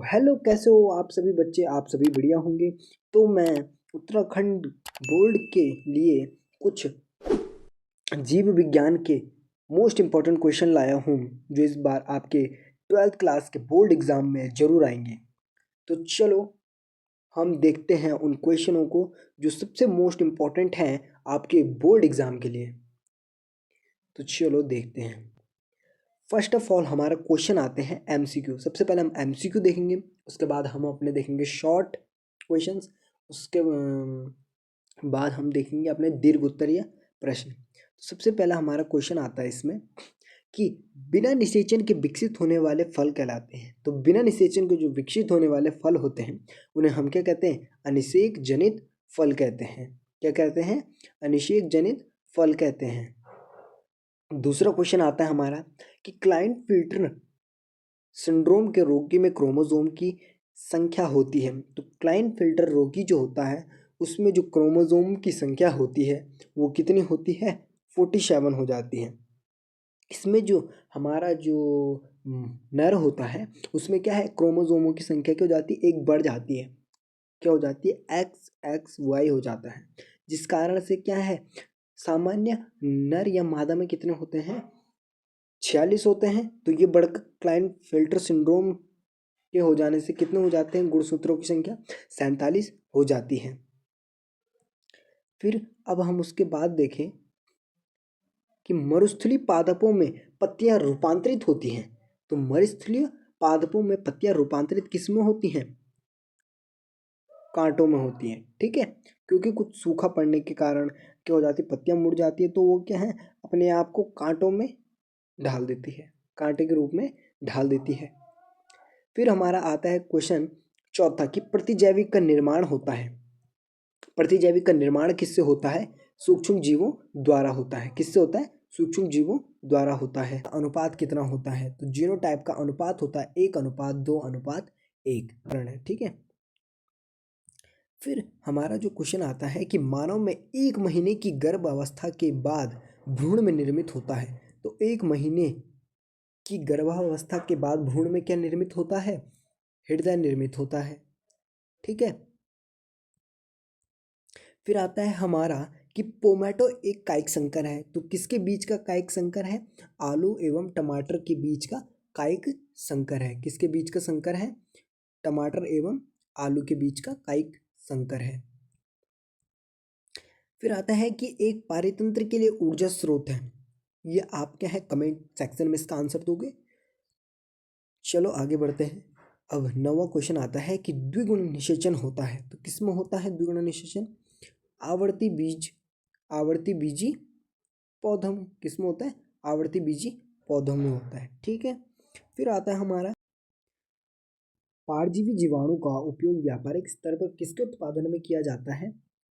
Hello, कैसे हो आप सभी बच्चे? आप सभी बढ़िया होंगे। तो मैं उत्तराखंड बोर्ड के लिए कुछ जीव विज्ञान के मोस्ट इम्पॉर्टेंट क्वेश्चन लाया हूँ, जो इस बार आपके 12th क्लास के बोर्ड एग्ज़ाम में ज़रूर आएंगे। तो चलो हम देखते हैं उन क्वेश्चनों को जो सबसे मोस्ट इम्पॉर्टेंट हैं आपके बोर्ड एग्ज़ाम के लिए। तो चलो देखते हैं। फर्स्ट ऑफ ऑल हमारा क्वेश्चन आते हैं एमसीक्यू। सबसे पहले हम एमसीक्यू देखेंगे, उसके बाद हम अपने देखेंगे शॉर्ट क्वेश्चंस, उसके बाद हम देखेंगे अपने दीर्घ उत्तरीय प्रश्न। तो सबसे पहला हमारा क्वेश्चन आता है इसमें कि बिना निषेचन के विकसित होने वाले फल कहलाते हैं। तो बिना निषेचन के जो विकसित होने वाले फल होते हैं उन्हें हम क्या कहते हैं? अनिषेक जनित फल कहते हैं। क्या कहते हैं? अनिषेक जनित फल कहते हैं। दूसरा क्वेश्चन आता है हमारा कि क्लाइंट-फिल्टर सिंड्रोम के रोगी में क्रोमोसोम की संख्या होती है। तो क्लाइंट-फिल्टर रोगी जो होता है उसमें जो क्रोमोसोम की संख्या होती है वो कितनी होती है? 47 हो जाती है। इसमें जो हमारा जो नर होता है उसमें क्या है? क्रोमोसोमों की संख्या क्या हो जाती है? एक बढ़ जाती है। क्या हो जाती है? XXY हो जाता है, जिस कारण से क्या है, सामान्य नर या मादा में कितने होते हैं? 46 होते हैं। तो ये बढ़कर क्लाइंट-फिल्टर सिंड्रोम के हो जाने से कितने हो जाते हैं? गुणसूत्रों की संख्या 47 हो जाती है। फिर अब हम उसके बाद देखें कि मरुस्थलीय पादपों में पत्तियां रूपांतरित होती हैं। तो मरुस्थलीय पादपों में पत्तियां रूपांतरित किस में होती हैं? कांटों में होती हैं। ठीक है, क्योंकि कुछ सूखा पड़ने के कारण क्या हो जाती है? पत्तियां मुड़ जाती है, तो वो क्या है, अपने आप को कांटों में ढाल देती है, कांटे के रूप में ढाल देती है। फिर हमारा आता है क्वेश्चन चौथा कि प्रतिजैविक का निर्माण होता है। प्रतिजैविक का निर्माण किससे होता है? सूक्ष्म जीवों द्वारा होता है। किससे होता है? सूक्ष्म जीवों द्वारा होता है। अनुपात कितना होता है? तो जीनोटाइप का अनुपात होता है 1:2:1 है। ठीक है। फिर हमारा जो क्वेश्चन आता है कि मानव में 1 महीने की गर्भ अवस्था के बाद भ्रूण में निर्मित होता है। तो 1 महीने की गर्भावस्था के बाद भ्रूण में क्या निर्मित होता है? हृदय निर्मित होता है। ठीक है। फिर आता है हमारा कि पोमैटो एक कायिक संकर है। तो किसके बीच का कायिक संकर है? आलू एवं टमाटर के बीच का कायिक संकर है। किसके बीच का संकर है? टमाटर एवं आलू के बीच का कायिक संकर है। फिर आता है कि एक पारितंत्र के लिए ऊर्जा स्रोत है। ये आप क्या है, कमेंट सेक्शन में इसका आंसर दोगे। चलो आगे बढ़ते हैं। अब 9वां क्वेश्चन आता है कि द्विगुण निषेचन होता है। तो किस में होता है द्विगुण निषेचन? आवर्ती बीजी पौधों में। किस में होता है? आवर्ती बीजी पौधों में होता है। ठीक है। फिर आता है हमारा परजीवी जीवाणु का उपयोग व्यापारिक स्तर पर किसके उत्पादन में किया जाता है?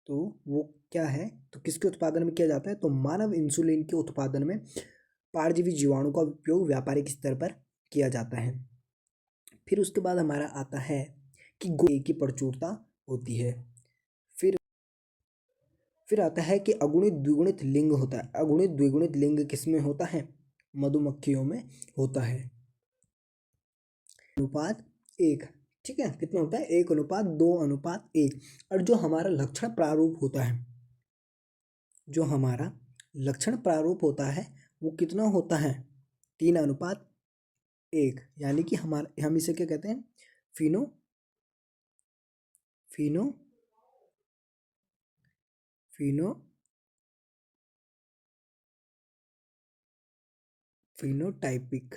तो वो क्या है? तो किसके उत्पादन में किया जाता है? तो मानव इंसुलिन के उत्पादन में परजीवी जीवाणु का उपयोग व्यापारिक स्तर पर किया जाता है। फिर उसके बाद हमारा आता है कि की प्रचुरता होती है। फिर आता है कि अगुणित द्विगुणित लिंग होता है। अगुणित द्विगुणित लिंग किसमें होता है? मधुमक्खियों में होता है। अनुपात 1। ठीक है, कितना होता है? 1:2:1। और जो हमारा लक्षण प्रारूप होता है, जो हमारा लक्षण प्रारूप होता है वो कितना होता है? 3:1। यानी कि हम इसे क्या कहते हैं? फिनो फिनो फिनो फिनोटाइपिक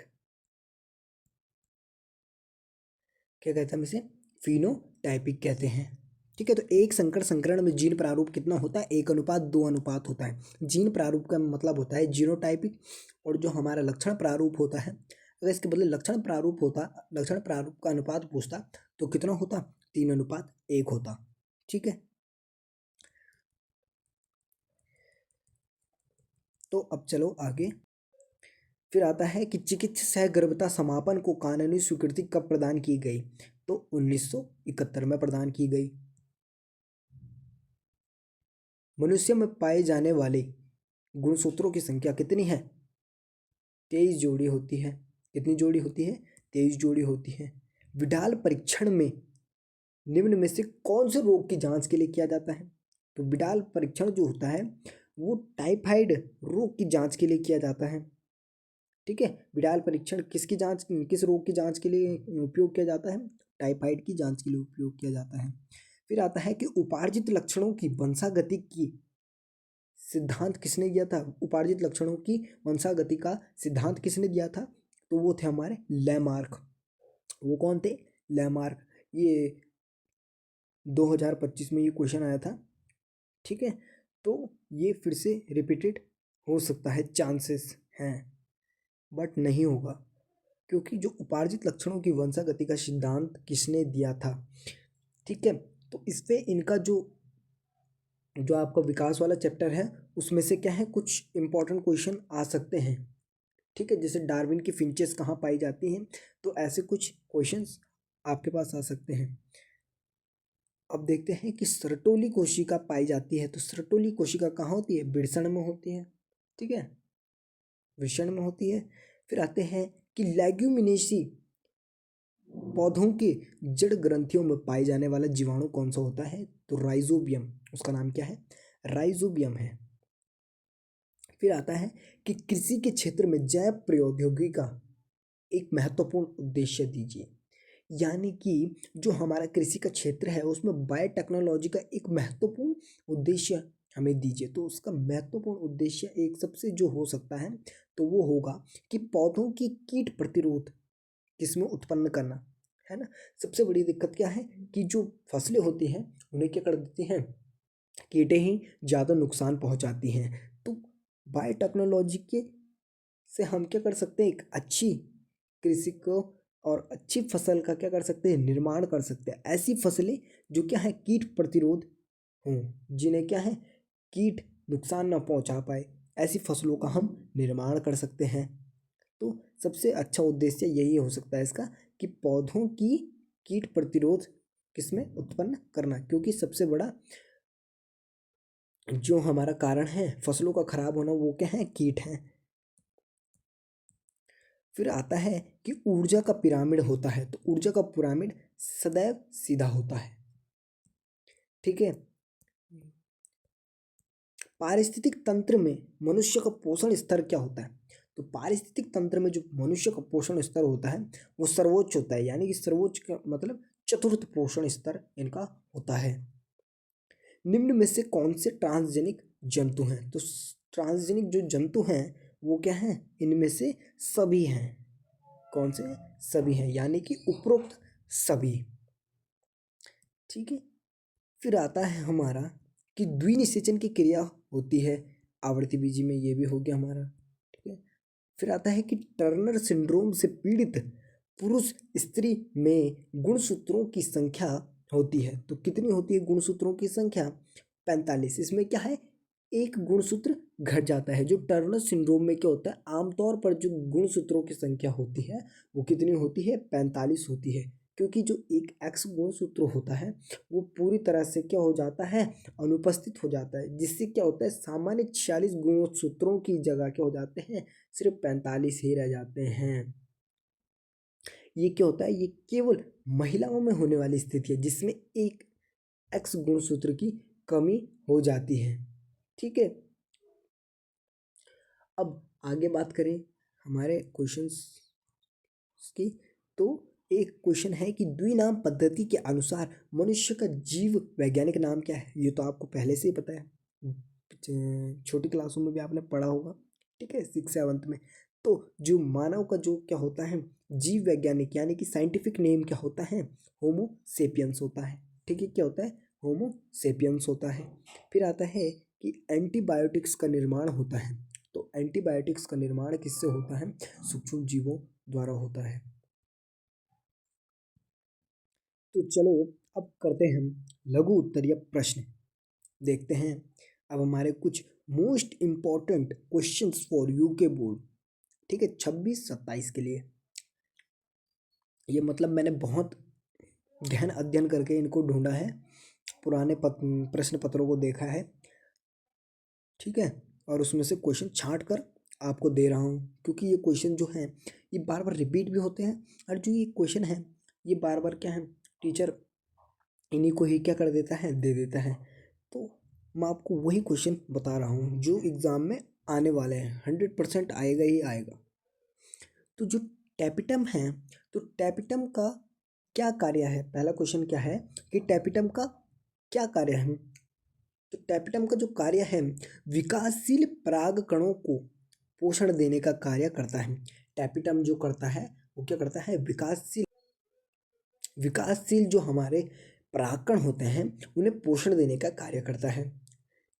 क्या कहते हैं हम इसे? फिनोटाइपिक कहते हैं। ठीक है। तो एक संकर संकरण में जीन प्रारूप कितना होता है? 1:2 होता है। जीन प्रारूप का मतलब होता है जीनोटाइपिक। और जो हमारा लक्षण प्रारूप होता है, अगर इसके बदले लक्षण प्रारूप का अनुपात पूछता तो कितना होता? 3:1 होता। ठीक है। तो अब चलो आगे। फिर आता है कि चिकित्सा सहगर्भता समापन को कानूनी स्वीकृति कब प्रदान की गई? तो 1971 में प्रदान की गई। मनुष्य में पाए जाने वाले गुणसूत्रों की संख्या कितनी है? 23 जोड़ी होती है। कितनी जोड़ी होती है? 23 जोड़ी होती है। विडाल परीक्षण में निम्न में से कौन से रोग की जांच के लिए किया जाता है? तो विडाल परीक्षण जो होता है वो टाइफाइड रोग की जांच के लिए किया जाता है। ठीक है, विडाल परीक्षण किस रोग की जांच के लिए उपयोग किया जाता है? टाइफाइड की जांच के लिए उपयोग किया जाता है। फिर आता है कि उपार्जित लक्षणों की वंशागति की सिद्धांत किसने दिया था? उपार्जित लक्षणों की वंशागति का सिद्धांत किसने दिया था? तो वो थे हमारे लैमार्क। वो कौन थे? लैमार्क। ये 2025 में ये क्वेश्चन आया था। ठीक है, तो ये फिर से रिपीटेड हो सकता है, चांसेस हैं, बट नहीं होगा, क्योंकि जो उपार्जित लक्षणों की वंशागति का सिद्धांत किसने दिया था? ठीक है, तो इससे इनका जो जो आपका विकास वाला चैप्टर है उसमें से क्या है, कुछ इंपॉर्टेंट क्वेश्चन आ सकते हैं। ठीक है, जैसे डार्विन की फिंचेस कहाँ पाई जाती हैं, तो ऐसे कुछ क्वेश्चंस आपके पास आ सकते हैं। अब देखते हैं कि सर्टोली कोशिका पाई जाती है, तो सर्टोली कोशिका कहाँ होती है? वृषण में होती है। ठीक है, वृषण में होती है। फिर आते हैं कि लेग्यूमिनेसी पौधों के जड़ ग्रंथियों में पाए जाने वाला जीवाणु कौन सा होता है? तो राइजोबियम, उसका नाम क्या है? राइजोबियम है। फिर आता है कि कृषि के क्षेत्र में जैव प्रौद्योगिकी का एक महत्वपूर्ण उद्देश्य दीजिए। यानी कि जो हमारा कृषि का क्षेत्र है उसमें बायोटेक्नोलॉजी का एक महत्वपूर्ण उद्देश्य हमें दीजिए। तो उसका महत्वपूर्ण उद्देश्य एक सबसे जो हो सकता है तो वो होगा कि पौधों की कीट प्रतिरोध किसमें उत्पन्न करना, है ना। सबसे बड़ी दिक्कत क्या है कि जो फसलें होती हैं उन्हें क्या कर देती हैं, कीटें ही ज़्यादा नुकसान पहुंचाती हैं। तो बायोटेक्नोलॉजी के से हम क्या कर सकते हैं, एक अच्छी कृषि को और अच्छी फसल का क्या कर सकते हैं, निर्माण कर सकते हैं। ऐसी फसलें जो क्या है, कीट प्रतिरोध हों, जिन्हें क्या है, कीट नुकसान ना पहुंचा पाए, ऐसी फसलों का हम निर्माण कर सकते हैं। तो सबसे अच्छा उद्देश्य यही हो सकता है इसका, कि पौधों की कीट प्रतिरोध किसमें उत्पन्न करना, क्योंकि सबसे बड़ा जो हमारा कारण है फसलों का खराब होना वो क्या है, कीट हैं। फिर आता है कि ऊर्जा का पिरामिड होता है, तो ऊर्जा का पिरामिड सदैव सीधा होता है। ठीक है, पारिस्थितिक तंत्र में मनुष्य का पोषण स्तर क्या होता है? तो पारिस्थितिक तंत्र में जो मनुष्य का पोषण स्तर होता है वो सर्वोच्च होता है, यानी कि सर्वोच्च का मतलब चतुर्थ पोषण स्तर इनका होता है। निम्न में से कौन से ट्रांसजेनिक जंतु हैं? तो ट्रांसजेनिक जो जंतु हैं वो क्या हैं, इनमें से सभी हैं। कौन से? सभी हैं, यानी कि उपरोक्त सभी। ठीक है, फिर आता है हमारा कि द्विनिषेचन की क्रिया होती है आवर्ती बीजी में, ये भी हो गया हमारा। ठीक है, फिर आता है कि टर्नर सिंड्रोम से पीड़ित पुरुष स्त्री में गुणसूत्रों की संख्या होती है, तो कितनी होती है गुणसूत्रों की संख्या? 45। इसमें क्या है, एक गुणसूत्र घट जाता है। जो टर्नर सिंड्रोम में क्या होता है, आमतौर पर जो गुणसूत्रों की संख्या होती है वो कितनी होती है, 45 होती है। क्योंकि जो एक एक्स गुणसूत्र होता है वो पूरी तरह से क्या हो जाता है, अनुपस्थित हो जाता है, जिससे क्या होता है, सामान्य 46 गुणसूत्रों की जगह क्या हो जाते हैं, सिर्फ 45 ही रह जाते हैं। ये क्या होता है, ये केवल महिलाओं में होने वाली स्थिति है जिसमें एक एक्स गुणसूत्र की कमी हो जाती है। ठीक है, अब आगे बात करें हमारे क्वेश्चंस की, तो एक क्वेश्चन है कि द्विनाम पद्धति के अनुसार मनुष्य का जीव वैज्ञानिक नाम क्या है? ये तो आपको पहले से ही पता है, छोटी क्लासों में भी आपने पढ़ा होगा। ठीक है, 6 7 में। तो जो मानव का जो क्या होता है, जीव वैज्ञानिक यानी कि साइंटिफिक नेम क्या होता है, होमो सेपियंस होता है। ठीक है, क्या होता है, होमो सेपियंस होता है। फिर आता है कि एंटीबायोटिक्स का निर्माण होता है, तो एंटीबायोटिक्स का निर्माण किससे होता है, सूक्ष्म जीवों द्वारा होता है। तो चलो अब करते हैं हम लघु उत्तरीय प्रश्न, देखते हैं अब हमारे कुछ most important questions for UK board. ठीक है, 26 27 के लिए। ये मतलब मैंने बहुत गहन अध्ययन करके इनको ढूंढा है, पुराने प्रश्न पत्रों को देखा है। ठीक है, और उसमें से क्वेश्चन छांट कर आपको दे रहा हूँ, क्योंकि ये क्वेश्चन जो हैं ये बार बार रिपीट भी होते हैं, और जो ये क्वेश्चन है ये बार बार क्या है, टीचर इन्हीं को ही क्या कर देता है, दे देता है। तो मैं आपको वही क्वेश्चन बता रहा हूँ जो एग्ज़ाम में आने वाले हैं, 100% आएगा ही आएगा। तो जो टैपिटम है, तो टैपिटम का क्या कार्य है, पहला क्वेश्चन क्या है कि टैपिटम का क्या कार्य है। तो टैपिटम का जो कार्य है, विकासशील पराग कणों को पोषण देने का कार्य करता है। टैपिटम जो करता है वो क्या करता है, विकासशील जो हमारे परागकण होते हैं उन्हें पोषण देने का कार्य करता है।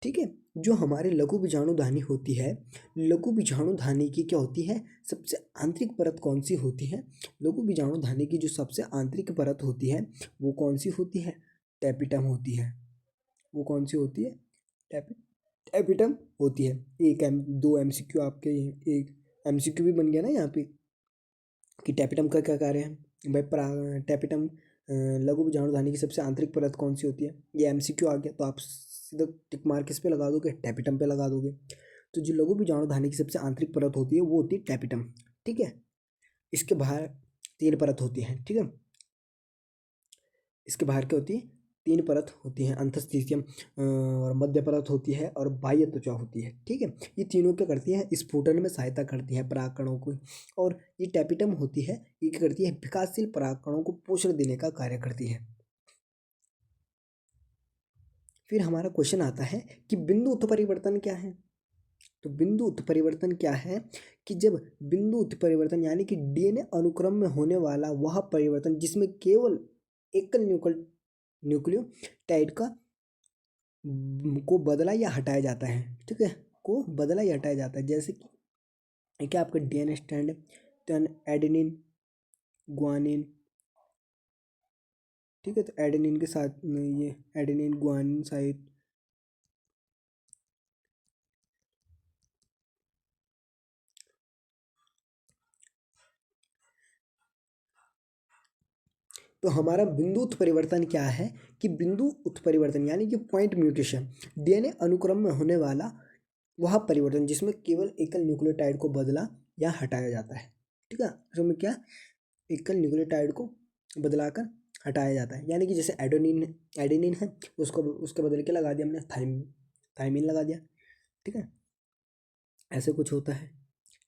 ठीक है, जो हमारे लघु बीजाणुधानी होती है, लघु बीजाणुधानी की क्या होती है, सबसे आंतरिक परत कौन सी होती है, लघु बीजाणुधानी की जो सबसे आंतरिक परत होती है वो कौन सी होती है, टैपिटम होती है। वो कौन सी होती है, टैपिटम होती है। दो एमसीक्यू आपके, एक एमसीक्यू भी बन गया ना यहाँ पे कि टैपिटम का क्या कार्य है भाई, टैपिटम लघु बीजाणुधानी की सबसे आंतरिक परत कौन सी होती है, ये एमसीक्यू आ गया। तो आप सीधा टिक मार्क किस पे लगा दोगे, टैपिटम पे लगा दोगे। तो जो लघु बीजाणुधानी की सबसे आंतरिक परत होती है वो होती है टैपिटम। ठीक है, इसके बाहर 3 परत होती है। ठीक है, इसके बाहर क्या होती है, 3 परत होती हैं, अंतःस्थितियम और मध्य परत होती है और बाह्य त्वचा होती है। ठीक है, ये तीनों क्या करती है, स्फुटन में सहायता करती है परागकणों को। और ये टैपिटम होती है, ये क्या करती है, विकासशील परागकणों को पोषण देने का कार्य करती है। फिर हमारा क्वेश्चन आता है कि बिंदु उत्परिवर्तन क्या है। तो बिंदु उत्परिवर्तन क्या है कि जब बिंदु उत्परिवर्तन यानी कि डीएनए अनुक्रम में होने वाला वह परिवर्तन जिसमें केवल एकल न्यूक्लियोटाइड को बदला या हटाया जाता है। ठीक है, को बदला या हटाया जाता है, जैसे कि क्या आपका डीएनए स्ट्रैंड है, तो एडेनिन ग्वानिन। ठीक है, तो एडेनिन के साथ ये एडेनिन ग्वानिन साइड, तो हमारा बिंदु उत्परिवर्तन क्या है कि बिंदु उत्परिवर्तन यानी कि पॉइंट म्यूटेशन, डीएनए अनुक्रम में होने वाला वह परिवर्तन जिसमें केवल एकल न्यूक्लियोटाइड को बदला या हटाया जाता है। ठीक है, इसमें क्या, एकल न्यूक्लियोटाइड को बदलाकर हटाया जाता है। यानी कि जैसे एडेनिन है, उसको उसके बदल के लगा दिया हमने थाइमिन लगा दिया। ठीक है, ऐसे कुछ होता है।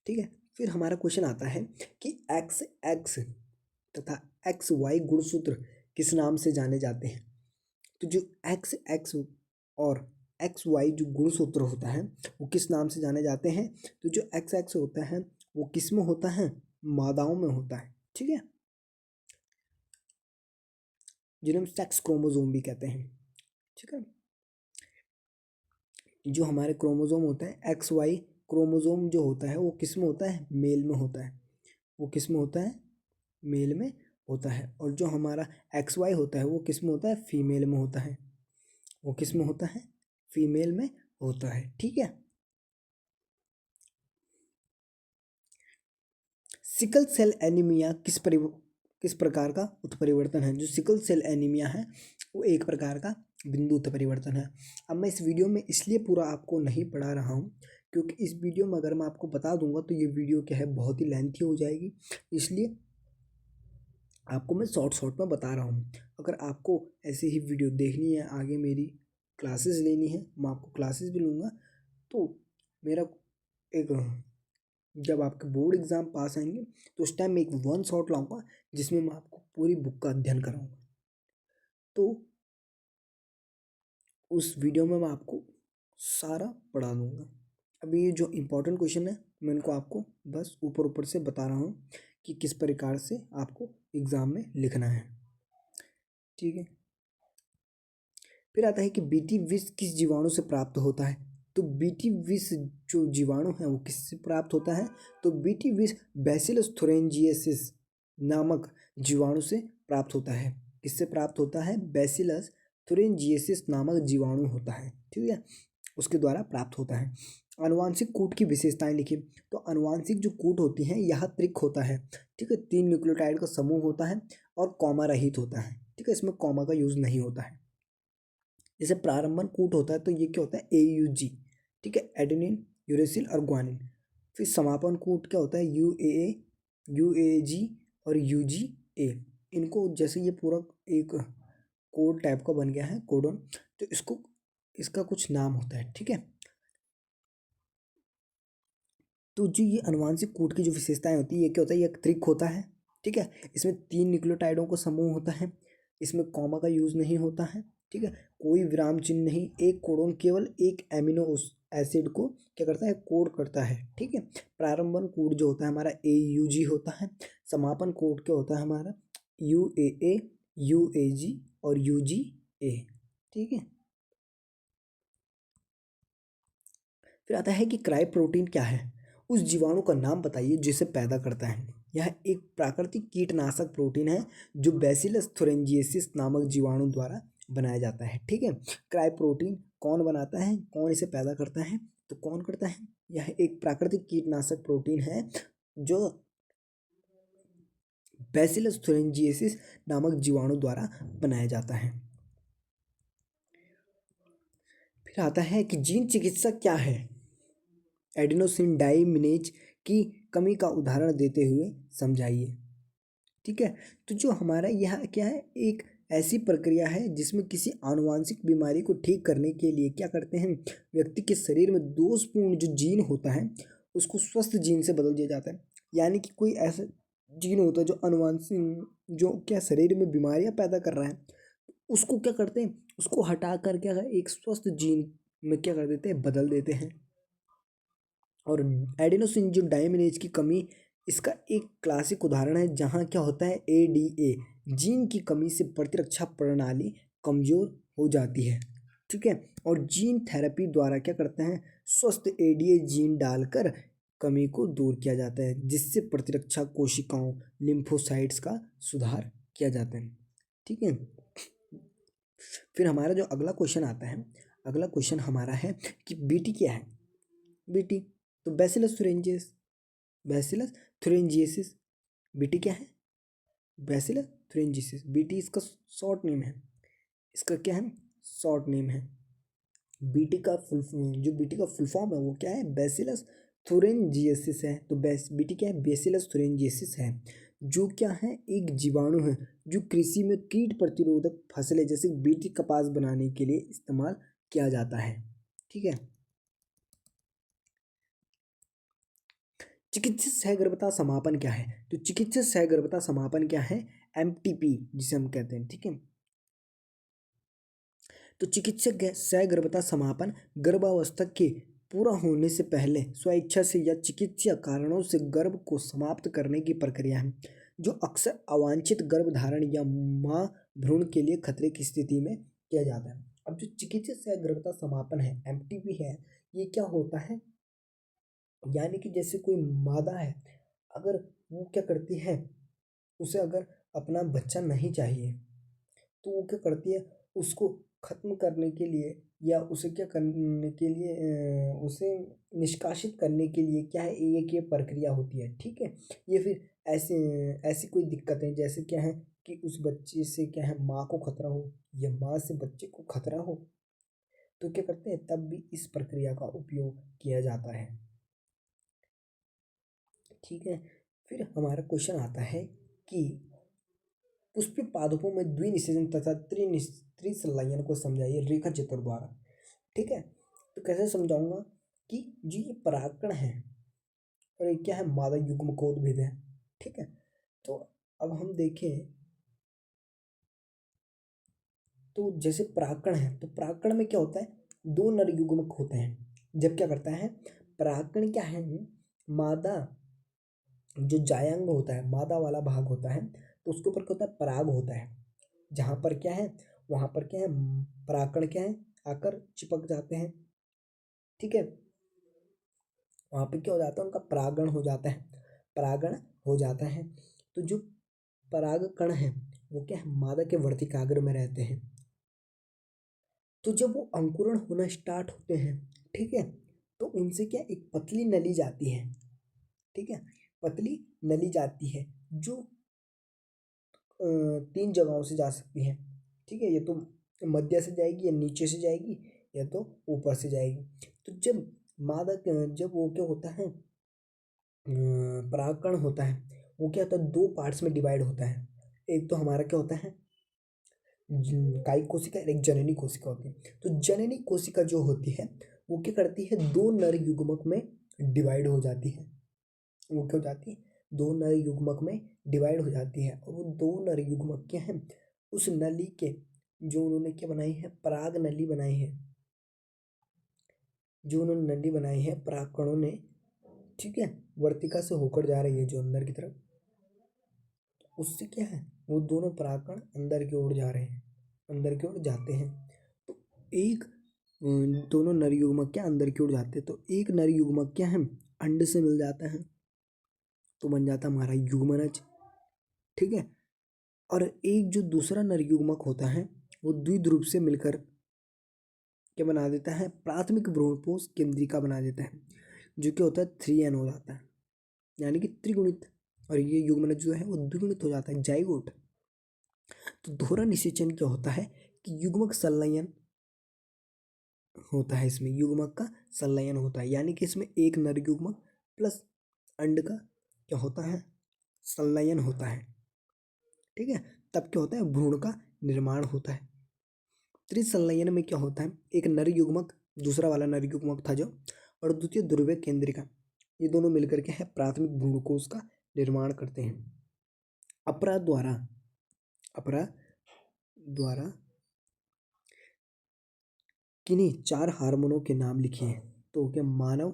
ठीक है, फिर हमारा क्वेश्चन आता है कि एक्स एक्स तथा एक्स वाई गुणसूत्र किस नाम से जाने जाते हैं। तो जो एक्स एक्स और एक्स वाई जो गुणसूत्र होता है वो किस नाम से जाने जाते हैं। तो जो एक्स एक्स होता है वो किस में होता है, मादाओं में होता है। ठीक है, जिन्हें हम सेक्स क्रोमोसोम भी कहते हैं। ठीक है, जो हमारे क्रोमोसोम होते हैं एक्स वाई क्रोमोसोम जो होता है वो किस में होता है, मेल में होता है। वो किस में होता है, मेल में होता है। और जो हमारा एक्स वाई होता है वो किस में होता है, फीमेल में होता है। वो किस में होता है, फीमेल में होता है। ठीक है, सिकल सेल एनीमिया किस प्रकार का उत्परिवर्तन है। जो सिकल सेल एनीमिया है वो एक प्रकार का बिंदु उत्परिवर्तन है। अब मैं इस वीडियो में इसलिए पूरा आपको नहीं पढ़ा रहा हूँ क्योंकि इस वीडियो में अगर मैं आपको बता दूंगा तो ये वीडियो क्या है, बहुत ही लेंथी हो जाएगी, इसलिए आपको मैं शॉर्ट में बता रहा हूँ। अगर आपको ऐसी ही वीडियो देखनी है, आगे मेरी क्लासेस लेनी है, मैं आपको क्लासेस भी लूँगा। तो मेरा एक, जब आपके बोर्ड एग्ज़ाम पास आएंगे तो उस टाइम मैं एक वन शॉट लाऊंगा जिसमें मैं आपको पूरी बुक का अध्ययन कराऊंगा। तो उस वीडियो में मैं आपको सारा पढ़ा दूंगा। अभी ये जो इम्पोर्टेंट क्वेश्चन है मैं इनको आपको बस ऊपर ऊपर से बता रहा हूँ कि किस प्रकार से आपको एग्ज़ाम में लिखना है। ठीक है, फिर आता है कि बीटी विष किस जीवाणु से प्राप्त होता है। तो बीटी विष जो जीवाणु है वो किससे प्राप्त होता है। तो बीटी विष बैसिलस थुरिंजिएसिस नामक जीवाणु से प्राप्त होता है। किससे प्राप्त होता है, बैसिलस थुरिंजिएसिस नामक जीवाणु होता है। ठीक है, उसके द्वारा प्राप्त होता है। आनुवांशिक कूट की विशेषताएं लिखिए। तो आनुवांशिक जो कूट होती हैं यह त्रिक होता है। ठीक है, 3 न्यूक्लियोटाइड का समूह होता है और कॉमा रहित होता है। ठीक है, इसमें कॉमा का यूज नहीं होता है। जैसे प्रारंभन कूट होता है तो ये क्या होता है, AUG। ठीक है, एडेनिन यूरेसिल और ग्वानिन। फिर समापन कूट क्या होता है, UAA UAG और UGA। इनको जैसे ये पूरा एक कोड टाइप का बन गया है कोडन, तो इसको इसका कुछ नाम होता है, ठीक है। तो जो ये अनुवांशिक कोड की जो विशेषताएं होती है, ये क्या होता है, ये एक त्रिक होता है, ठीक है। इसमें 3 न्यूक्लियोटाइडों का समूह होता है, इसमें कॉमा का यूज नहीं होता है, ठीक है। कोई विराम चिन्ह नहीं, एक कोडोन केवल एक एमिनो एसिड को क्या करता है, कोड करता है, ठीक है। प्रारंभन कोड जो होता है हमारा AUG होता है। समापन कोड क्या होता है हमारा UAA, UAG और UGA, ठीक है। फिर आता है कि क्राई प्रोटीन क्या है। उस जीवाणु का नाम बताइए जिसे पैदा करता है। यह एक प्राकृतिक कीटनाशक प्रोटीन है जो बैसिलस थुरिंजिएसिस नामक जीवाणु द्वारा बनाया जाता है, ठीक है। क्राई प्रोटीन कौन बनाता है, कौन इसे पैदा करता है, तो कौन करता है, यह एक प्राकृतिक कीटनाशक प्रोटीन है जो बैसिलस थुरिंजिएसिस नामक जीवाणु द्वारा बनाया जाता है। फिर आता है कि जीन चिकित्सा क्या है। एडिनोसिन डाइमिनेज की कमी का उदाहरण देते हुए समझाइए, ठीक है। तो जो हमारा यह क्या है, एक ऐसी प्रक्रिया है जिसमें किसी आनुवांशिक बीमारी को ठीक करने के लिए क्या करते हैं, व्यक्ति के शरीर में दोषपूर्ण जो जीन होता है उसको स्वस्थ जीन से बदल दिया जाता है। यानी कि कोई ऐसा जीन होता है जो अनुवांशिक, जो क्या शरीर में बीमारियां पैदा कर रहा है, उसको क्या करते हैं, उसको हटा कर क्या एक स्वस्थ जीन में क्या कर देते हैं, बदल देते हैं। और एडिनोसिन जो डायमिनेज की कमी इसका एक क्लासिक उदाहरण है, जहाँ क्या होता है ADA जीन की कमी से प्रतिरक्षा प्रणाली कमजोर हो जाती है, ठीक है। और जीन थेरेपी द्वारा क्या करते हैं, स्वस्थ ADA जीन डालकर कमी को दूर किया जाता है, जिससे प्रतिरक्षा कोशिकाओं लिम्फोसाइट्स का सुधार किया जाता है, ठीक है। फिर हमारा जो अगला क्वेश्चन आता है, अगला क्वेश्चन हमारा है कि बीटी क्या है। बीटी तो बैसिलस थुरिंजिएसिस, बीटी क्या है, बैसिलस थुरिंजिएसिस, बीटी इसका शॉर्ट नेम है, इसका क्या है, शॉर्ट नेम है। बीटी का फुल, जो बीटी का फुल फॉर्म है वो क्या है, बैसिलस थुरिंजिएसिस है। तो बीटी क्या है, बैसिलस थुरिंजिएसिस है, जो क्या है, एक जीवाणु है जो कृषि में कीट प्रतिरोधक फसलें जैसे बीटी कपास बनाने के लिए इस्तेमाल किया जाता है, ठीक है। चिकित्सित सहगर्भता समापन क्या है, तो चिकित्सित सहगर्भता समापन क्या है, MTP जिसे हम कहते हैं, ठीक है। तो चिकित्सक सहगर्भता समापन गर्भावस्था के पूरा होने से पहले स्वेच्छा से या चिकित्सीय कारणों से गर्भ को समाप्त करने की प्रक्रिया है, जो अक्सर अवांछित गर्भधारण या मां भ्रूण के लिए खतरे की स्थिति में किया जाता है। अब जो चिकित्सित सहगर्भता समापन है, MTP है, ये क्या होता है, यानी कि जैसे कोई मादा है, अगर वो क्या करती है, उसे अगर अपना बच्चा नहीं चाहिए तो वो क्या करती है, उसको खत्म करने के लिए या उसे क्या करने के लिए उसे निष्कासित करने के लिए क्या है, एक ये प्रक्रिया होती है, ठीक है। ये फिर ऐसे ऐसी कोई दिक्कतें जैसे क्या है कि उस बच्चे से क्या है माँ को खतरा हो या माँ से बच्चे को खतरा हो, तो क्या करते हैं, तब भी इस प्रक्रिया का उपयोग किया जाता है, ठीक है। फिर हमारा क्वेश्चन आता है कि पुष्पीय पादपों में द्विनिषेचन तथा त्रिसंलयन को समझाइए रेखा चित्र द्वारा, ठीक है। तो कैसे समझाऊंगा कि जो ये परागकण है और ये क्या है, मादा युग्मकोद्भिद है, ठीक है। तो अब हम देखें तो जैसे परागकण है, तो परागकण में क्या होता है, 2 नर युग्मक होते हैं। जब क्या करता है, परागकण क्या है, मादा जो जायांग होता है, मादा वाला भाग होता है, तो उसके ऊपर क्या होता है, पराग होता है। जहाँ पर क्या है, वहाँ पर क्या है, परागकण क्या है, आकर चिपक जाते हैं, ठीक है। वहाँ पे क्या हो जाता है, उनका परागण हो जाता है, परागण हो जाता है। तो जो परागकण है वो क्या है, मादा के वर्तिकाग्र में रहते हैं। तो जब वो अंकुरण होना स्टार्ट होते हैं, ठीक है, तो उनसे क्या एक पतली नली जाती है, ठीक है, पतली नली जाती है जो 3 जगहों से जा सकती है, ठीक है। ये तो मध्य से जाएगी या नीचे से जाएगी या तो ऊपर से जाएगी। तो जब मादा जब वो क्या होता है, परागकण होता है, वो क्या होता है, 2 पार्ट्स में डिवाइड होता है, एक तो हमारा क्या होता है, कायिक कोशिका, एक जननी कोशिका होती है। तो जननी कोशिका जो होती है वो क्या करती है, दो नर युग्मक में डिवाइड हो जाती है। वो क्या हो जाती है, दो नर युग्मक में डिवाइड हो जाती है। और वो दो नर युग्मक क्या है, उस नली के जो उन्होंने क्या बनाई है, पराग नली बनाई है, जो उन्होंने नली बनाई है परागकणों ने, ठीक है, वर्तिका से होकर जा रही है जो अंदर की तरफ, उससे क्या है, वो दोनों परागकण अंदर की ओर जा रहे हैं, अंदर की ओर जाते हैं। तो एक दोनों नर युग्मक क्या अंदर की ओर जाते हैं, तो एक नर युग्मक क्या है, अंड से मिल जाता है, तो बन जाता है हमारा युग्मनज, ठीक है। और एक जो दूसरा नर युग्मक होता है वो द्विध्रुव से मिलकर क्या बना देता है, प्राथमिक भ्रूणपोष केंद्रिका बना देता है, जो क्या होता है 3n हो जाता है, यानी कि त्रिगुणित। और ये युग्मनज जो है वो द्विगुणित हो जाता है, जाइगोट। तो दोहरा निषेचन क्या होता है कि युग्मक संलयन होता है, इसमें युग्मक का संलयन होता है, यानी कि इसमें एक नर युग्मक प्लस अंड का क्या होता है, संलयन होता है, ठीक है। तब क्या होता है, भ्रूण का निर्माण होता है। त्रिसंलयन में क्या होता है, एक नर युग्मक, दूसरा वाला नर युग्मक था जो, और द्वितीय ध्रुवीय केंद्रिका, ये दोनों मिलकर के है प्राथमिक भ्रूणकोश का निर्माण करते हैं। अपरा द्वारा किन्हीं 4 हार्मोनों के नाम लिखिए। तो क्या, मानव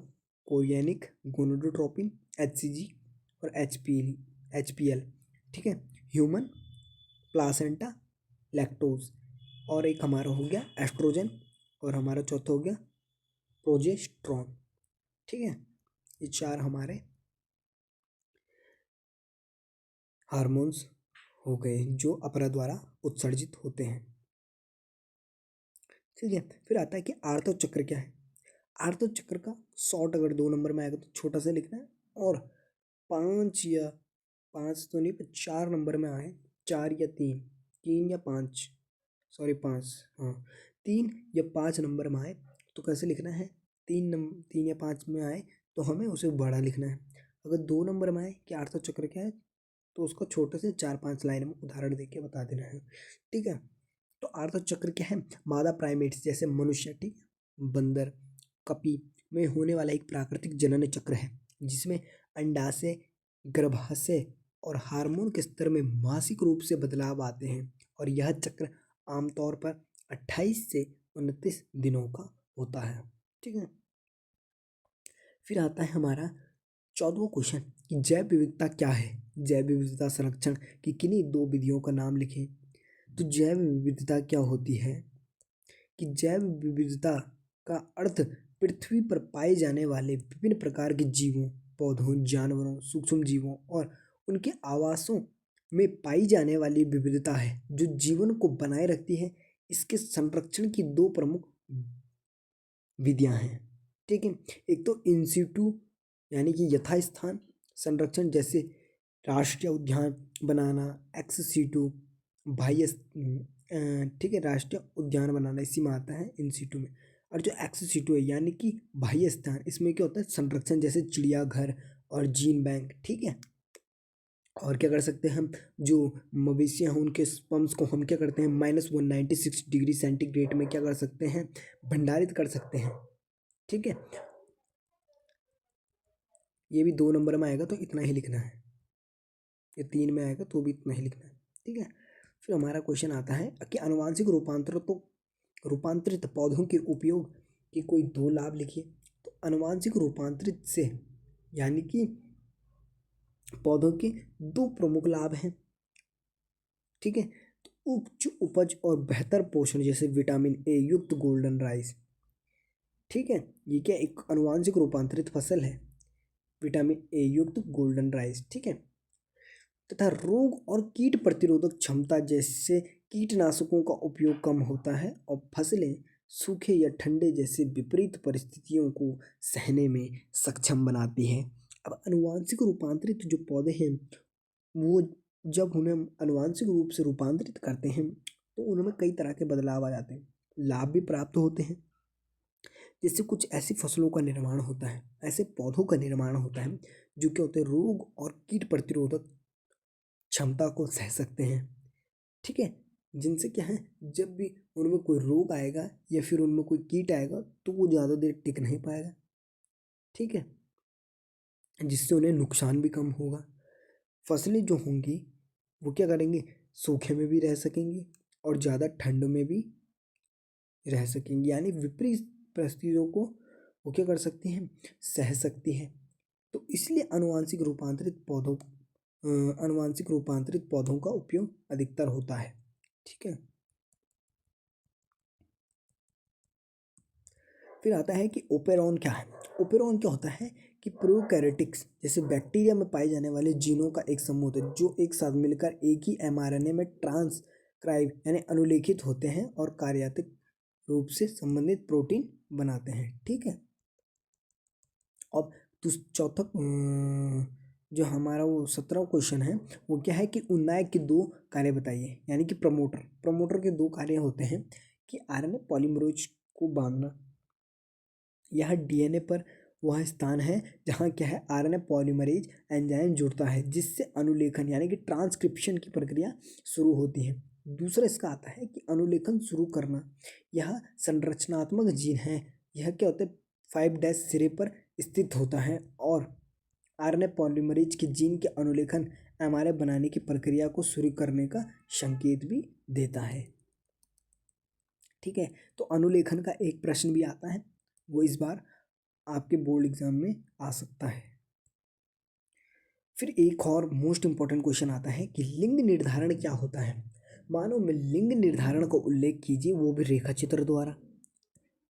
कोरियनिक, गोनाडोट्रोपिन, HCG और HPL, ठीक है। ह्यूमन प्लासेंटा, लैक्टोज, और एक हमारा हो गया एस्ट्रोजन, और हमारा चौथा हो गया प्रोजेस्ट्रॉन, ठीक है। ये 4 हमारे हार्मोन्स हो गए जो अपरा द्वारा उत्सर्जित होते हैं, ठीक है। फिर आता है कि आर्तव चक्र क्या है। आर्तव चक्र का शॉर्ट अगर 2 नंबर में आएगा तो छोटा सा लिखना है, और 5 या 5 तो नहीं पर 4 नंबर में आए, 4 या 3, 3 या 5, सॉरी 5, हाँ 3 या 5 नंबर में आए तो कैसे लिखना है, 3 या 5 में आए तो हमें उसे बड़ा लिखना है। अगर 2 नंबर में आए कि आर्तव चक्र क्या है तो उसको छोटे से 4-5 लाइन में उदाहरण देके बता देना है, ठीक है। तो आर्तव चक्र क्या है, मादा प्राइमेट्स जैसे मनुष्य, ठीक है, बंदर, कपी में होने वाला एक प्राकृतिक जनन चक्र है, जिसमें अंडाशय, गर्भाशय और हार्मोन के स्तर में मासिक रूप से बदलाव आते हैं, और यह चक्र आमतौर पर 28 से 29 दिनों का होता है, ठीक है। फिर आता है हमारा 14वां क्वेश्चन कि जैव विविधता क्या है। जैव विविधता संरक्षण की किन्हीं 2 विधियों का नाम लिखें। तो जैव विविधता क्या होती है कि जैव विविधता का अर्थ पृथ्वी पर पाए जाने वाले विभिन्न प्रकार के जीवों, पौधों, जानवरों, सूक्ष्म जीवों और उनके आवासों में पाई जाने वाली विविधता है, जो जीवन को बनाए रखती है। इसके संरक्षण की 2 प्रमुख विधियां हैं, ठीक है। एक तो इन सीटू यानी कि यथास्थान संरक्षण, जैसे राष्ट्रीय उद्यान बनाना, एक्स सीटू बाह्य, ठीक है, राष्ट्रीय उद्यान बनाना इसी में आता है इन सीटू में। और जो एक्स सीटू है यानी कि बाह्य स्थान, इसमें क्या होता है, संरक्षण, जैसे चिड़ियाघर और जीन बैंक, ठीक है। और क्या कर सकते हैं हम, जो मवेशियाँ हैं उनके स्पर्म्स को हम क्या करते हैं, -196 डिग्री सेंटीग्रेड में क्या कर सकते हैं, भंडारित कर सकते हैं, ठीक है। ये भी 2 नंबर में आएगा तो इतना ही लिखना है, ये 3 में आएगा तो भी इतना ही लिखना है, ठीक है। फिर हमारा क्वेश्चन आता है कि अनुवांशिक रूपांतरित पौधों के उपयोग के कोई 2 लाभ लिखिए। तो अनुवांशिक रूपांतरित से यानी कि पौधों के 2 प्रमुख लाभ हैं, ठीक है। तो उच्च उपज और बेहतर पोषण, जैसे विटामिन ए युक्त गोल्डन राइस, ठीक है। ये क्या एक अनुवांशिक रूपांतरित फसल है, विटामिन ए युक्त गोल्डन राइस, ठीक है। तथा रोग और कीट प्रतिरोधक क्षमता, जैसे कीटनाशकों का उपयोग कम होता है और फसलें सूखे या ठंडे जैसे विपरीत परिस्थितियों को सहने में सक्षम बनाती है। अब अनुवांशिक रूपांतरित जो पौधे हैं वो जब उन्हें हम अनुवांशिक रूप से रूपांतरित करते हैं तो उनमें कई तरह के बदलाव आ जाते हैं, लाभ भी प्राप्त होते हैं। जिससे कुछ ऐसी फसलों का निर्माण होता है, ऐसे पौधों का निर्माण होता है जो क्या होते हैं, रोग और कीट प्रतिरोधक क्षमता को सह सकते हैं, ठीक है, जिनसे क्या है, जब भी उनमें कोई रोग आएगा या फिर उनमें कोई कीट आएगा तो वो ज़्यादा देर टिक नहीं पाएगा, ठीक है, जिससे उन्हें नुकसान भी कम होगा। फसलें जो होंगी वो क्या करेंगे, सूखे में भी रह सकेंगी और ज़्यादा ठंड में भी रह सकेंगी, यानी विपरीत परिस्थितियों को वो क्या कर सकती हैं, सह सकती हैं। तो इसलिए अनुवांशिक रूपांतरित पौधों का उपयोग अधिकतर होता है, ठीक है। फिर आता है कि ओपेरॉन क्या है। ओपेरॉन क्या होता है कि प्रोकैरियोटिक्स जैसे बैक्टीरिया में पाए जाने वाले जीनों का एक समूह होता है जो एक साथ मिलकर एक ही एमआरएनए में ट्रांसक्राइब यानी अनुलेखित होते हैं और कार्यात्मक रूप से संबंधित प्रोटीन बनाते हैं, ठीक है। अब तो चौथा जो हमारा वो 17वां क्वेश्चन है वो क्या है कि उन्नायक के दो कार्य बताइए, यानी कि प्रमोटर के दो कार्य होते हैं कि आरएनए पॉलीमरेज को बांधना, यह डीएनए पर वह स्थान है जहाँ क्या है, आरएनए पॉलीमरेज एंजाइम जुड़ता है जिससे अनुलेखन यानी कि ट्रांसक्रिप्शन की प्रक्रिया शुरू होती है। दूसरा इसका आता है कि अनुलेखन शुरू करना, यह संरचनात्मक जीन है, यह क्या होता है 5' सिरे पर स्थित होता है और आरएनए पॉलीमरेज के जीन के अनुलेखन एमआरएनए बनाने की प्रक्रिया को शुरू करने का संकेत भी देता है, ठीक है। तो अनुलेखन का एक प्रश्न भी आता है, वो इस बार आपके बोर्ड एग्जाम में आ सकता है। फिर एक और मोस्ट इंपॉर्टेंट क्वेश्चन आता है कि लिंग निर्धारण क्या होता है। मानव में लिंग निर्धारण का उल्लेख कीजिए, वो भी रेखा चित्र द्वारा,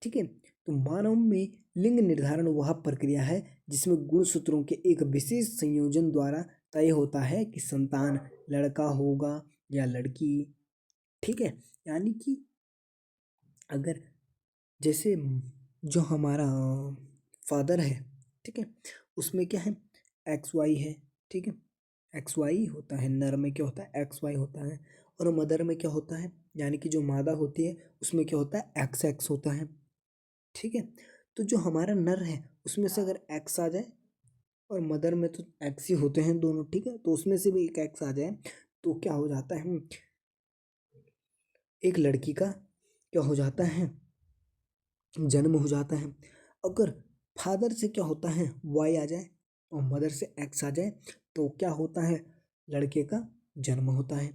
ठीक है। तो मानव में लिंग निर्धारण वह प्रक्रिया है जिसमें गुणसूत्रों के एक विशेष संयोजन द्वारा तय होता है कि संतान लड़का होगा या लड़की, ठीक है। यानी कि अगर जैसे जो हमारा फादर है, ठीक है, उसमें क्या है एक्स वाई है, ठीक है, एक्स वाई होता है, नर में क्या होता है एक्स वाई होता है, और मदर में क्या होता है, यानी कि जो मादा होती है उसमें क्या होता है एक्स एक्स होता है, ठीक है। तो जो हमारा नर है उसमें से अगर एक्स आ जाए, और मदर में तो एक्स ही होते हैं दोनों, ठीक है, तो उसमें से भी एक एक्स आ जाए तो क्या हो जाता है, एक लड़की का क्या हो जाता है, जन्म हो जाता है। अगर फादर से क्या होता है वाई आ जाए और मदर से एक्स आ जाए तो क्या होता है, लड़के का जन्म होता है,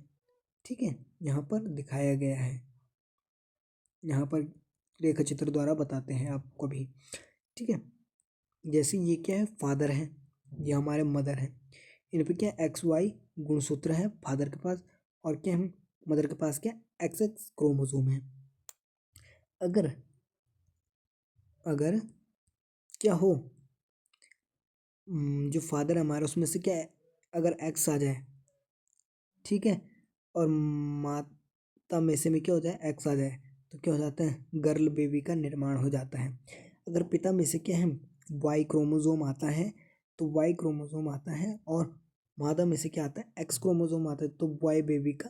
ठीक है। यहाँ पर दिखाया गया है, यहाँ पर रेखा चित्र द्वारा बताते हैं आपको भी, ठीक है। जैसे ये क्या है फादर है, ये हमारे मदर है, इन पे क्या एक्स वाई गुणसूत्र है फादर के पास, और क्या है मदर के पास क्या एक्स एक्स क्रोमोसोम है। अगर अगर क्या हो, जो फादर है हमारा उसमें से क्या है, अगर एक्स आ जाए, ठीक है, और माता में से में क्या हो जाए एक्स आ जाए तो क्या हो जाता है, गर्ल बेबी का निर्माण हो जाता है। अगर पिता में से क्या है वाई क्रोमोसोम आता है तो वाई क्रोमोसोम आता है, और मादा में से क्या आता है एक्स क्रोमोसोम आता है तो वाई बेबी का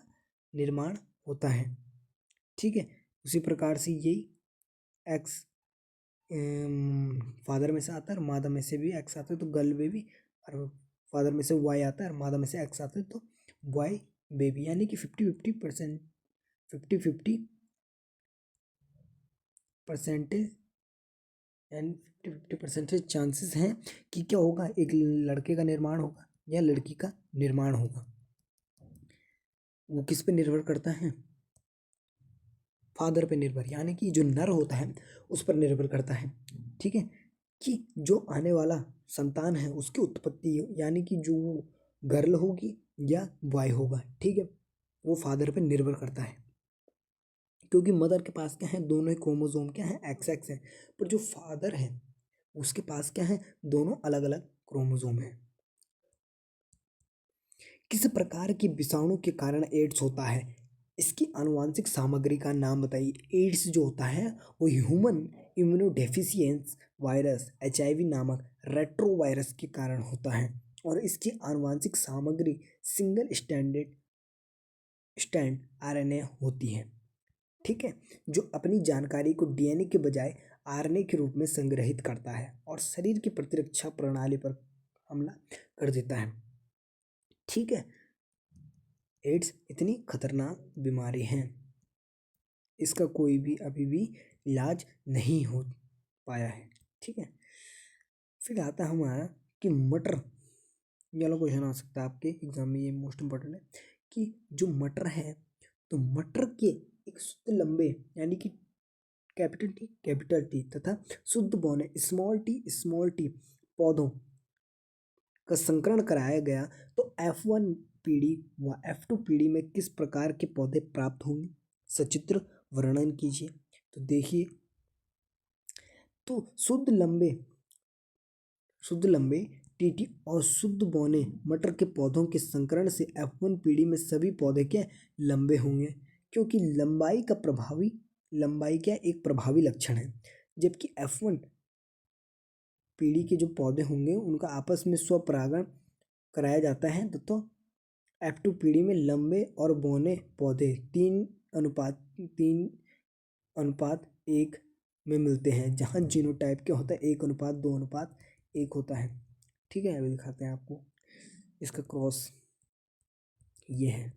निर्माण होता है, ठीक है। उसी प्रकार से यही एक्स फादर में से आता है और मादा में से भी एक्स आता है तो गर्ल बेबी, और फादर में से वाई आता है और मादा में से एक्स आता है तो वाई बेबी, यानी कि 50-50% 50-50 परसेंटेज यानी 50-50 चांसेस हैं कि क्या होगा, एक लड़के का निर्माण होगा या लड़की का निर्माण होगा। वो किस पे निर्भर करता है, फादर पे निर्भर, यानी कि जो नर होता है उस पर निर्भर करता है, ठीक है, कि जो आने वाला संतान है उसकी उत्पत्ति यानी कि जो गर्ल होगी या बॉय होगा, ठीक है, वो फादर पे निर्भर करता है। क्योंकि मदर के पास क्या है दोनों ही क्रोमोसोम क्या है एक्स एक्स है, पर जो फादर है उसके पास क्या है दोनों अलग अलग क्रोमोसोम है। किस प्रकार की विषाणु के कारण एड्स होता है, इसकी आनुवांशिक सामग्री का नाम बताइए। एड्स जो होता है वो ह्यूमन इम्यूनोडेफिशिएंस वायरस एचआईवी नामक रेट्रोवायरस के कारण होता है, और इसकी आनुवांशिक सामग्री सिंगल स्टैंड आरएनए होती है, ठीक है, जो अपनी जानकारी को डीएनए के बजाय आरएनए के रूप में संग्रहित करता है और शरीर की प्रतिरक्षा प्रणाली पर हमला कर देता है, ठीक है। एड्स इतनी खतरनाक बीमारी है, इसका कोई भी अभी भी इलाज नहीं हो पाया है। ठीक है, फिर आता है हमारा कि मटर, ये वाला क्वेश्चन आ सकता है आपके एग्जाम में, ये मोस्ट इम्पोर्टेंट है कि जो मटर है, तो मटर के एक शुद्ध लंबे यानी कि कैपिटल टी तथा शुद्ध बौने स्मॉल टी पौधों का संकरण कराया गया तो F1 पीढ़ी व F2 पीढ़ी में किस प्रकार के पौधे प्राप्त होंगे, सचित्र वर्णन कीजिए। तो देखिए, तो शुद्ध लंबे टीटी और शुद्ध बौने मटर के पौधों के संकरण से F1 पीढ़ी में सभी पौधे के लंबे होंगे, क्योंकि लंबाई क्या एक प्रभावी लक्षण है, जबकि F1 पीढ़ी के जो पौधे होंगे उनका आपस में स्वपरागण कराया जाता है, तो F2 पीढ़ी में लंबे और बौने पौधे 3:1 में मिलते हैं, जहाँ जीनोटाइप क्या होता है 1:2:1 होता है। ठीक है, अभी दिखाते हैं आपको इसका क्रॉस, ये है।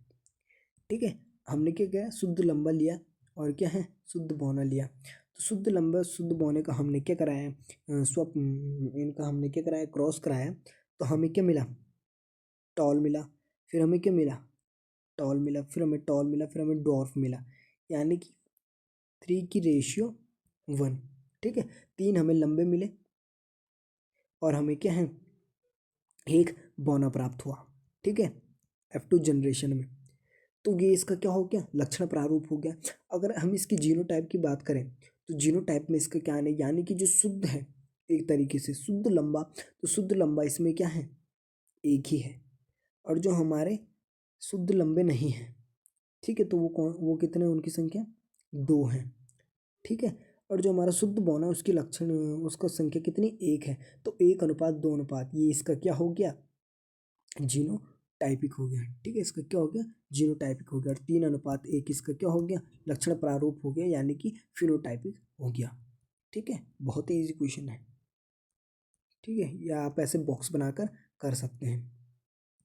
ठीक है, हमने क्या किया, शुद्ध लंबा लिया और क्या है शुद्ध बौना लिया। तो शुद्ध लंबा शुद्ध बौने का हमने क्या कराया, इनका हमने क्या कराया, क्रॉस कराया। तो हमें क्या मिला, टॉल मिला। फिर हमें क्या मिला, टॉल मिला। फिर हमें टॉल मिला। फिर हमें डॉर्फ मिला, यानी कि 3:1। ठीक है, 3 हमें लंबे मिले और हमें क्या है एक बौना प्राप्त हुआ। ठीक है, F2 जनरेशन में। तो ये इसका क्या हो गया, लक्षण प्रारूप हो गया। अगर हम इसकी जीनोटाइप की बात करें तो जीनोटाइप में इसका क्या है, यानी कि जो शुद्ध है एक तरीके से शुद्ध लंबा, तो शुद्ध लंबा इसमें क्या है एक ही है, और जो हमारे शुद्ध लंबे नहीं हैं, ठीक है, तो वो कितने हैं, उनकी संख्या 2 है। ठीक है, और जो हमारा शुद्ध बौना उसकी लक्षण उसका संख्या कितनी 1 है, तो 1:2 ये इसका क्या हो गया, जीनोटाइपिक हो गया। ठीक है, इसका क्या हो गया, जीनोटाइपिक हो गया। और 3:1 इसका क्या हो गया, लक्षण प्रारूप हो गया, यानी कि फिनोटाइपिक हो गया। ठीक है, बहुत ही इजी क्वेश्चन है। ठीक है, या आप ऐसे बॉक्स बनाकर कर सकते हैं।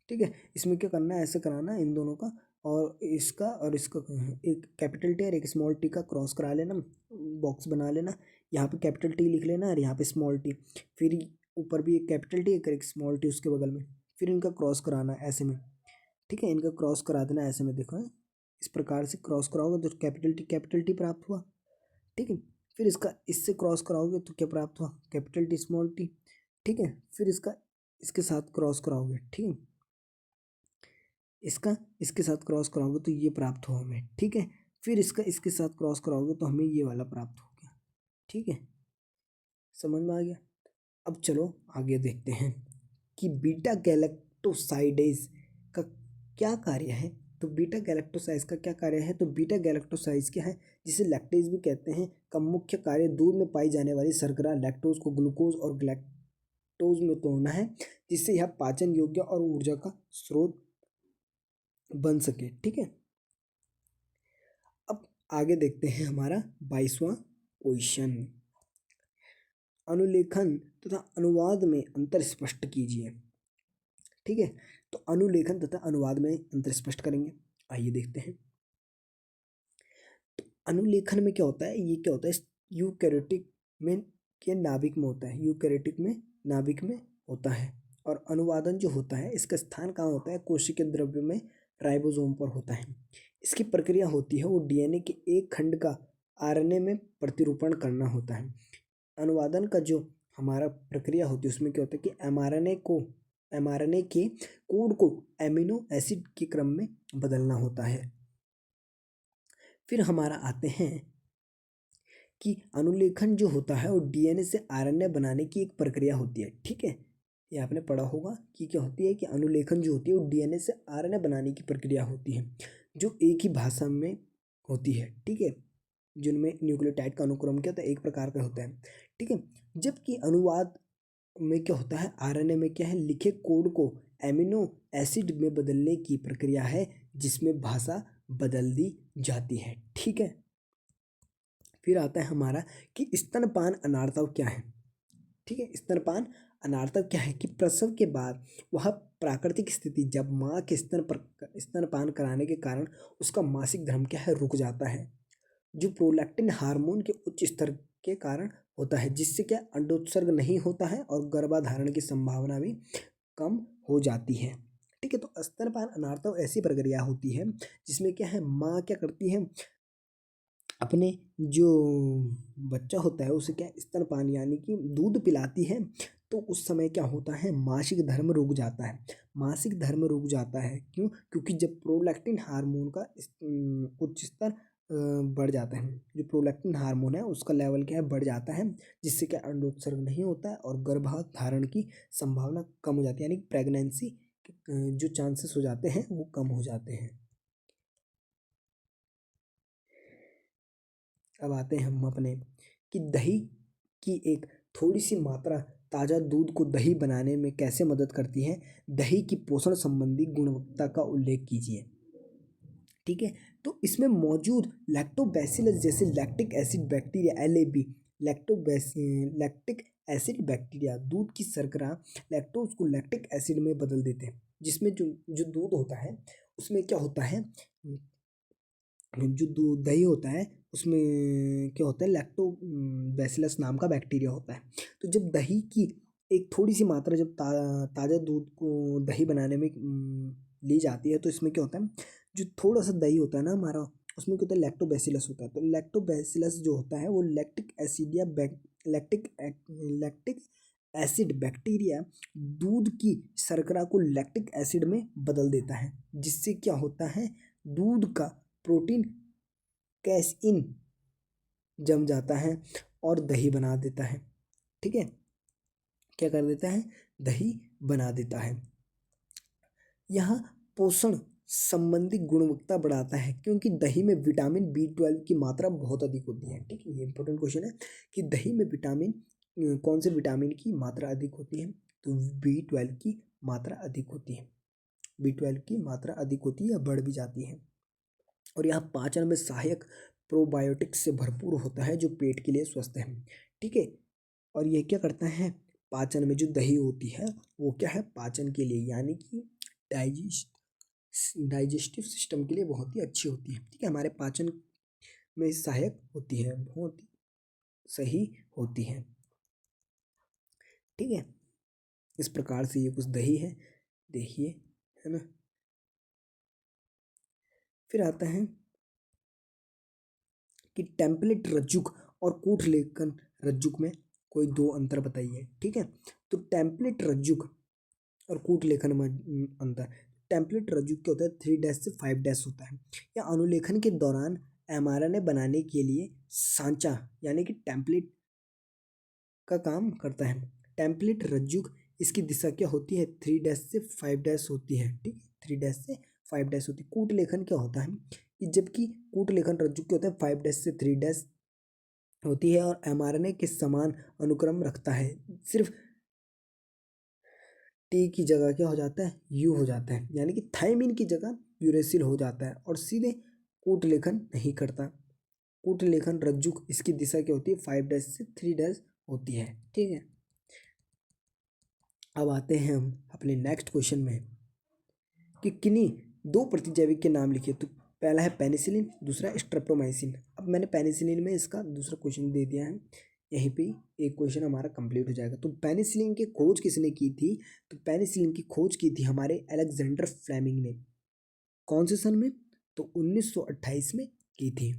ठीक है, इसमें क्या करना है, ऐसे कराना है इन दोनों का और इसका एक कैपिटल टी और एक स्मॉल टी का क्रॉस करा लेना, बॉक्स बना लेना। यहाँ पे कैपिटल टी लिख लेना और यहाँ पे स्मॉल टी, फिर ऊपर भी एक कैपिटल टी एक स्मॉल टी उसके बगल में, फिर इनका क्रॉस कराना ऐसे में। ठीक है, इनका क्रॉस करा देना ऐसे में, देखो इस प्रकार से क्रॉस कराओगे तो कैपिटल टी प्राप्त हुआ। ठीक है, फिर इसका इससे क्रॉस कराओगे तो क्या प्राप्त हुआ, कैपिटल टी स्मॉल टी। ठीक है, फिर इसका इसके साथ क्रॉस कराओगे, ठीक है, इसका इसके साथ क्रॉस कराओगे तो ये प्राप्त हो हमें। ठीक है, फिर इसका इसके साथ क्रॉस कराओगे तो हमें ये वाला प्राप्त हो गया। ठीक है, समझ में आ गया। अब चलो आगे देखते हैं कि बीटा गैलेक्टोसाइडेज का क्या कार्य है। तो बीटा गैलेक्टोसाइज का क्या कार्य है, तो बीटा गैलेक्टोसाइज क्या है, जिसे लैक्टेज भी कहते हैं, का मुख्य कार्य दूध में पाई जाने वाली शर्करा लैक्टोज को ग्लूकोज और ग्लैक्टोज में तोड़ना है, जिससे यह पाचन योग्य और ऊर्जा का स्रोत बन सके। ठीक है, अब आगे देखते हैं हमारा 22वां क्वेश्चन, अनुलेखन तथा अनुवाद में अंतर स्पष्ट कीजिए। ठीक है, तो अनुलेखन तथा अनुवाद में अंतर स्पष्ट करेंगे, आइए देखते हैं। तो अनुलेखन में क्या होता है, ये क्या होता है, यूकैरियोटिक में के नाभिक में होता है, यूकैरियोटिक में नाभिक में होता है। और अनुवादन जो होता है इसका स्थान कहाँ होता है, कोशिकीय द्रव्य में राइबोसोम पर होता है। इसकी प्रक्रिया होती है वो डीएनए के एक खंड का आरएनए में प्रतिरूपण करना होता है। अनुवादन का जो हमारा प्रक्रिया होती है उसमें क्या होता है कि एमआरएनए के कोड को एमिनो एसिड के क्रम में बदलना होता है। फिर हमारा आते हैं कि अनुलेखन जो होता है वो डीएनए से आरएनए बनाने की एक प्रक्रिया होती है। ठीक है, ये आपने पढ़ा होगा कि क्या होती है कि अनुलेखन जो होती है वो डीएनए से आरएनए बनाने की प्रक्रिया होती है, जो एक ही भाषा में होती है। ठीक है, जिनमें न्यूक्लियोटाइड का अनुक्रम क्या होता है एक प्रकार का होता है। ठीक है, जबकि अनुवाद में क्या होता है, आरएनए में क्या है, लिखे कोड को एमिनो एसिड में बदलने की प्रक्रिया है, जिसमें भाषा बदल दी जाती है। ठीक है, फिर आता है हमारा कि स्तनपान अनार्थव क्या है। ठीक है, स्तनपान अनार्थव क्या है कि प्रसव के बाद वह प्राकृतिक स्थिति जब माँ के स्तनपान कराने के कारण उसका मासिक धर्म क्या है, रुक जाता है, जो प्रोलैक्टिन हार्मोन के उच्च स्तर के कारण होता है, जिससे क्या अंडोत्सर्ग नहीं होता है और गर्भाधारण की संभावना भी कम हो जाती है। ठीक है, तो स्तनपान अनार्थव ऐसी प्रक्रिया होती है जिसमें क्या है, माँ क्या करती है, अपने जो बच्चा होता है उसे क्या स्तनपान यानी कि दूध पिलाती है। तो उस समय क्या होता है, मासिक धर्म रुक जाता है। मासिक धर्म रुक जाता है क्यों? क्योंकि जब प्रोलैक्टिन हार्मोन का उच्च स्तर बढ़ जाता है, जो प्रोलैक्टिन हार्मोन है उसका लेवल क्या है, बढ़ जाता है, जिससे क्या अंडोत्सर्ग नहीं होता है और गर्भधारण की संभावना कम हो जाती है, यानी प्रेगनेंसी जो चांसेस हो जाते हैं वो कम हो जाते हैं। अब आते हैं हम अपने कि दही की एक थोड़ी सी मात्रा ताज़ा दूध को दही बनाने में कैसे मदद करती है। दही की पोषण संबंधी गुणवत्ता का उल्लेख कीजिए। ठीक है, तो इसमें मौजूद लैक्टोबैसिलस जैसे lactic acid bacteria LAB lactic acid bacteria दूध की शर्करा लैक्टोज को लैक्टिक एसिड में बदल देते हैं, जिसमें जो जो दूध होता है उसमें क्या होता है, जो दूध दही होता है उसमें क्या होता है, लैक्टोबैसिलस नाम का बैक्टीरिया होता है। तो जब दही की एक थोड़ी सी मात्रा जब ताज़ा दूध को दही बनाने में ली जाती है, तो इसमें क्या होता है, जो थोड़ा सा दही होता है ना हमारा, उसमें क्या होता है, लैक्टोबैसिलस होता है। तो लैक्टोबैसिलस जो होता है वो लैक्टिक एसिड बैक्टीरिया दूध की शर्करा को लैक्टिक एसिड में बदल देता है, जिससे क्या होता है, दूध का प्रोटीन कैसेइन जम जाता है और दही बना देता है। ठीक है, क्या कर देता है, दही बना देता है। यहाँ पोषण संबंधी गुणवत्ता बढ़ाता है क्योंकि दही में विटामिन B12 की मात्रा बहुत अधिक होती है। ठीक है, ये इंपॉर्टेंट क्वेश्चन है कि दही में कौन से विटामिन की मात्रा अधिक होती है, तो B12 की मात्रा अधिक होती है। B12 की मात्रा अधिक होती है या बढ़ भी जाती है। और यहाँ पाचन में सहायक प्रोबायोटिक्स से भरपूर होता है जो पेट के लिए स्वस्थ है। ठीक है, और ये क्या करता है, पाचन में जो दही होती है वो क्या है, पाचन के लिए यानी कि डाइजेस्टिव सिस्टम के लिए बहुत ही अच्छी होती है। ठीक है, हमारे पाचन में सहायक होती है, बहुत सही होती है। ठीक है, इस प्रकार से ये कुछ दही है, देखिए, है ना। फिर आता है कि टेम्पलेट रज्जुक और कूट लेखन रज्जुक में कोई दो अंतर बताइए। ठीक है, तो टेम्पलेट रज्जुक और कूट लेखन में अंतर। टेम्पलेट रज्जुक क्या होता है, 3 डैश से 5 डैश होता है। या अनुलेखन के दौरान mRNA बनाने के लिए सांचा यानी कि टेम्पलेट का काम करता है। टेम्पलेट रज्जुक इसकी दिशा क्या होती है, 3 डैश से 5 डैश होती है। ठीक है, 3 डैश से 5 डैश होती है। कूट लेखन क्या होता है कि जबकि कूट लेखन रज्जुक क्या होता है, 5 डैश से 3 डैश होती है और mRNA के समान अनुक्रम रखता है, सिर्फ टी की जगह क्या हो जाता है, यू हो जाता है, यानी कि थायमिन की जगह यूरेसिल हो जाता है और सीधे कूट लेखन नहीं करता। कूट लेखन रज्जुक इसकी दिशा क्या होती है, 5 डैश से 3 डैश होती है। ठीक है, अब आते हैं हम अपने नेक्स्ट क्वेश्चन में कि किन्हीं दो प्रतिजैविक के नाम लिखिए। तो पहला है पेनिसिलिन, दूसरा स्ट्रेप्टोमाइसिन। अब मैंने पेनिसिलिन में इसका दूसरा क्वेश्चन दे दिया है, यहीं पे एक क्वेश्चन हमारा कंप्लीट हो जाएगा। तो पेनिसिलिन की खोज किसने की थी, तो पेनिसिलिन की खोज की थी हमारे अलेक्जेंडर फ्लेमिंग ने। कौन से सन में, तो 1928 में की थी।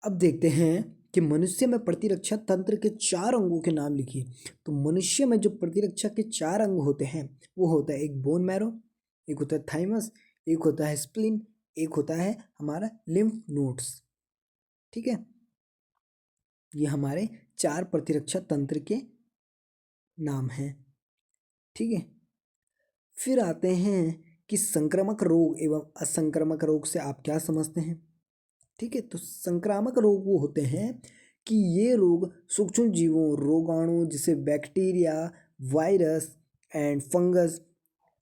अब देखते हैं कि मनुष्य में प्रतिरक्षा तंत्र के 4 अंगों के नाम लिखिए। तो मनुष्य में जो प्रतिरक्षा के 4 अंग होते हैं वो होता है, एक बोन मैरो, एक होता है थाइमस, एक होता है स्प्लीन, एक होता है हमारा लिम्फ नोड्स। ठीक है, ये हमारे 4 प्रतिरक्षा तंत्र के नाम हैं। ठीक है, फिर आते हैं कि संक्रामक रोग एवं असंक्रामक रोग से आप क्या समझते हैं। ठीक है, तो संक्रामक रोग वो होते हैं कि ये रोग सूक्ष्म जीवों, रोगाणु जैसे बैक्टीरिया, वायरस एंड फंगस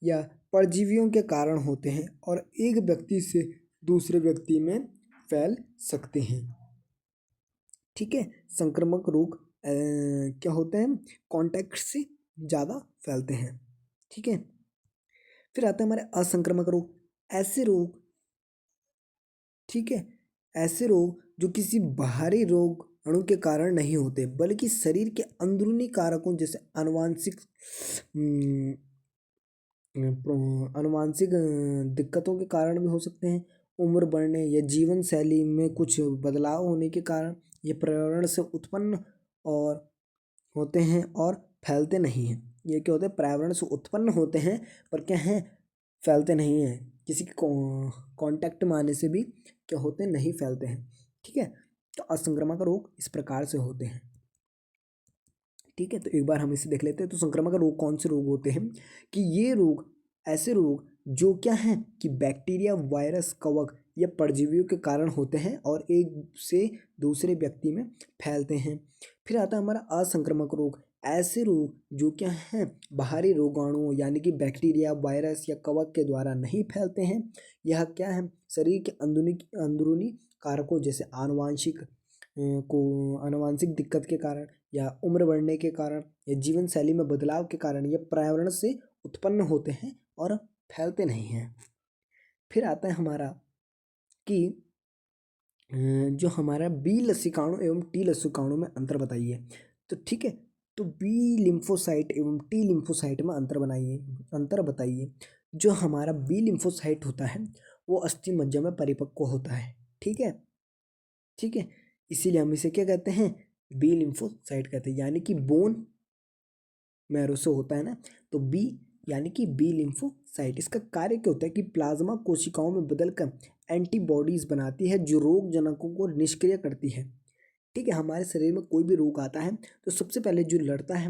या परजीवियों के कारण होते हैं और एक व्यक्ति से दूसरे व्यक्ति में फैल सकते हैं। ठीक है, संक्रामक रोग क्या होते हैं, कॉन्टैक्ट से ज़्यादा फैलते हैं। ठीक है, फिर आता है हमारे असंक्रामक रोग। ऐसे रोग, ठीक है, ऐसे रोग जो किसी बाहरी रोग अणु के कारण नहीं होते बल्कि शरीर के अंदरूनी कारकों जैसे आनुवांशिक आनुवांशिक दिक्कतों के कारण भी हो सकते हैं। उम्र बढ़ने या जीवन शैली में कुछ बदलाव होने के कारण ये पर्यावरण से उत्पन्न और होते हैं और फैलते नहीं हैं। ये क्या होते हैं, पर्यावरण से उत्पन्न होते हैं पर क्या हैं, फैलते नहीं हैं। किसी के कांटेक्ट में आने से भी क्या होते हैं, नहीं फैलते हैं। ठीक है, तो असंक्रामक रोग इस प्रकार से होते हैं। ठीक है, तो एक बार हम इसे देख लेते हैं। तो संक्रामक रोग कौन से रोग होते हैं, कि ये रोग ऐसे रोग जो क्या हैं कि बैक्टीरिया, वायरस, कवक या परजीवियों के कारण होते हैं और एक से दूसरे व्यक्ति में फैलते हैं। फिर आता है हमारा असंक्रामक रोग। ऐसे रोग जो क्या हैं, बाहरी रोगाणुओं यानी कि बैक्टीरिया, वायरस या कवक के द्वारा नहीं फैलते हैं। यह क्या है, शरीर के अंदरूनी अंदरूनी कारकों जैसे आनुवांशिक दिक्कत के कारण या उम्र बढ़ने के कारण या जीवन शैली में बदलाव के कारण या पर्यावरण से उत्पन्न होते हैं और फैलते नहीं हैं। फिर आता है हमारा कि जो हमारा बी लसीकाणु एवं टी लसीकाणु में अंतर बताइए। तो ठीक है, तो बी लिम्फोसाइट एवं टी लिम्फोसाइट में अंतर बताइए। जो हमारा बी लिम्फोसाइट होता है वो अस्थि मज्जा में परिपक्व होता है। ठीक है, ठीक है, इसीलिए हम इसे क्या कहते हैं, बी लिम्फोसाइट कहते हैं, यानी कि बोन मैरो से होता है ना। तो बी यानी कि बी लिम्फोसाइट, इसका कार्य क्या होता है कि प्लाज्मा कोशिकाओं में बदलकर एंटीबॉडीज बनाती है जो रोग जनकों को निष्क्रिय करती है। ठीक है, हमारे शरीर में कोई भी रोग आता है तो सबसे पहले जो लड़ता है,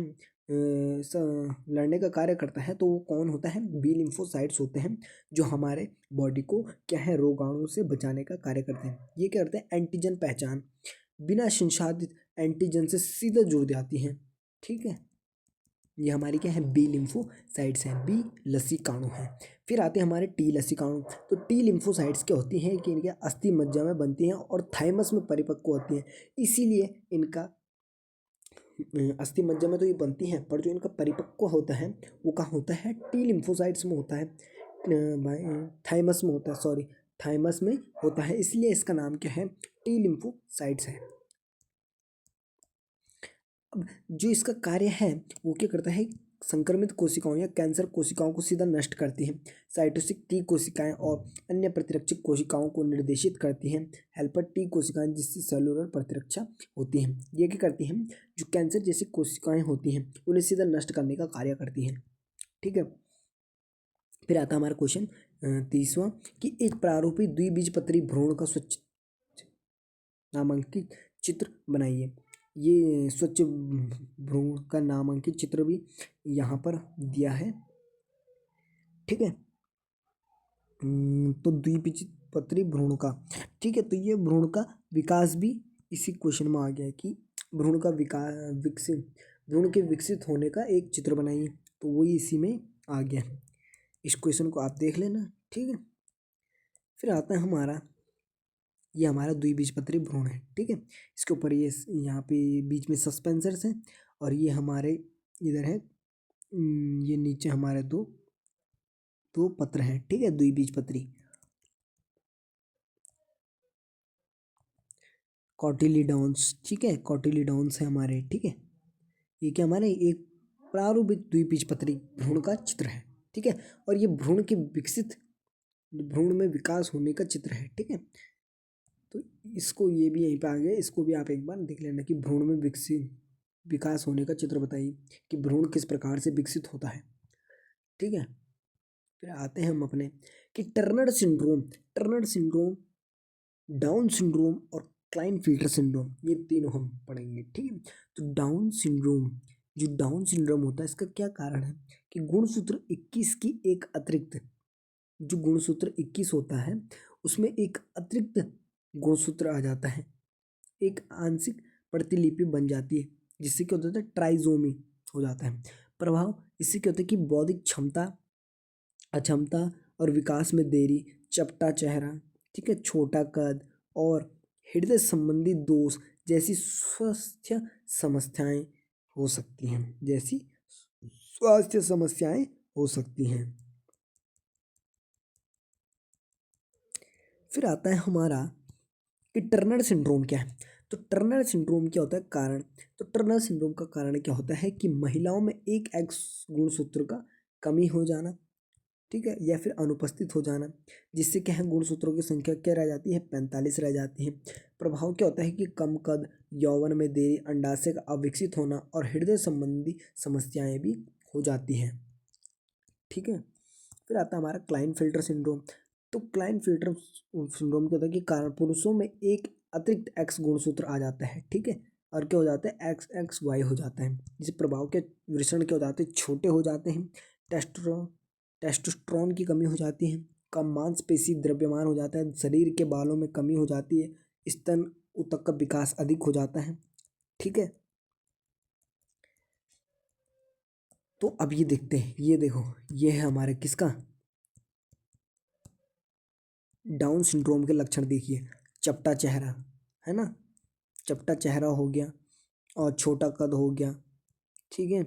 लड़ने का कार्य करता है, तो वो कौन होता है, बी लिम्फोसाइट्स होते हैं जो हमारे बॉडी को क्या है, रोगाणु से बचाने का कार्य करते हैं। ये क्या करते हैं, एंटीजन पहचान बिना संसाधित एंटीजन से सीधा जुड़ जाती हैं। ठीक है, ये हमारी क्या है, बी लिम्फोसाइट्स हैं, बी लसीकाणु हैं। फिर आते हैं हमारे टी लसीकाणु। तो टी लिम्फोसाइट्स क्या होती हैं कि इनके अस्थि मज्जा में बनती हैं और थाइमस में परिपक्व होती हैं। इसीलिए इनका अस्थि मज्जा में तो ये बनती हैं, पर जो इनका परिपक्व होता है वो कहाँ होता है, टी लिम्फोसाइट्स में होता है, थाइमस में होता है, सॉरी, थाइमस में होता है। इसलिए इसका नाम क्या है, टी लिम्फोसाइट्स है। अब जो इसका कार्य है वो क्या करता है, संक्रमित कोशिकाओं या कैंसर कोशिकाओं को सीधा नष्ट करती है। साइटोसिक टी कोशिकाएं और अन्य प्रतिरक्षक कोशिकाओं को निर्देशित करती हैं। हेल्पर टी कोशिकाएं जिससे सेलुलर प्रतिरक्षा होती हैं। ये क्या करती हैं, जो कैंसर जैसी कोशिकाएं होती हैं उन्हें सीधा नष्ट करने का कार्य करती हैं। ठीक है, फिर आता है हमारा क्वेश्चन 30वां कि एक प्रारूपी द्विबीजपत्री भ्रूण का स्वच्छ नामांकित चित्र बनाइए। ये स्वच्छ भ्रूण का नामांकित चित्र भी यहाँ पर दिया है। ठीक है, तो द्विबीजपत्री भ्रूण का, ठीक है, तो ये भ्रूण का विकास भी इसी क्वेश्चन में आ गया है कि भ्रूण का भ्रूण के विकसित होने का एक चित्र बनाइए, तो वही इसी में आ गया है। इस क्वेश्चन को आप देख लेना। ठीक है, फिर आता है हमारा, ये हमारा द्विबीजपत्री भ्रूण है। ठीक है, इसके ऊपर ये यहाँ पे बीच में सस्पेंसर्स हैं और ये हमारे इधर है, ये नीचे हमारे दो दो पत्र हैं। ठीक है, द्विबीजपत्री कॉटिलीडॉन्स। ठीक है, कॉटिलीडॉन्स है हमारे। ठीक है, ये क्या हमारे एक प्रारूपित द्विबीजपत्री भ्रूण का चित्र है। ठीक है, और ये भ्रूण में विकास होने का चित्र है। ठीक है, तो इसको ये भी यहीं पे आ गया, इसको भी आप एक बार देख लेना कि भ्रूण में विकास होने का चित्र बताइए कि भ्रूण किस प्रकार से विकसित होता है। ठीक है, फिर आते हैं हम अपने कि टर्नर सिंड्रोम, डाउन सिंड्रोम और क्लाइनफिल्टर सिंड्रोम, ये तीनों हम पढ़ेंगे। ठीक है, तो डाउन सिंड्रोम होता है, इसका क्या कारण है कि गुणसूत्र 21 की एक अतिरिक्त, जो गुणसूत्र 21 होता है उसमें एक अतिरिक्त गुणसूत्र आ जाता है, एक आंशिक प्रतिलिपि बन जाती है, जिससे क्या होता है, ट्राइजोमी हो जाता है। प्रभाव इससे क्या होता है कि बौद्धिक क्षमता, अक्षमता और विकास में देरी, चपटा चेहरा, ठीक है, छोटा कद और हृदय संबंधी दोष जैसी स्वास्थ्य समस्याएं हो सकती हैं, जैसी स्वास्थ्य समस्याएं हो सकती हैं। फिर आता है हमारा कि टर्नर सिंड्रोम क्या है। तो टर्नर सिंड्रोम क्या होता है कारण। तो टर्नर सिंड्रोम का कारण क्या होता है कि महिलाओं में एक एक्स गुणसूत्र का कमी हो जाना, ठीक है, या फिर अनुपस्थित हो जाना, जिससे क्या है गुणसूत्रों की संख्या क्या रह जाती है, 45 रह जाती है। प्रभाव क्या होता है कि कम कद, यौवन में देरी, अंडाशय का अविकसित होना और हृदय संबंधी समस्याएं भी हो जाती हैं, ठीक है। फिर आता है हमारा क्लाइनफिल्टर सिंड्रोम। तो क्लाइनफिल्टर सिंड्रोम क्या होता है कि कारण पुरुषों में एक अतिरिक्त एक्स गुणसूत्र आ जाता है, ठीक है, और क्या हो जाता है एक्स एक्स वाई हो जाता है, जिससे प्रभाव के वृषण क्या हो जाते हैं, छोटे हो जाते हैं, टेस्टोस्टेरोन की कमी हो जाती है, कम मांसपेशी द्रव्यमान हो जाता है, शरीर के बालों में कमी हो जाती है, स्तन ऊतक का विकास अधिक हो जाता है, ठीक है। तो अब ये देखते हैं, ये देखो, ये है हमारे किसका, डाउन सिंड्रोम के लक्षण देखिए। चपटा चेहरा, है ना, चपटा चेहरा हो गया और छोटा कद हो गया, ठीक है,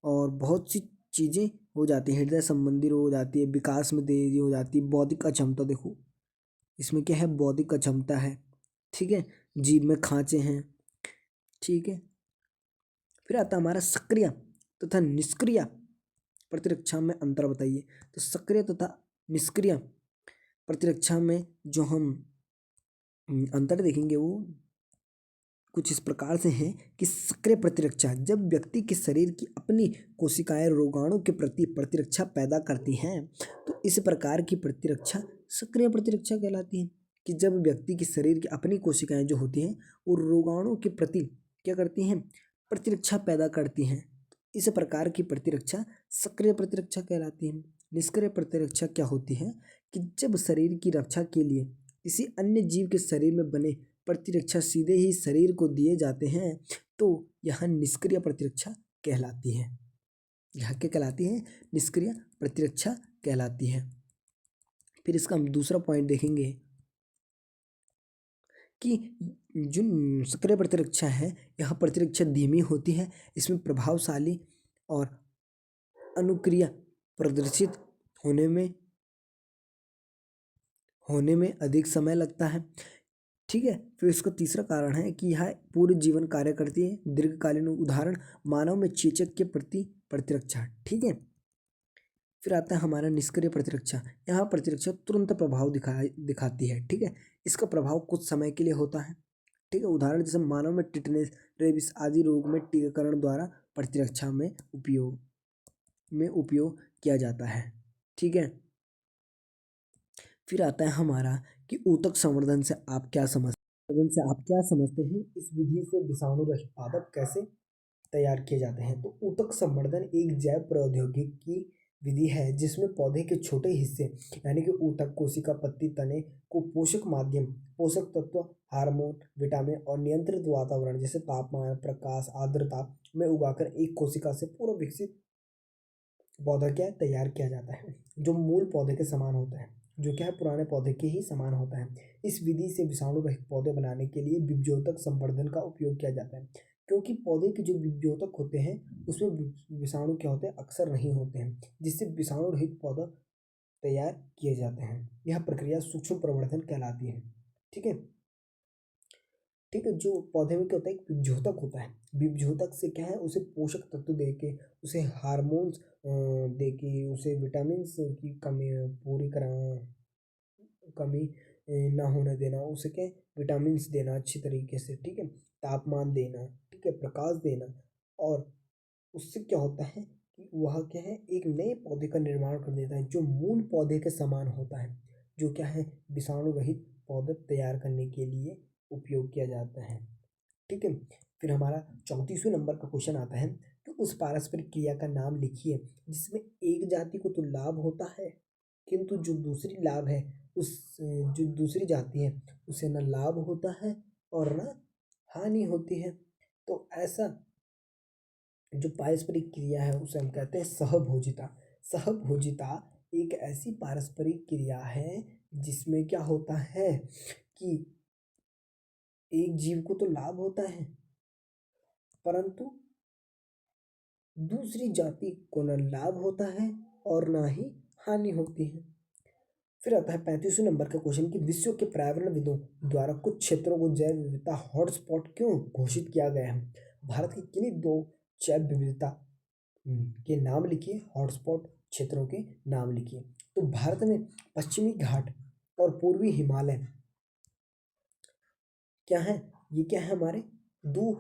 और बहुत सी चीज़ें हो जाती हैं, हृदय संबंधी रोग हो जाती है, विकास में देरी हो जाती है, बौद्धिक अक्षमता देखो, इसमें क्या है, बौद्धिक अक्षमता है, ठीक है, जीभ में खांचे हैं, ठीक है। फिर आता हमारा सक्रिय तथा निष्क्रिय प्रतिरक्षा में अंतर बताइए। तो सक्रिय तथा निष्क्रिय प्रतिरक्षा में जो हम अंतर देखेंगे वो कुछ इस प्रकार से हैं कि सक्रिय प्रतिरक्षा, जब व्यक्ति के शरीर की अपनी कोशिकाएं रोगाणु के प्रति प्रतिरक्षा पैदा करती हैं, तो इस प्रकार की प्रतिरक्षा सक्रिय प्रतिरक्षा कहलाती है। कि जब व्यक्ति के शरीर की अपनी कोशिकाएं जो होती हैं वो रोगाणु के प्रति क्या करती हैं, प्रतिरक्षा पैदा करती हैं, इस प्रकार की प्रतिरक्षा सक्रिय प्रतिरक्षा कहलाती है। निष्क्रिय प्रतिरक्षा क्या होती है कि जब शरीर की रक्षा के लिए किसी अन्य जीव के शरीर में बने प्रतिरक्षा सीधे ही शरीर को दिए जाते हैं, तो यह निष्क्रिय प्रतिरक्षा कहलाती है। यह क्या कहलाती है, निष्क्रिय प्रतिरक्षा कहलाती है। फिर इसका हम दूसरा पॉइंट देखेंगे कि जो सक्रिय प्रतिरक्षा है, यह प्रतिरक्षा धीमी होती है, इसमें प्रभावशाली और अनुक्रिया प्रदर्शित होने में अधिक समय लगता है, ठीक है। फिर इसका तीसरा कारण है कि यह पूरे जीवन कार्य करती है, दीर्घकालीन उदाहरण मानव में चेचक के प्रति प्रतिरक्षा, ठीक है। फिर आता है हमारा निष्क्रिय प्रतिरक्षा। यह प्रतिरक्षा तुरंत प्रभाव दिखाती है, ठीक है, इसका प्रभाव कुछ समय के लिए होता है, ठीक है। उदाहरण जैसे मानव में टिटनेस, रेबीज आदि रोग में टीकाकरण द्वारा प्रतिरक्षा में उपयोग किया जाता है, ठीक है। फिर आता है हमारा कि ऊतक संवर्धन से आप क्या समझते हैं, इस विधि से विषाणु रहित पादप कैसे तैयार किए जाते हैं। तो ऊतक संवर्धन एक जैव प्रौद्योगिकी विधि है जिसमें पौधे के छोटे हिस्से यानी कि ऊतक, कोशिका, पत्ती, तने को पोषक माध्यम, पोषक तत्व, हार्मोन, विटामिन और नियंत्रित वातावरण जैसे तापमान, प्रकाश, आर्द्रता में उगाकर एक कोशिका से पूरा विकसित पौधा क्या है, तैयार किया जाता है, जो मूल पौधे के समान होता है, जो क्या है, पुराने पौधे के ही समान होता है। इस विधि से विषाणु रहित पौधे बनाने के लिए बीजोतक संवर्धन का उपयोग किया जाता है, क्योंकि पौधे के जो बीजोतक होते हैं उसमें विषाणु क्या होते हैं, अक्सर नहीं होते हैं, जिससे विषाणु रहित पौधा तैयार किए जाते हैं। यह प्रक्रिया सूक्ष्म प्रवर्धन कहलाती है, ठीक है। ठीक है, जो पौधे में क्या होता है, एक बीजोतक होता है, बीजोतक से क्या है, उसे पोषक तत्व दे के, उसे हार्मोन्स दे के, उसे विटामिन की कमी पूरी करा कमी ना होने देना, उसे क्या विटामिन देना अच्छी तरीके से, ठीक है, तापमान देना, ठीक है, प्रकाश देना, और उससे क्या होता है कि वह क्या है, एक नए पौधे का निर्माण कर देता है जो मूल पौधे के समान होता है, जो क्या है, विषाणु रहित पौधे तैयार करने के लिए उपयोग किया जाता है, ठीक है। फिर हमारा 34वें नंबर का क्वेश्चन आता है कि उस पारस्परिक क्रिया का नाम लिखिए जिसमें एक जाति को तो लाभ होता है, किंतु जो दूसरी लाभ है उस जो दूसरी जाति है उसे न लाभ होता है और न हानि होती है। तो ऐसा जो पारस्परिक क्रिया है उसे हम कहते हैं सहभोजिता। सहभोजिता एक ऐसी पारस्परिक क्रिया है जिसमें क्या होता है कि एक जीव को तो लाभ होता है परंतु दूसरी जाति को न लाभ होता है और ना ही हानि होती है। फिर आता है 35वें नंबर का क्वेश्चन कि विश्व के पर्यावरणविदों द्वारा कुछ क्षेत्रों को जैव विविधता हॉटस्पॉट क्यों घोषित किया गया है। भारत के किन्हीं दो जैव विविधता के नाम लिखिए, हॉटस्पॉट क्षेत्रों के नाम लिखिए। तो भारत में पश्चिमी घाट और पूर्वी हिमालय क्या है, ये क्या है हमारे दो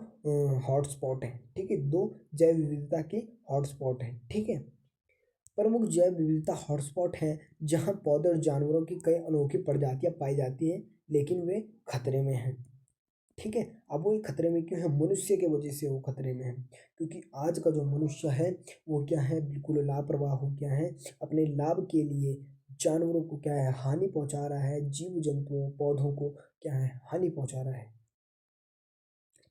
हॉटस्पॉट है, ठीक है, दो जैव विविधता के हॉटस्पॉट है, ठीक है। प्रमुख जैव विविधता हॉटस्पॉट हैं जहां पौधे और जानवरों की कई अनोखी प्रजातियां पाई जाती हैं, लेकिन वे खतरे में हैं, ठीक है। अब वो खतरे में क्यों है, मनुष्य के वजह से वो खतरे में है, क्योंकि आज का जो मनुष्य है वो क्या है, बिल्कुल लापरवाह हो गया है, अपने लाभ के लिए जानवरों को क्या है हानि पहुंचा रहा है, जीव जंतुओं पौधों को क्या है हानि पहुंचा रहा है,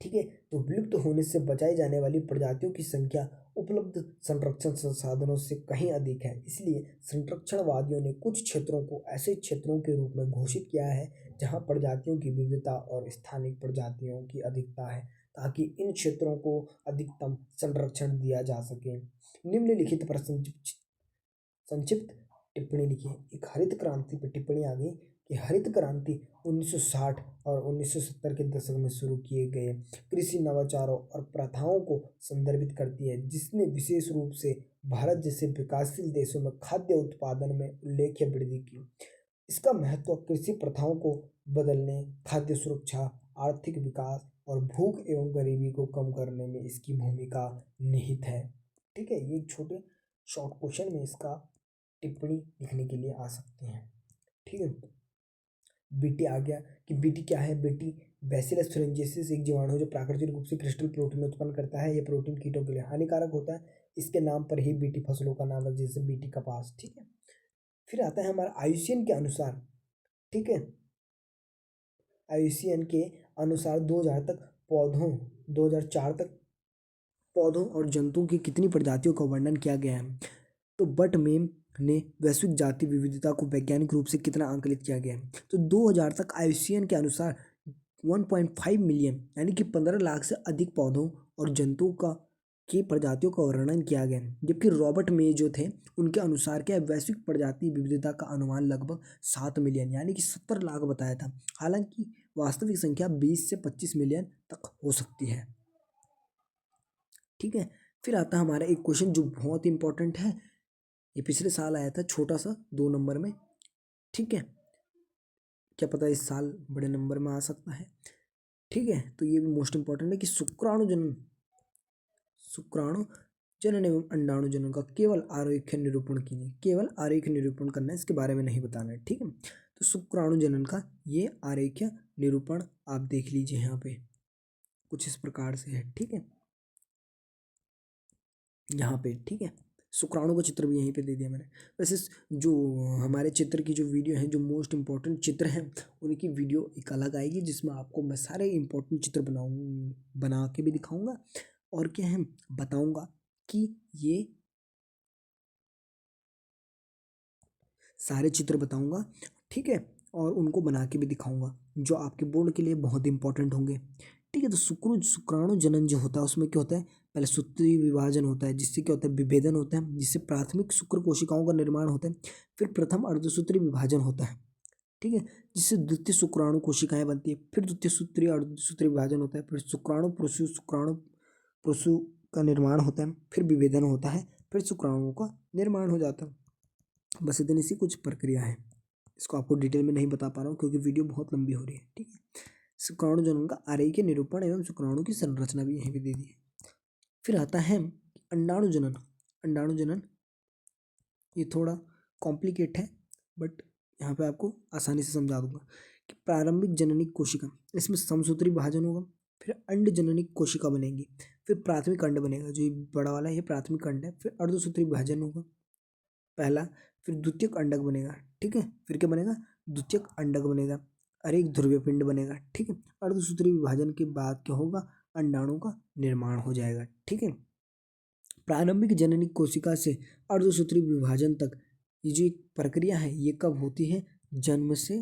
ठीक है। तो विलुप्त होने से बचाई जाने वाली प्रजातियों की संख्या उपलब्ध संरक्षण संसाधनों से कहीं अधिक है, इसलिए संरक्षणवादियों ने कुछ क्षेत्रों को ऐसे क्षेत्रों के रूप में घोषित किया है जहां प्रजातियों की विविधता और स्थानिक प्रजातियों की अधिकता है, ताकि इन क्षेत्रों को अधिकतम संरक्षण दिया जा सके। निम्नलिखित पर संक्षिप्त टिप्पणी लिखी है। एक हरित क्रांति पर टिप्पणी आ गई कि हरित क्रांति 1960 और 1970 के दशक में शुरू किए गए कृषि नवाचारों और प्रथाओं को संदर्भित करती है, जिसने विशेष रूप से भारत जैसे विकासशील देशों में खाद्य उत्पादन में उल्लेखनीय वृद्धि की। इसका महत्व कृषि प्रथाओं को बदलने, खाद्य सुरक्षा, आर्थिक विकास और भूख एवं गरीबी को कम करने में इसकी भूमिका निहित है, ठीक है। ये छोटे शॉर्ट क्वेश्चन में इसका टिप्पणी लिखने के लिए आ सकते हैं, ठीक है। बीटी आ गया कि बीटी क्या है, बीटी बैसिलस thuringiensis एक जीवाणु है जो प्राकृतिक रूप से क्रिस्टल प्रोटीन उत्पन्न करता है। यह प्रोटीन कीटों के लिए हानिकारक होता है, इसके नाम पर ही बीटी फसलों का नाम है, जैसे बीटी कपास, ठीक है। फिर आता है हमारा आयुसीएन के अनुसार, ठीक है, आयुसीएन के अनुसार 2000 तक पौधों 2004 तक पौधों और जंतुओं की कितनी प्रजातियों का वर्णन किया गया है। तो बट मेम ने वैश्विक जाति विविधता को वैज्ञानिक रूप से कितना आंकलित किया गया है। तो 2000 तक आईयूसीएन के अनुसार 1.5 मिलियन यानी कि 15 लाख से अधिक पौधों और जंतुओं का की प्रजातियों का वर्णन किया गया है, जबकि रॉबर्ट मे जो थे उनके अनुसार क्या वैश्विक प्रजाति विविधता का अनुमान लगभग 7 मिलियन यानी कि 70 लाख बताया था। हालांकि वास्तविक संख्या 20 से 25 मिलियन तक हो सकती है, ठीक है। फिर आता है हमारा एक क्वेश्चन जो बहुत इंपॉर्टेंट है, ये पिछले साल आया था, छोटा सा 2 नंबर में, ठीक है, क्या पता इस साल बड़े नंबर में आ सकता है, ठीक है। तो ये भी मोस्ट इंपॉर्टेंट है कि शुक्राणु जनन एवं अंडाणु जनन का केवल आरेखीय निरूपण कीजिए, केवल आरेखीय निरूपण करना है, इसके बारे में नहीं बताना है, ठीक है। तो शुक्राणु जनन का ये आरेखीय निरूपण आप देख लीजिए, यहाँ पे कुछ इस प्रकार से है, ठीक है, यहाँ पे, ठीक है। शुक्राणु का चित्र भी यहीं पे दे दिया मैंने। वैसे जो हमारे चित्र की जो वीडियो है, जो मोस्ट इम्पोर्टेंट चित्र हैं उनकी वीडियो एक अलग आएगी, जिसमें आपको मैं सारे इम्पोर्टेंट चित्र बना के भी दिखाऊंगा, और क्या है बताऊंगा कि ये सारे चित्र बताऊंगा, ठीक है, और उनको बना के भी दिखाऊंगा जो आपके बोर्ड के लिए बहुत इंपॉर्टेंट होंगे, ठीक है। तो शुक्राणु जनन जो होता है उसमें क्या होता है, पहले सूत्री विभाजन होता है, जिससे क्या होता है विभेदन होता है, जिससे प्राथमिक शुक्र कोशिकाओं का निर्माण होता है। फिर प्रथम अर्धसूत्री विभाजन होता है, ठीक है, जिससे द्वितीय शुक्राणु कोशिकाएं बनती है। फिर द्वितीय सूत्री अर्धसूत्री विभाजन होता है, फिर शुक्राणु पुरुषु का निर्माण होता है, फिर विभेदन होता है, फिर शुक्राणुओं का निर्माण हो जाता है। बस इतनी सी कुछ प्रक्रिया है, इसको आपको डिटेल में नहीं बता पा रहा हूँ क्योंकि वीडियो बहुत लंबी हो रही है, ठीक है। शुक्राणु जनन का आरेखीय निरूपण एवं शुक्राणु की संरचना भी यहीं पे दे दी है। फिर आता है अंडाणु जनन। अंडाणु जनन ये थोड़ा कॉम्प्लिकेट है, बट यहाँ पे आपको आसानी से समझा दूंगा कि प्रारंभिक जननिक कोशिका, इसमें समसूत्री विभाजन होगा, फिर अंड जननिक कोशिका बनेगी, फिर प्राथमिक अंड बनेगा, जो ये बड़ा वाला है ये प्राथमिक अंड है, फिर अर्धसूत्री विभाजन होगा पहला, फिर द्वितीयक अंडक बनेगा, ठीक है, फिर क्या बनेगा द्वितीयक अंडक बनेगा, और एक ध्रुवीय पिंड बनेगा, ठीक है। अर्धसूत्री विभाजन के बाद क्या होगा, अंडाणु का निर्माण हो जाएगा, ठीक है। प्रारंभिक जननिक कोशिका से अर्धसूत्री विभाजन तक ये जो एक प्रक्रिया है ये कब होती है, जन्म से,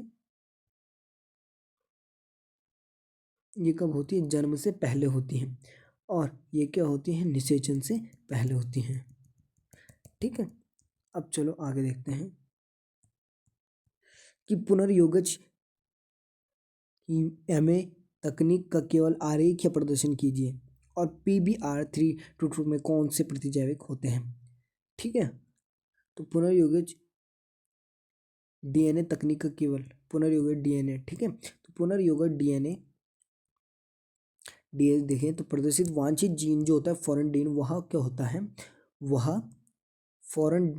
ये कब होती है, जन्म से पहले होती है। और ये क्या होती हैं, निषेचन से पहले होती हैं। ठीक है, अब चलो आगे देखते हैं कि पुनर्योगज एमए तकनीक का केवल आरेखीय प्रदर्शन कीजिए और PBr322 में कौन से प्रतिजैविक होते हैं। ठीक है, तो पुनर्योगज DNA तकनीक का केवल पुनर्योगज DNA। ठीक है, तो पुनर्योगज DNA देखें तो प्रदर्शित वांछित जीन जो होता है फॉरेन डीन, वह क्या होता है, वह फॉरेन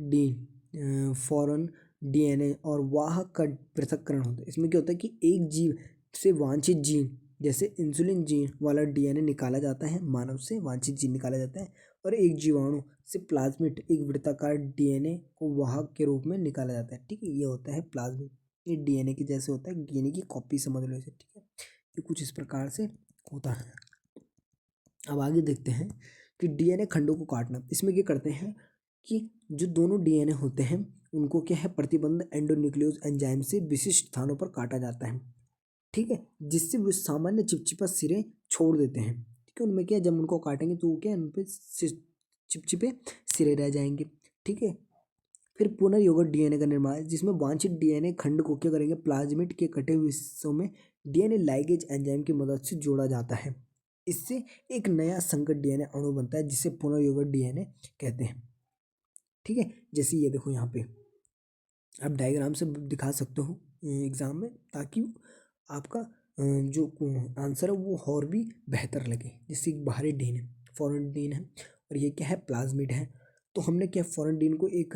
DNA और वाहक का पृथक्करण होता है। इसमें क्या होता है कि एक जीव से वांछित जीन जैसे इंसुलिन जीन वाला DNA निकाला जाता है, मानव से वांछित जीन निकाला जाता है, और एक जीवाणु से प्लाज्मिड एक वृत्ताकार DNA को वाहक के रूप में निकाला जाता है। ठीक है, ये होता है प्लाज्मिड, ये DNA के जैसे होता है, DNA की कॉपी समझ लो इसे। ठीक है, ये कुछ इस प्रकार से होता है। अब आगे देखते हैं कि DNA खंडों को काटना। इसमें क्या करते हैं कि जो दोनों DNA होते हैं उनको क्या है, प्रतिबंध एंडोन्यूक्लियोज एंजाइम से विशिष्ट स्थानों पर काटा जाता है। ठीक है, जिससे वो सामान्य चिपचिपा सिरे छोड़ देते हैं। ठीक है, उनमें क्या है, जब उनको काटेंगे तो वो क्या है, उन पे चिपचिपे सिरे रह जाएंगे। ठीक है, फिर पुनर्योगज DNA का निर्माण, जिसमें वांछित DNA खंड को क्या करेंगे, प्लाज्मिड के कटे हुए हिस्सों में DNA लाइगेज एंजाइम की मदद से जोड़ा जाता है। इससे एक नया संकर DNA अणु बनता है जिसे पुनर्योगज DNA कहते हैं। ठीक है, जैसे ये देखो यहाँ पे आप डायग्राम से दिखा सकते हो एग्जाम में, ताकि आपका जो आंसर है वो और भी बेहतर लगे। जैसे बाहरी डीन है, फॉरेन डीन है, और ये क्या है, प्लाज्मिड है। तो हमने क्या, फॉरेन डीन को एक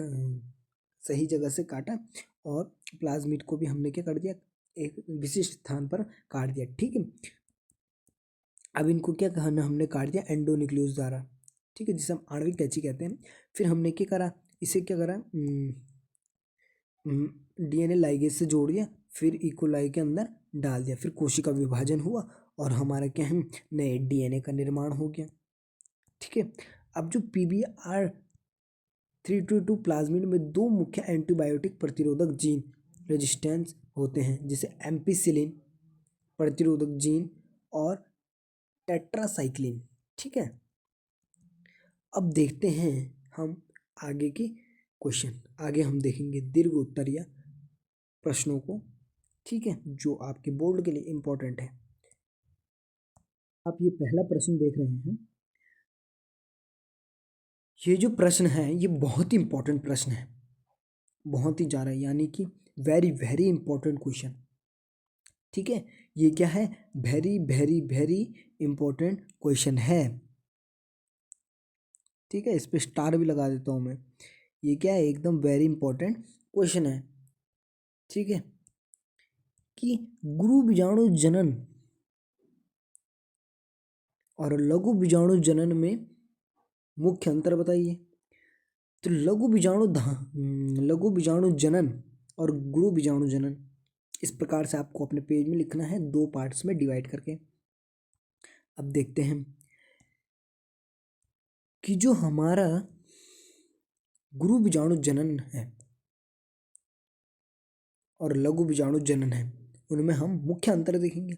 सही जगह से काटा और प्लाज्मिड को भी हमने क्या कर दिया, एक विशिष्ट स्थान पर काट दिया। ठीक है, अब इनको क्या कहना, हमने काट दिया एंडोन्यूक्लियोज द्वारा। ठीक है, जिसे हम आणविक कैंची कहते हैं। फिर हमने क्या करा, इसे क्या करा, DNA लाइगेज से जोड़ दिया, फिर इकोलाई के अंदर डाल दिया, फिर कोशिका विभाजन हुआ और हमारा क्या है, नए DNA का निर्माण हो गया। ठीक है, अब जो PBr322 प्लाज्मिड में दो मुख्य एंटीबायोटिक प्रतिरोधक जीन रेजिस्टेंस होते हैं, जैसे एम्पिसिलिन प्रतिरोधक जीन और टेट्रासाइक्लिन। ठीक है, अब देखते हैं हम आगे के क्वेश्चन। आगे हम देखेंगे दीर्घ उत्तरीय प्रश्नों को। ठीक है, जो आपके बोर्ड के लिए इम्पोर्टेंट है। आप ये पहला प्रश्न देख रहे हैं, ये जो प्रश्न है ये बहुत ही इम्पोर्टेंट प्रश्न है, बहुत ही ज़्यादा, यानी कि वेरी वेरी इंपॉर्टेंट क्वेश्चन। ठीक है, ये क्या है, very very very important question है। ठीक है, इस पे स्टार भी लगा देता हूँ मैं। ये क्या है, एकदम वेरी इंपॉर्टेंट क्वेश्चन है। ठीक है, कि गुरु बीजाणु जनन और लघु बीजाणु जनन में मुख्य अंतर बताइए। तो लघु बीजाणु जनन और गुरु बीजाणु जनन, इस प्रकार से आपको अपने पेज में लिखना है, दो पार्ट्स में डिवाइड करके। अब देखते हैं कि जो हमारा गुरु बीजाणु जनन है और लघु बीजाणु जनन है, उनमें हम मुख्य अंतर देखेंगे।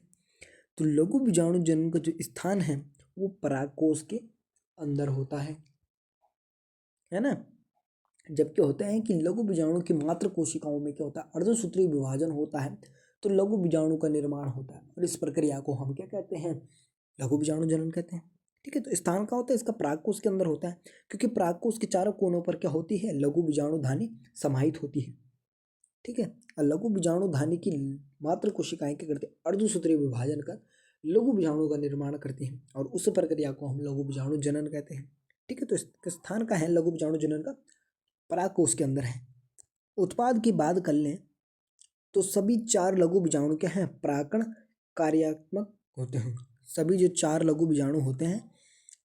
तो लघु बीजाणु जनन का जो स्थान है वो परागकोश के अंदर होता है ना। जबकि होता है कि लघु बीजाणु की मात्र कोशिकाओं में क्या होता है, अर्धसूत्रीय विभाजन होता है, तो लघु बीजाणु का निर्माण होता है, और इस प्रक्रिया को हम क्या कहते हैं, लघु बीजाणु जनन कहते हैं। ठीक है, तो स्थान का होता है, इसका परागकोश के अंदर होता है, क्योंकि परागकोश के चारों कोनों पर क्या होती है, लघु बीजाणु धानी समाहित होती है। ठीक है, और लघु बीजाणु धानी की मात्र कोशिकाएं क्या करते हैं, अर्धसूत्रीय विभाजन कर लघु बीजाणु का निर्माण करते हैं, और उस प्रक्रिया को हम लघु बीजाणु जनन कहते हैं। ठीक है, तो इसका स्थान का है लघु बीजाणु जनन का, परागकोश के अंदर है। उत्पाद की बात कर लें तो सभी चार लघु बीजाणु क्या हैं, परागण कार्यात्मक होते हैं। सभी जो चार लघु बीजाणु होते हैं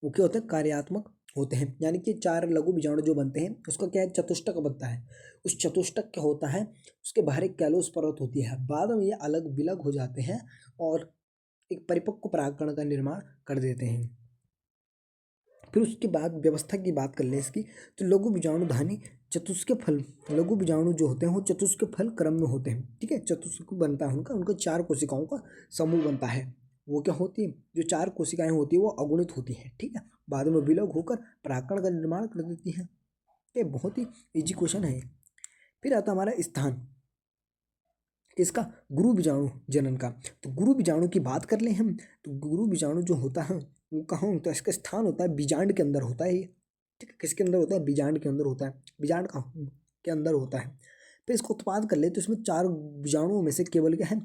वो क्या होते हैं, कार्यात्मक होते हैं। यानी कि चार लघु बीजाणु जो बनते हैं उसका क्या है, चतुष्टक बनता है। उस चतुष्टक क्या होता है, उसके बाहर एक कैलोस परत होती है, बाद में ये अलग विलग हो जाते हैं और एक परिपक्व परागकण का निर्माण कर देते हैं। फिर उसके बाद व्यवस्था की बात कर लें इसकी, तो लघु बीजाणु धानी चतुष्क फल, लघु बीजाणु जो होते हैं वो चतुष्क फल क्रम में होते हैं। ठीक है, चतुष्क बनता है उनका चार कोशिकाओं का समूह बनता है। वो क्या होती है, जो 4 कोशिकाएं होती है वो अगुणित होती हैं, ठीक है, बाद में विलग होकर परागकण का निर्माण कर देती हैं। ये बहुत ही इजी क्वेश्चन है। फिर आता हमारा स्थान किसका, गुरु बीजाणु जनन का। तो गुरु बीजाणु की बात कर ले हम, तो गुरु बीजाणु जो होता है वो कहाँ होता है, इसका स्थान होता है बीजांड के अंदर होता है ये, ठीक है, किसके अंदर होता है, बीजांड के अंदर होता है, बीजांड का के अंदर होता है। फिर इसको उत्पाद कर ले तो इसमें 4 बीजाणुओं में से केवल क्या है,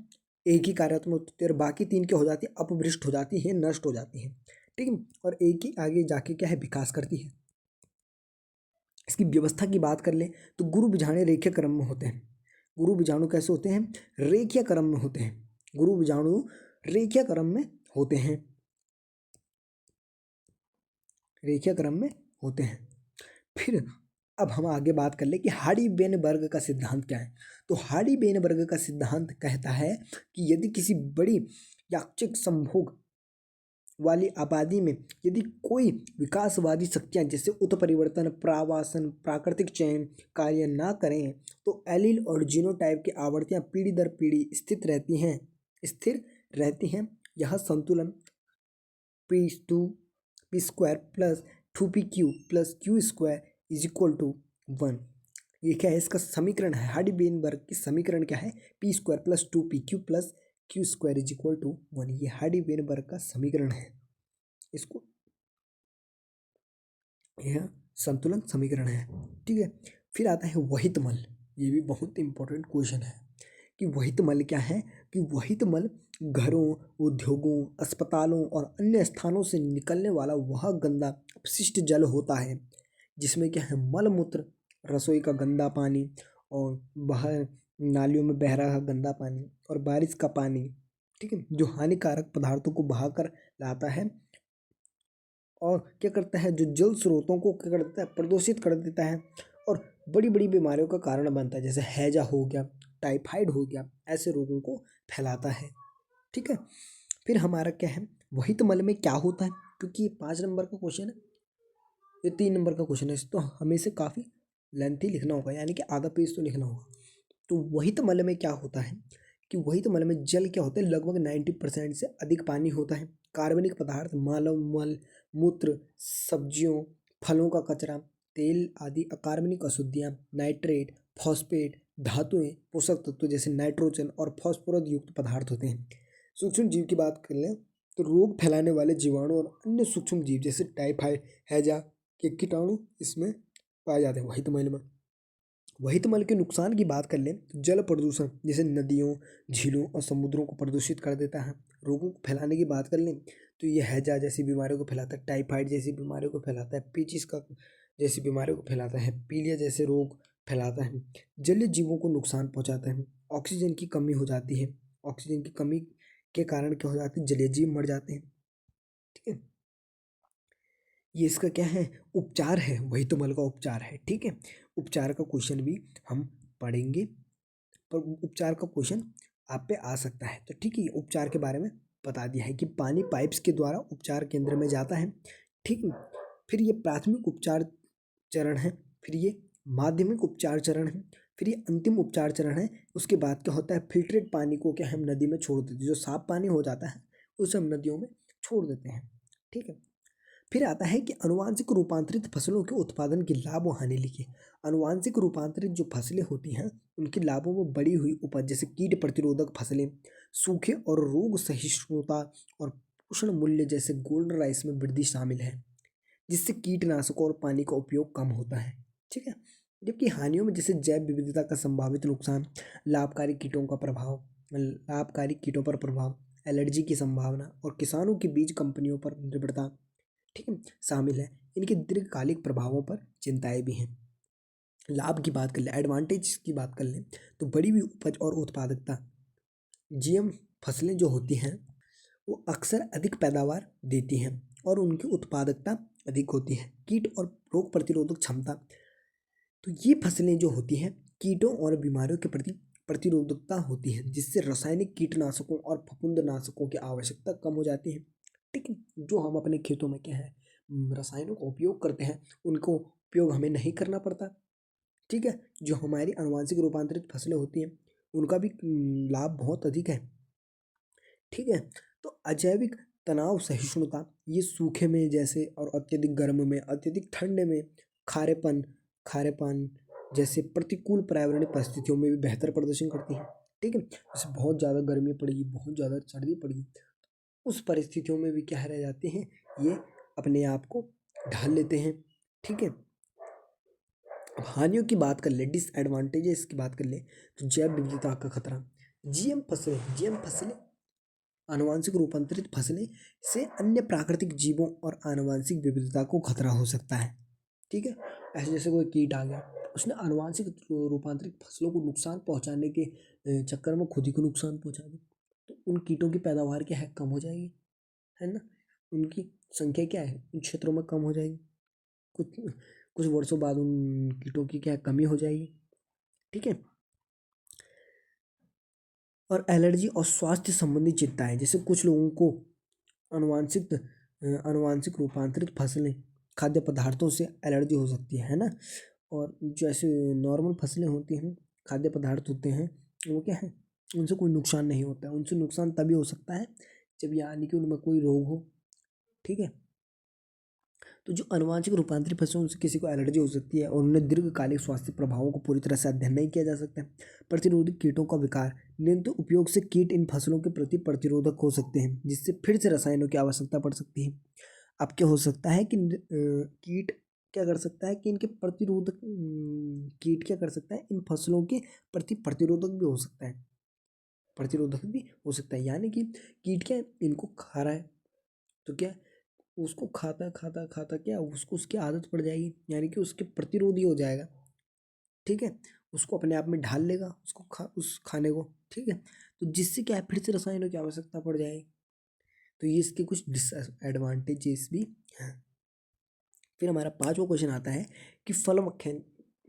एक ही कार्यात्मक होती है और बाकी 3 क्या हो जाती है, अपभ्रष्ट हो जाती है, नष्ट हो जाती है, ठीक है, और एक ही आगे जाके क्या है, विकास करती है। इसकी व्यवस्था की बात कर ले तो गुरु बीजाणु रेखीय क्रम में होते हैं। गुरु बीजाणु कैसे होते हैं, रेखीय क्रम में होते हैं। गुरु बीजाणु रेखीय क्रम में होते हैं, रेखीय क्रम में होते हैं। फिर अब हम आगे बात कर ले कि हार्डी-वेनबर्ग का सिद्धांत क्या है। तो हार्डी-वेनबर्ग का सिद्धांत कहता है कि यदि किसी बड़ी यादृच्छिक संभोग वाली आबादी में यदि कोई विकासवादी शक्तियाँ जैसे उत्परिवर्तन, प्रवासन, प्राकृतिक चयन कार्य ना करें तो एलील और जीनोटाइप की आवृत्तियाँ पीढ़ी दर पीढ़ी स्थिर रहती हैं। यह संतुलन p² plus 2pq plus q² is equal to 1। ये क्या है, इसका समीकरण है, हार्डी-वेनबर्ग की समीकरण क्या है, p² plus 2pq plus q² is equal to 1। ये हार्डी-वेनबर्ग का समीकरण है, इसको यह संतुलन समीकरण है, ठीक है। फिर आता है वहित मल। ये भी बहुत इंपॉर्टेंट क्वेश्चन है कि वहित मल क्या है, कि वहित मल घरों, उद्योगों, अस्पतालों और अन्य स्थानों से निकलने वाला वह गंदा अपशिष्ट जल होता है जिसमें क्या है, मल मूत्र, रसोई का गंदा पानी और बाहर नालियों में बह रहा गंदा पानी और बारिश का पानी, ठीक है, जो हानिकारक पदार्थों को बहाकर लाता है और क्या करता है, जो जल स्रोतों को क्या करता है, प्रदूषित कर देता है और बड़ी बड़ी बीमारियों का कारण बनता है, जैसे हैजा हो गया, टाइफाइड हो गया, ऐसे रोगों को फैलाता है, ठीक है। फिर हमारा क्या है, वहित मल में क्या होता है, क्योंकि ये 5 नंबर का क्वेश्चन है, ये 3 नंबर का क्वेश्चन है, तो हमें से काफ़ी लेंथी लिखना होगा, यानी कि आधा पेज तो लिखना होगा। तो वहित मल में क्या होता है कि वहित मल में जल क्या होता है, लगभग 90% से अधिक पानी होता है। कार्बनिक पदार्थ, मानव मल, मूत्र, सब्जियों, फलों का कचरा, तेल आदि अकार्बनिक अशुद्धियाँ, नाइट्रेट, फॉस्फेट, धातुएं, पोषक तत्व जैसे नाइट्रोजन और फास्फोरस युक्त पदार्थ होते हैं। सूक्ष्म जीव की बात कर लें तो रोग फैलाने वाले जीवाणु और अन्य सूक्ष्म जीव जैसे टाइफाइड, हैजा के कीटाणु इसमें पाए जाते हैं वहित मल में। वहित मल के नुकसान की बात कर लें तो जल प्रदूषण जैसे नदियों, झीलों और समुद्रों को प्रदूषित कर देता है। रोगों को फैलाने की बात कर लें तो ये हैजा जैसी बीमारियों को फैलाता है, टाइफाइड जैसी बीमारियों को फैलाता है, पेचिस का जैसी बीमारियों को फैलाता है, पीलिया जैसे रोग फैलाता है, जलीय जीवों को नुकसान पहुंचाता है, ऑक्सीजन की कमी हो जाती है, ऑक्सीजन की कमी के कारण क्या हो जाती है, जलीय जीव मर जाते हैं, ठीक है। ये इसका क्या है, उपचार है, वही तो मल का उपचार है, ठीक है। उपचार का क्वेश्चन भी हम पढ़ेंगे, पर उपचार का क्वेश्चन आप पे आ सकता है, तो ठीक है। उपचार के बारे में बता दिया है कि पानी पाइप्स के द्वारा उपचार केंद्र में जाता है, ठीक है। फिर ये प्राथमिक उपचार चरण है, फिर ये माध्यमिक उपचार चरण है, फिर ये अंतिम उपचार चरण है। उसके बाद क्या होता है, फिल्ट्रेट पानी को क्या हम नदी में छोड़ देते हैं, जो साफ पानी हो जाता है उसे हम नदियों में छोड़ देते हैं, ठीक है। फिर आता है कि अनुवांशिक रूपांतरित फसलों के उत्पादन की लाभ व हानि लिखिए। अनुवांशिक रूपांतरित जो फसलें होती हैं उनके लाभों में बढ़ी हुई उपज जैसे कीट प्रतिरोधक फसलें, सूखे और रोग सहिष्णुता और पोषण मूल्य जैसे गोल्ड राइस में वृद्धि शामिल है, जिससे कीटनाशकों और पानी का उपयोग कम होता है, ठीक है। जबकि हानियों में जैसे जैव विविधता का संभावित नुकसान, लाभकारी कीटों पर प्रभाव, एलर्जी की संभावना और किसानों की बीज कंपनियों पर निर्भरता, ठीक है, शामिल है। इनके दीर्घकालिक प्रभावों पर चिंताएं भी हैं। लाभ की बात कर लें, एडवांटेज की बात कर लें तो बड़ी हुई उपज और उत्पादकता। जीएम फसलें जो होती हैं वो अक्सर अधिक पैदावार देती हैं और उनकी उत्पादकता अधिक होती है। कीट और रोग प्रतिरोधक क्षमता, तो ये फसलें जो होती हैं कीटों और बीमारियों के प्रति प्रतिरोधकता होती है, जिससे रासायनिक कीटनाशकों और फफूंदनाशकों की आवश्यकता कम हो जाती है, ठीक है। जो हम अपने खेतों में क्या है रसायनों का उपयोग करते हैं उनको उपयोग हमें नहीं करना पड़ता, ठीक है। जो हमारी आनुवंशिक रूपांतरित फसलें होती हैं उनका भी लाभ बहुत अधिक है, ठीक है। तो अजैविक तनाव सहिष्णुता ये सूखे में जैसे और अत्यधिक गर्म में, अत्यधिक ठंड में, खारेपन खारेपन जैसे प्रतिकूल पर्यावरणीय परिस्थितियों में भी बेहतर प्रदर्शन करती हैं। ठीक है, जैसे बहुत ज़्यादा गर्मी पड़ेगी, बहुत ज़्यादा सर्दी पड़ेगी, उस परिस्थितियों में भी क्या रह जाते हैं, ये अपने आप को ढाल लेते हैं। ठीक है, अब हानियों की बात कर ले, डिसएडवांटेजेस की बात कर ले, तो जैव विविधता का खतरा। जीएम फसलें आनुवांशिक रूपांतरित फसलें से अन्य प्राकृतिक जीवों और आनुवांशिक विविधता को खतरा हो सकता है। ठीक है, ऐसे जैसे कोई कीट आ गया, उसने आनुवांशिक रूपांतरित फसलों को नुकसान पहुंचाने के चक्कर में खुद ही को नुकसान पहुंचा दी, तो उन कीटों की पैदावार क्या है, कम हो जाएगी, है ना। उनकी संख्या क्या है, उन क्षेत्रों में कम हो जाएगी, कुछ कुछ वर्षों बाद उन कीटों की क्या है, कमी हो जाएगी। ठीक है, और एलर्जी और स्वास्थ्य संबंधी चिंताएं, जैसे कुछ लोगों को आनुवांशिक रूपांतरित फसलें खाद्य पदार्थों से एलर्जी हो सकती है ना। और जैसे नॉर्मल फसलें होती हैं, खाद्य पदार्थ होते हैं, वो क्या है, उनसे कोई नुकसान नहीं होता है। उनसे नुकसान तभी हो सकता है जब यानी कि उनमें कोई रोग हो। ठीक है, तो जो आनुवांशिक रूपांतरित फसलों से किसी को एलर्जी हो सकती है और उन्हें दीर्घकालिक स्वास्थ्य प्रभावों को पूरी तरह से अध्ययन नहीं किया जा सकता है। प्रतिरोधक कीटों का विकार, नियंत्रित उपयोग से कीट इन फसलों के प्रति प्रतिरोधक हो सकते हैं, जिससे फिर से रसायनों की आवश्यकता पड़ सकती है। अब क्या हो सकता है कि कीट क्या कर सकता है कि इनके प्रतिरोधक कीट क्या कर सकता है, इन फसलों के प्रति प्रतिरोधक भी हो सकता है, यानी कि कीट क्या है, इनको खा रहा है, तो क्या उसको खाता खाता खाता क्या उसको उसकी आदत पड़ जाएगी, यानी कि उसके प्रतिरोधी हो जाएगा। ठीक है, उसको अपने आप में ढाल लेगा, उसको उस खाने को। ठीक है, तो जिससे क्या है, फिर से रसायनों की आवश्यकता पड़ जाएगी। तो ये इसके कुछ डिसएडवांटेजेस भी हैं। फिर हमारा पांचवा क्वेश्चन आता है कि फल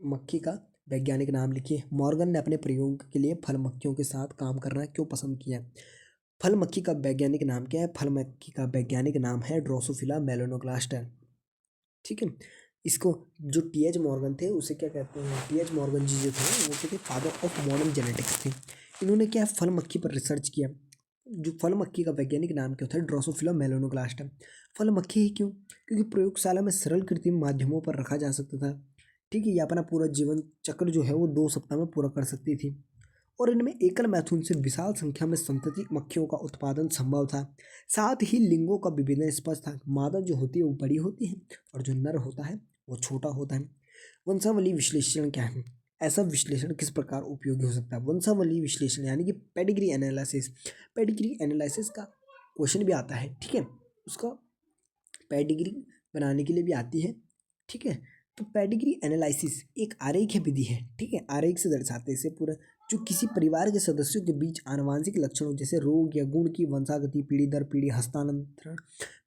मक्खी का वैज्ञानिक नाम लिखिए। मॉर्गन ने अपने प्रयोग के लिए फल मक्खियों के साथ काम करना क्यों पसंद किया। फल मक्खी का वैज्ञानिक नाम क्या है, फल मक्खी का वैज्ञानिक नाम है ड्रोसोफिला मेलानोगास्टर। ठीक है, इसको जो टी.एच. मॉर्गन थे उसे क्या कहते हैं, टी.एच. मॉर्गन जी जो थे वो कहते फादर ऑफ मॉडर्न जेनेटिक्स थे। इन्होंने क्या फल मक्खी पर रिसर्च किया। जो फल मक्खी का वैज्ञानिक नाम क्या होता है, ड्रोसोफिला मेलानोगास्टर। फल मक्खी ही क्यों, क्योंकि प्रयोगशाला में सरल कृत्रिम माध्यमों पर रखा जा सकता था। ठीक है, ये अपना पूरा जीवन चक्र जो है वो 2 सप्ताह में पूरा कर सकती थी, और इनमें एकल मैथुन से विशाल संख्या में संतति मक्खियों का उत्पादन संभव था। साथ ही लिंगों का विभिन्न स्पष्ट था, मादा जो होती है वो बड़ी होती है और जो नर होता है वो छोटा होता है। वंशावली विश्लेषण क्या है, ऐसा विश्लेषण किस प्रकार उपयोगी हो सकता है। वंशावली विश्लेषण यानी कि पेडिग्री एनालिसिस, पेडिग्री एनालिसिस का क्वेश्चन भी आता है। ठीक है, उसका पेडिग्री बनाने के लिए भी आती है। ठीक है, तो पेडिग्री एनालिसिस एक आरेख विधि है। ठीक है, आरेख से दर्शाते हैं इसे पूरा, जो किसी परिवार के सदस्यों के बीच आनुवांशिक लक्षणों जैसे रोग या गुण की वंशागति पीढ़ी दर पीढ़ी हस्तांतरण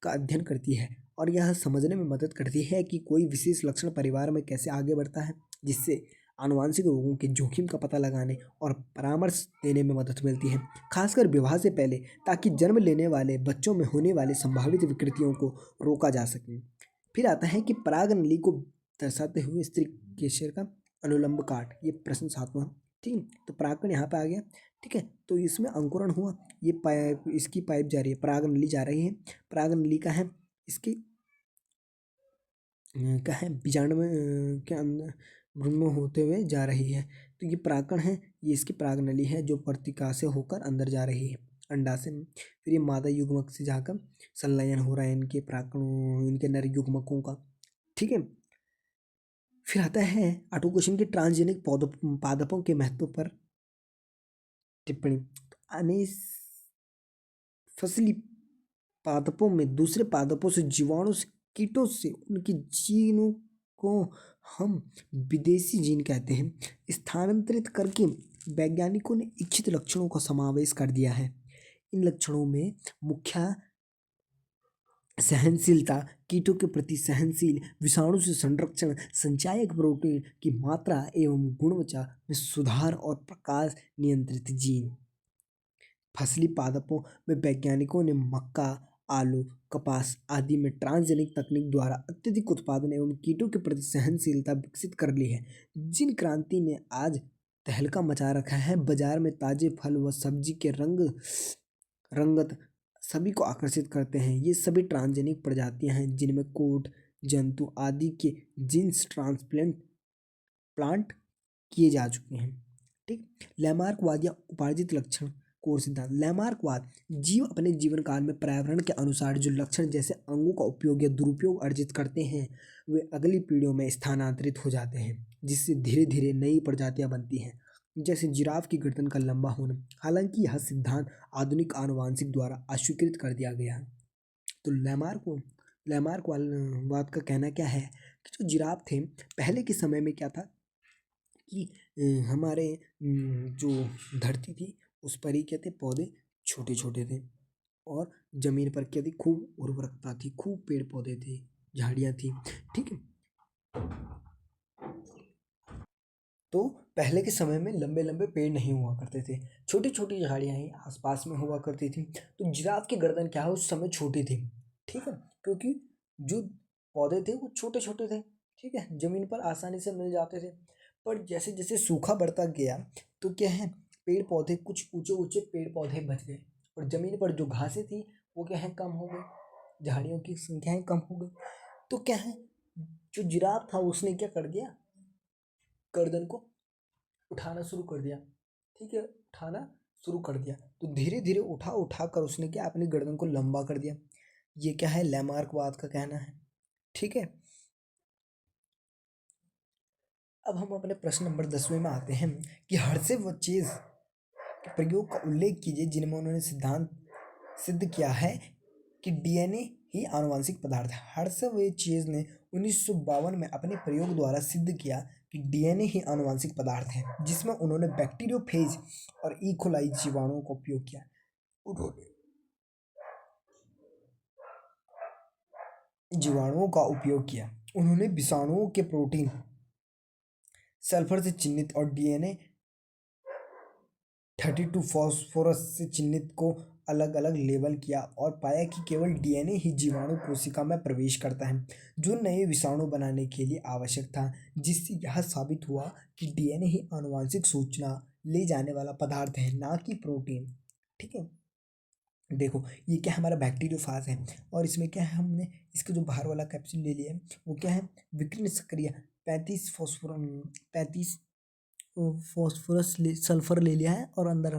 का अध्ययन करती है, और यह समझने में मदद करती है कि कोई विशेष लक्षण परिवार में कैसे आगे बढ़ता है, जिससे आनुवांशिक रोगों के जोखिम का पता लगाने और परामर्श देने में मदद मिलती है, खासकर विवाह से पहले, ताकि जन्म लेने वाले बच्चों में होने वाले संभावित विकृतियों को रोका जा सके। फिर आता है कि पराग नली को दर्शाते हुए स्त्री के सिर का अनुलंब काट, ये प्रश्न 7वां। ठीक है, तो परागकण यहाँ पे आ गया। ठीक है, तो इसमें अंकुरण हुआ, ये पाइप, इसकी पाइप जा रही है, पराग नली जा रही है, पराग नली का है, इसकी क्या है, बीजाणु में के अंदर भ्रूण में होते हुए जा रही है। तो ये परागकण है, ये इसकी पराग नली है जो पत्रिका से होकर अंदर जा रही है अंडाशय में। फिर ये मादा युग्मक से जाकर संलयन हो रहा है इनके परागकणों, इनके नर युग्मकों का। ठीक है, फिर आता है ऑटो क्वेश्चन के ट्रांसजेनिक पादपों के महत्व पर टिप्पणी। अनेस फसली पादपों में दूसरे पादपों से जीवाणु से कीटों से उनकी जीनों को हम विदेशी जीन कहते हैं स्थानांतरित करके वैज्ञानिकों ने इच्छित लक्षणों का समावेश कर दिया है। इन लक्षणों में मुख्य सहनशीलता, कीटों के प्रति सहनशील, विषाणु से संरक्षण, संचायक प्रोटीन की मात्रा एवं गुणवत्ता में सुधार और प्रकाश नियंत्रित जीन। फसली पादपों में वैज्ञानिकों ने मक्का, आलू, कपास आदि में ट्रांसजेनिक तकनीक द्वारा अत्यधिक उत्पादन एवं कीटों के प्रति सहनशीलता विकसित कर ली है, जिन क्रांति ने आज तहलका मचा रखा है। बाजार में ताजे फल व सब्जी के रंगत सभी को आकर्षित करते हैं। ये सभी ट्रांसजेनिक प्रजातियां हैं जिनमें कोट, जंतु आदि के जीन्स ट्रांसप्लांट प्लांट किए जा चुके हैं। ठीक। लैमार्कवाद या उपार्जित लक्षण कोर सिद्धांत। लैमार्कवाद जीव अपने जीवन काल में पर्यावरण के अनुसार जो लक्षण जैसे अंगों का उपयोग या दुरुपयोग अर्जित करते हैं वे अगली पीढ़ियों में स्थानांतरित हो जाते हैं, जिससे धीरे धीरे नई प्रजातियां बनती हैं, जैसे जिराफ की गर्दन का लंबा होना। हालांकि यह सिद्धांत आधुनिक आनुवांशिक द्वारा अस्वीकृत कर दिया गया है। तो लैमार्कवाद का कहना क्या है कि जो जिराफ थे पहले के समय में क्या था कि हमारे जो धरती थी उस पर ही क्या थे, पौधे छोटे छोटे थे और जमीन पर क्या थी, खूब उर्वरकता थी, खूब पेड़ पौधे थे, झाड़ियाँ थी। ठीक है। तो पहले के समय में लंबे लंबे पेड़ नहीं हुआ करते थे, छोटी छोटी झाड़ियाँ ही आसपास में हुआ करती थी। तो जिराफ की गर्दन क्या है उस समय छोटी थी। ठीक है। क्योंकि जो पौधे थे वो छोटे छोटे थे। ठीक है। जमीन पर आसानी से मिल जाते थे। पर जैसे जैसे सूखा बढ़ता गया तो क्या है, पेड़ पौधे कुछ ऊंचे ऊंचे पेड़ पौधे बच गए और जमीन पर जो घासें थी वो क्या है, कम हो गई, झाड़ियों की संख्याएं कम हो गई। तो क्या है, जो जिराफ था उसने क्या कर दिया, गर्दन को उठाना शुरू कर दिया। ठीक है, उठाना शुरू कर दिया। तो धीरे धीरे उठा उठा कर उसने क्या, अपनी गर्दन को लंबा कर दिया। ये क्या है, लैमार्कवाद का कहना है। ठीक है। अब हम अपने प्रश्न नंबर 10वें में आते हैं कि हर्षे व चेज के प्रयोग का उल्लेख कीजिए जिनमें उन्होंने सिद्धांत सिद्ध किया है कि डीएनए ही आनुवंशिक पदार्थ है। हर्षे चेज ने 1952 में अपने प्रयोग द्वारा सिद्ध किया कि डीएनए ही आनुवंशिक पदार्थ है, जिसमें उन्होंने बैक्टीरियोफेज और इकोलाई जीवाणुओं का उपयोग किया। उन्होंने जीवाणुओं का उपयोग किया। उन्होंने विषाणुओं के प्रोटीन सल्फर से चिन्हित और डीएनए 32 फॉस्फोरस से चिन्हित को अलग अलग लेबल किया और पाया कि केवल डीएनए ही जीवाणु कोशिका में प्रवेश करता है, जो नए विषाणु बनाने के लिए आवश्यक था, जिससे यह साबित हुआ कि डीएनए ही आनुवंशिक सूचना ले जाने वाला पदार्थ है, ना कि प्रोटीन। ठीक है। देखो ये क्या हमारा बैक्टीरियोफाज है और इसमें क्या है, हमने इसका जो बाहर वाला कैप्सूल ले लिया है वो क्या है, विकिरण सक्रिय 35 सल्फर ले लिया है और अंदर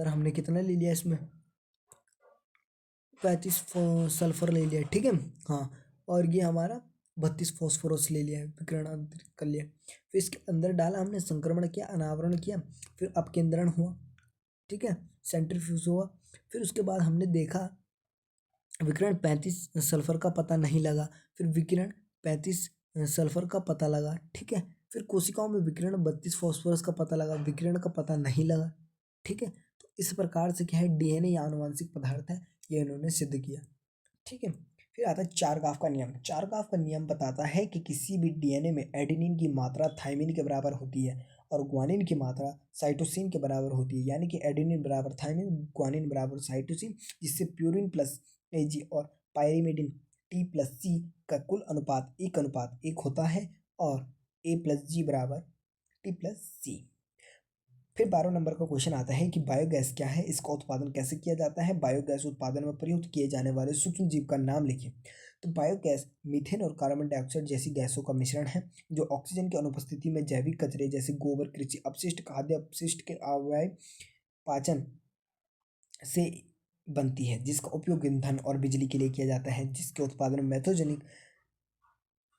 हमने कितना ले लिया इसमें, 35 सल्फर ले लिया। ठीक है। हाँ। और ये हमारा 32 फॉस्फोरस ले लिया है, विकिरण आंतरिक कर लिया। फिर इसके अंदर डाला हमने, संक्रमण किया, अनावरण किया, फिर अपकेंद्रण हुआ। ठीक है। सेंट्रीफ्यूज हुआ। फिर उसके बाद हमने देखा विकिरण 35 सल्फर का पता नहीं लगा, फिर विकिरण 35 सल्फर का पता लगा। ठीक है। फिर कोशिकाओं में विकिरण 32 फॉस्फोरस का पता लगा, विकिरण का पता नहीं लगा। ठीक है। तो इस प्रकार से क्या है, डीएनए या आनुवंशिक पदार्थ है, ये इन्होंने सिद्ध किया। ठीक है। फिर आता है चारगाफ का नियम। चारगाफ का नियम बताता है कि किसी भी डीएनए में एडेनिन की मात्रा थाइमिन के बराबर होती है और ग्वानिन की मात्रा साइटोसिन के बराबर होती है, यानी कि एडेनिन बराबर थाइमिन, ग्वानिन बराबर साइटोसिन, जिससे प्यूरिन प्लस एजी और पायरिमिडिन टी प्लस सी का कुल अनुपात 1:1 होता है और ए प्लस जी बराबर टी प्लस सी। फिर 12 नंबर का क्वेश्चन आता है कि बायोगैस क्या है, इसका उत्पादन कैसे किया जाता है, बायोगैस उत्पादन में प्रयुक्त किए जाने वाले सूक्ष्म जीव का नाम लिखिए। तो बायोगैस मीथेन और कार्बन डाइऑक्साइड जैसी गैसों का मिश्रण है जो ऑक्सीजन की अनुपस्थिति में जैविक कचरे जैसे गोबर, कृषि अपशिष्ट, खाद्य अपशिष्ट के अवयव पाचन से बनती है, जिसका उपयोग ईंधन और बिजली के लिए किया जाता है, जिसके उत्पादन में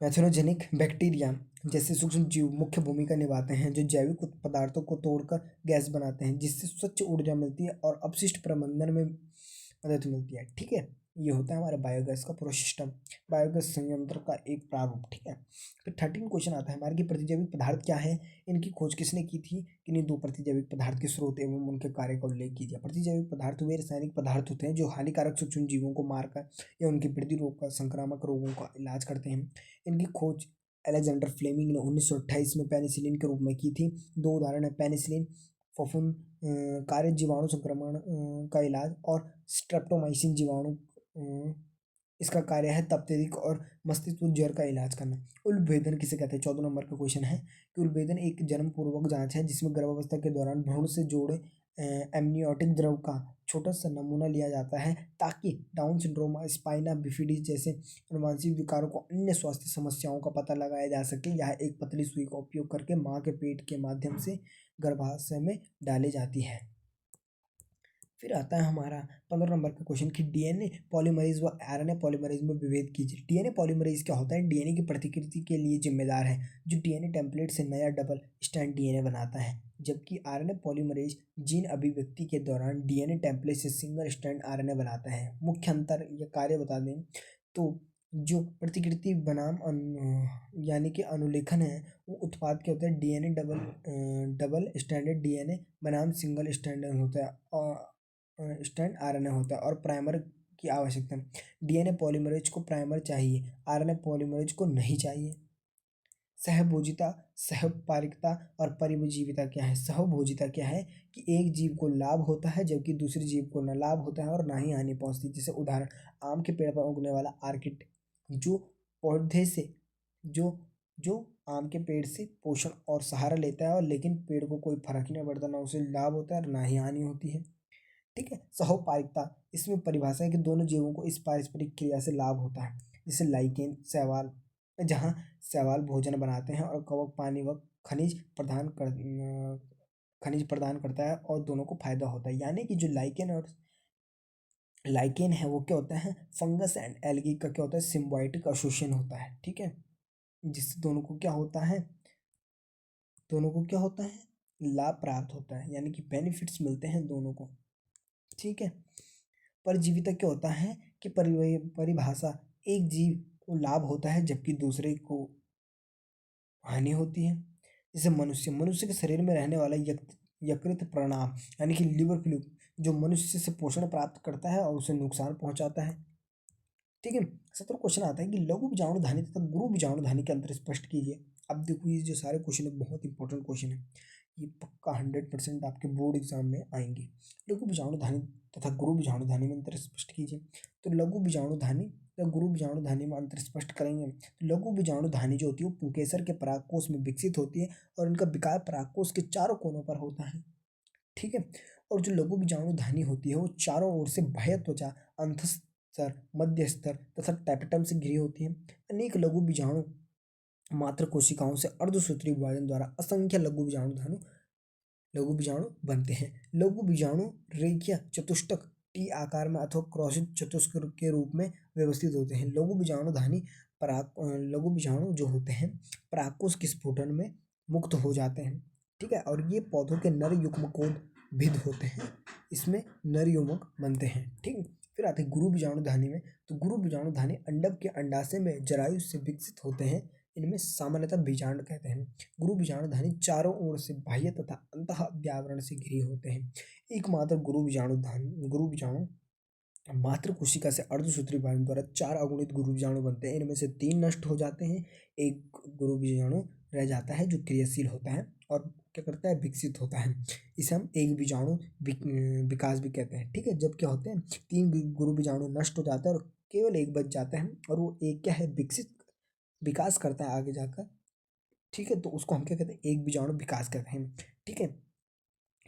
मैथेनोजेनिक बैक्टीरिया जैसे सूक्ष्म जीव मुख्य भूमिका निभाते हैं, जो जैविक पदार्थों को तोड़कर गैस बनाते हैं, जिससे स्वच्छ ऊर्जा मिलती है और अपशिष्ट प्रबंधन में मदद मिलती है। ठीक है। ये होता है हमारा बायोगैस का पूरा सिस्टम, बायोगैस संयंत्र का एक प्रारूप। ठीक है। फिर 13 क्वेश्चन आता है हमारे कि प्रतिजैविक पदार्थ क्या है, इनकी खोज किसने की थी, किन्हीं दो प्रतिजैविक पदार्थ के स्रोत एवं उनके कार्य का उल्लेख कीजिए। प्रतिजैविक पदार्थ वे रासायनिक पदार्थ होते हैं जो हानिकारक सूक्ष्म जीवों को मारकर या उनकी वृद्धि रोककर संक्रामक रोगों का इलाज करते हैं। इनकी खोज अलेक्जेंडर फ्लेमिंग ने 1928 में पेनिसिलिन के रूप में की थी। दो उदाहरण है, पेनिसिलिन फफूंद कार्य जीवाणु संक्रमण का इलाज और स्ट्रेप्टोमाइसिन जीवाणु इसका कार्य है तपेदिक और मस्तिष्क ज्वर का इलाज करना। उल्भेदन किसे कहते हैं, 14 नंबर का क्वेश्चन है कि उल्भेदन एक जन्म पूर्वक जांच है जिसमें गर्भावस्था के दौरान भ्रूण से जोड़े एमनियोटिक द्रव का छोटा सा नमूना लिया जाता है ताकि डाउन सिंड्रोम, स्पाइना बिफिडी जैसे अनुवांशिक विकारों को अन्य स्वास्थ्य समस्याओं का पता लगाया जा सके। यह एक पतली सुई का उपयोग करके माँ के पेट के माध्यम से गर्भाशय में डाली जाती है। फिर आता है हमारा 15 नंबर का क्वेश्चन कि डीएनए पॉलीमरेज व आरएनए पॉलीमरेज में विभेद कीजिए। डीएनए पॉलीमरेज क्या होता है? डीएनए की प्रतिकृति के लिए जिम्मेदार है, जो डीएनए टेम्पलेट से नया डबल स्ट्रैंड डीएनए बनाता है, जबकि आरएनए पॉलीमरेज जीन अभिव्यक्ति के दौरान डीएनए टेम्पलेट से सिंगल स्ट्रैंड आरएनए बनाता है। मुख्य अंतर या कार्य बता दें तो जो प्रतिकृति बनाम यानी कि अनुलेखन है, वो उत्पाद क्या होता है? डीएनए डबल स्टैंडर्ड डीएनए बनाम सिंगल स्टैंडर्ड होता है और स्टैंड आरएनए होता है। और प्राइमर की आवश्यकता, डीएनए पॉलीमरेज को प्राइमर चाहिए, आरएनए पॉलीमरेज को नहीं चाहिए। सहभोजिता, सहपारिकता और परिजीविता क्या है? सहभोजिता क्या है कि एक जीव को लाभ होता है जबकि दूसरे जीव को न लाभ होता है और ना ही हानि पहुंचती। जैसे उदाहरण, आम के पेड़ पर उगने वाला आर्किड, जो पौधे से जो जो आम के पेड़ से पोषण और सहारा लेता है, और लेकिन पेड़ को कोई फर्क नहीं पड़ता, ना उसे लाभ होता है और ना ही हानि होती है। ठीक है। सहपारिकता, इसमें परिभाषा है कि दोनों जीवों को इस पारस्परिक क्रिया से लाभ होता है। जैसे लाइकेन, शैवाल, जहाँ शैवाल भोजन बनाते हैं और कवक पानी व खनिज प्रदान करता है और दोनों को फायदा होता है। यानी कि जो लाइकेन है वो क्या होता है? फंगस एंड एल्गी का क्या होता है? सिम्बायोटिक एसोसिएशन होता है। ठीक है, जिससे दोनों को क्या होता है? लाभ प्राप्त होता है, यानी कि बेनिफिट्स मिलते हैं दोनों को। ठीक है। परजीविता क्या होता है कि परिभाषा, एक जीव को लाभ होता है जबकि दूसरे को हानि होती है। जैसे मनुष्य के शरीर में रहने वाला यकृत प्रणाम यानी कि लिवर फ्लू, जो मनुष्य से पोषण प्राप्त करता है और उसे नुकसान पहुंचाता है। ठीक है। 17 क्वेश्चन आता है कि लघु बीजाणुधानी तथा गुरु बीजाणुधानी के अंतर स्पष्ट कीजिए। अब देखो, ये जो सारे क्वेश्चन है बहुत इंपॉर्टेंट क्वेश्चन है, ये पक्का 100% आपके बोर्ड एग्जाम में आएंगे। लघु बीजाणुधानी तथा गुरु बीजाणुधानी में अंतर स्पष्ट कीजिए। तो लघु बीजाणुधानी या गुरु बीजाणुधानी में अंतर स्पष्ट करेंगे। तो लघु बीजाणुधानी जो होती है वो पुंकेसर के परागकोश में विकसित होती है और इनका विकास परागकोश के चारों कोनों पर होता है। ठीक है। और जो लघु बीजाणुधानी होती है वो चारों ओर से बाह्य त्वचा, अंतस्तर, मध्य स्तर तथा टैपेटम से घिरी होती है। अनेक लघु बीजाणु मात्र कोशिकाओं से अर्धसूत्री विभाजन द्वारा असंख्य लघु बीजाणु बनते हैं। लघु बीजाणु रेखीय चतुष्टक टी आकार में अथवा क्रॉसित चतुष्क के रूप में व्यवस्थित होते हैं। लघु बीजाणु जो होते हैं परागकोश के स्फुटन में मुक्त हो जाते हैं। ठीक है। और ये पौधों के नर युग्मकोद भिद होते हैं, इसमें नर युग्मक बनते हैं। ठीक। फिर आते हैं गुरु बीजाणुधानी में। तो गुरु बीजाणुधानी अंडक के अंडाशय में जरायु से विकसित होते हैं, इनमें सामान्यतः बीजांड कहते हैं। गुरु बीजाणुधानी चारों ओर से बाह्य तथा अंतः व्यावरण से घिरे होते हैं। एकमात्र गुरु बीजाणु मात्र कोशिका से अर्धसूत्री विभाजन द्वारा 4 अगुणित गुरु बीजाणु बनते हैं। इनमें से 3 नष्ट हो जाते हैं, एक गुरु बीजाणु रह जाता है जो क्रियाशील होता है और क्या करता है? विकसित होता है। इसे हम एक बीजाणु विकास भी कहते हैं। ठीक है। जब क्या होते हैं, 3 गुरु बीजाणु नष्ट हो जाता है और केवल एक बच जाता है, और वो एक क्या है? विकास करता है आगे जाकर। ठीक है। तो उसको हम क्या कहते हैं? एक बीजाणु विकास कहते हैं। ठीक है।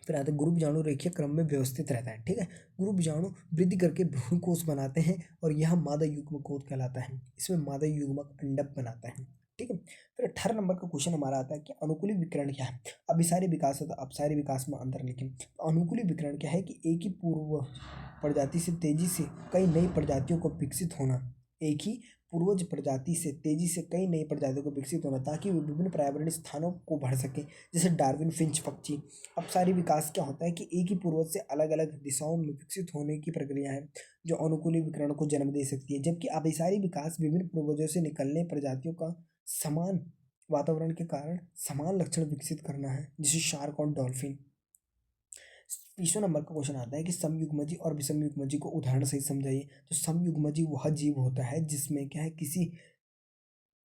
फिर आता है गुरु बीजाणु रेखीय क्रम में व्यवस्थित रहता है। ठीक है। गुरु बीजाणु वृद्धि करके भ्रूणकोष बनाते हैं और यह मादा युग्मकोद कहलाता है। इसमें मादा युग्मक अंडक बनाता है। ठीक है। फिर 18 नंबर का क्वेश्चन हमारा आता है कि अनुकूली विकिरण क्या है? अभिसारी विकास तथा अपसारी विकास में अंतर लिखें। तो अनुकूली विकिरण क्या है कि एक ही पूर्व प्रजाति से तेजी से कई नई प्रजातियों को विकसित होना, एक ही पूर्वज प्रजाति से तेजी से कई नई प्रजातियों को विकसित होना ताकि वे विभिन्न पर्यावरणीय स्थानों को भर सकें, जैसे डार्विन फिंच पक्षी। अपसारी विकास क्या होता है कि एक ही पूर्वज से अलग अलग दिशाओं में विकसित होने की प्रक्रिया है जो अनुकूली विकिरण को जन्म दे सकती है। जबकि अभिसारी विकास विभिन्न पूर्वजों से निकलने प्रजातियों का समान वातावरण के कारण समान लक्षण विकसित करना है, जैसे शार्क और डॉल्फिन। 20वें नंबर का क्वेश्चन आता है कि समयुग्मजी और विषमयुग्मजी को उदाहरण सहित समझाइए। तो समयुग्मजी वह जीव होता है जिसमें क्या है, किसी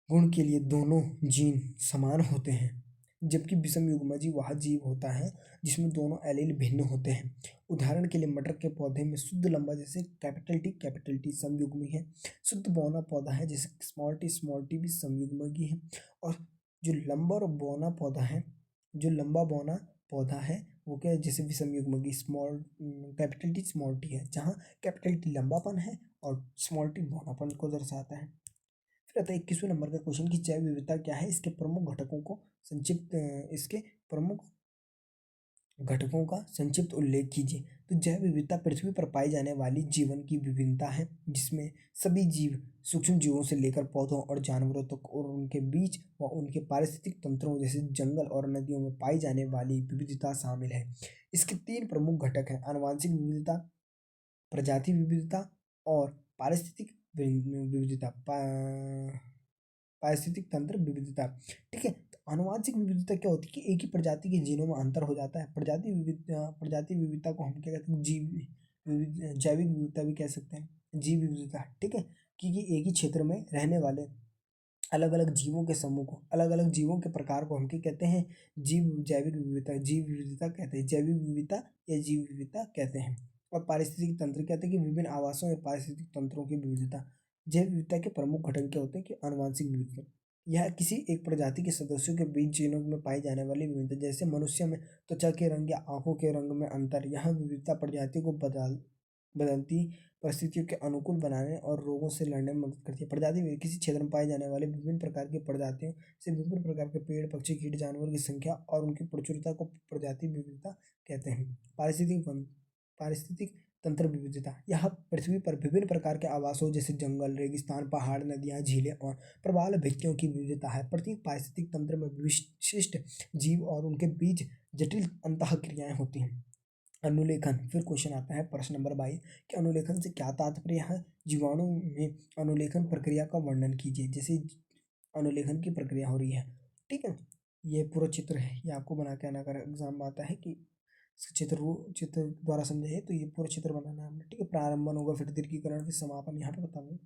गुण के लिए दोनों जीन समान होते हैं, जबकि विषमयुग्मजी वह जीव होता है जिसमें दोनों एलील भिन्न होते हैं। उदाहरण के लिए मटर के पौधे में शुद्ध लंबा जैसे कैपिटल टी समयुग्मी है। शुद्ध बौना पौधा है जैसे स्मॉल टी भी समयुग्मजी है। और जो लंबा और बौना पौधा है, जो लंबा बौना पौधा है वो क्या है, जैसे विषम युग्म की small capital T small T है, जहाँ कैपिटल टी लंबापन है और स्मॉल टी बौनापन को दर्शाता है। फिर आता है 21वें नंबर का क्वेश्चन कि जैव विविधता क्या है, इसके प्रमुख घटकों को संक्षिप्त इसके प्रमुख घटकों का संक्षिप्त उल्लेख कीजिए। तो जैव विविधता पृथ्वी पर पाई जाने वाली जीवन की विभिन्नता है, जिसमें सभी जीव सूक्ष्म जीवों से लेकर पौधों और जानवरों तक और उनके बीच व उनके पारिस्थितिक तंत्रों जैसे जंगल और नदियों में पाई जाने वाली विविधता शामिल है। इसके 3 प्रमुख घटक हैं: आनुवंशिक विविधता, प्रजाति विविधता और पारिस्थितिक विविधता, पारिस्थितिक तंत्र विविधता। ठीक है, तो आनुवंशिक विविधता क्या होती है कि एक ही प्रजाति के जीनों में अंतर हो जाता है। प्रजाति विविधता को हम क्या कहते हैं, जैविक विविधता भी कह सकते हैं, जीव विविधता। ठीक है, क्योंकि एक ही क्षेत्र में रहने वाले अलग अलग जीवों के समूह को, अलग अलग जीवों के प्रकार को हम क्या कहते हैं, जैविक विविधता, जीव विविधता कहते हैं, जैविक विविधता या जीव विविधता कहते हैं। और पारिस्थितिक तंत्र कहते हैं कि विभिन्न आवासों या पारिस्थितिक तंत्रों की विविधता। जैव विविधता के प्रमुख घटक क्या होते हैं कि आनुवंशिक विविधता, यह किसी एक प्रजाति के सदस्यों के बीच जीनों में पाई जाने वाली विविधता, जैसे मनुष्य में त्वचा के रंग या आंखों के रंग में अंतर। यह विविधता प्रजातियों को बदलती परिस्थितियों के अनुकूल बनाने और रोगों से लड़ने में मदद करती है। प्रजाति किसी क्षेत्र में पाए जाने वाले विभिन्न प्रकार की प्रजातियों से विभिन्न प्रकार के पेड़, पक्षी, कीट, जानवर की संख्या और उनकी प्रचुरता को प्रजाति विविधता कहते हैं। पारिस्थितिक तंत्र विविधता, यह पृथ्वी पर विभिन्न प्रकार के आवासों जैसे जंगल, रेगिस्तान, पहाड़, नदियां, झीलें और प्रवाल भित्तियों की विविधता है। प्रत्येक पारिस्थितिक तंत्र में विशिष्ट जीव और उनके बीच जटिल अंतःक्रियाएं होती हैं। अनुलेखन, फिर क्वेश्चन आता है प्रश्न नंबर 22 कि अनुलेखन से क्या तात्पर्य है। जीवाणु में अनुलेखन प्रक्रिया का वर्णन कीजिए। जैसे अनुलेखन की प्रक्रिया हो रही है, ठीक है, ये पूरा चित्र है, ये आपको बना के आना अगर एग्जाम में आता है कि चित्र द्वारा समझाइए, तो ये पूरा चित्र बनाना है हमने। ठीक है, प्रारंभन होगा, फिर दीर्घीकरण, फिर समापन। यहाँ पे बताऊंगा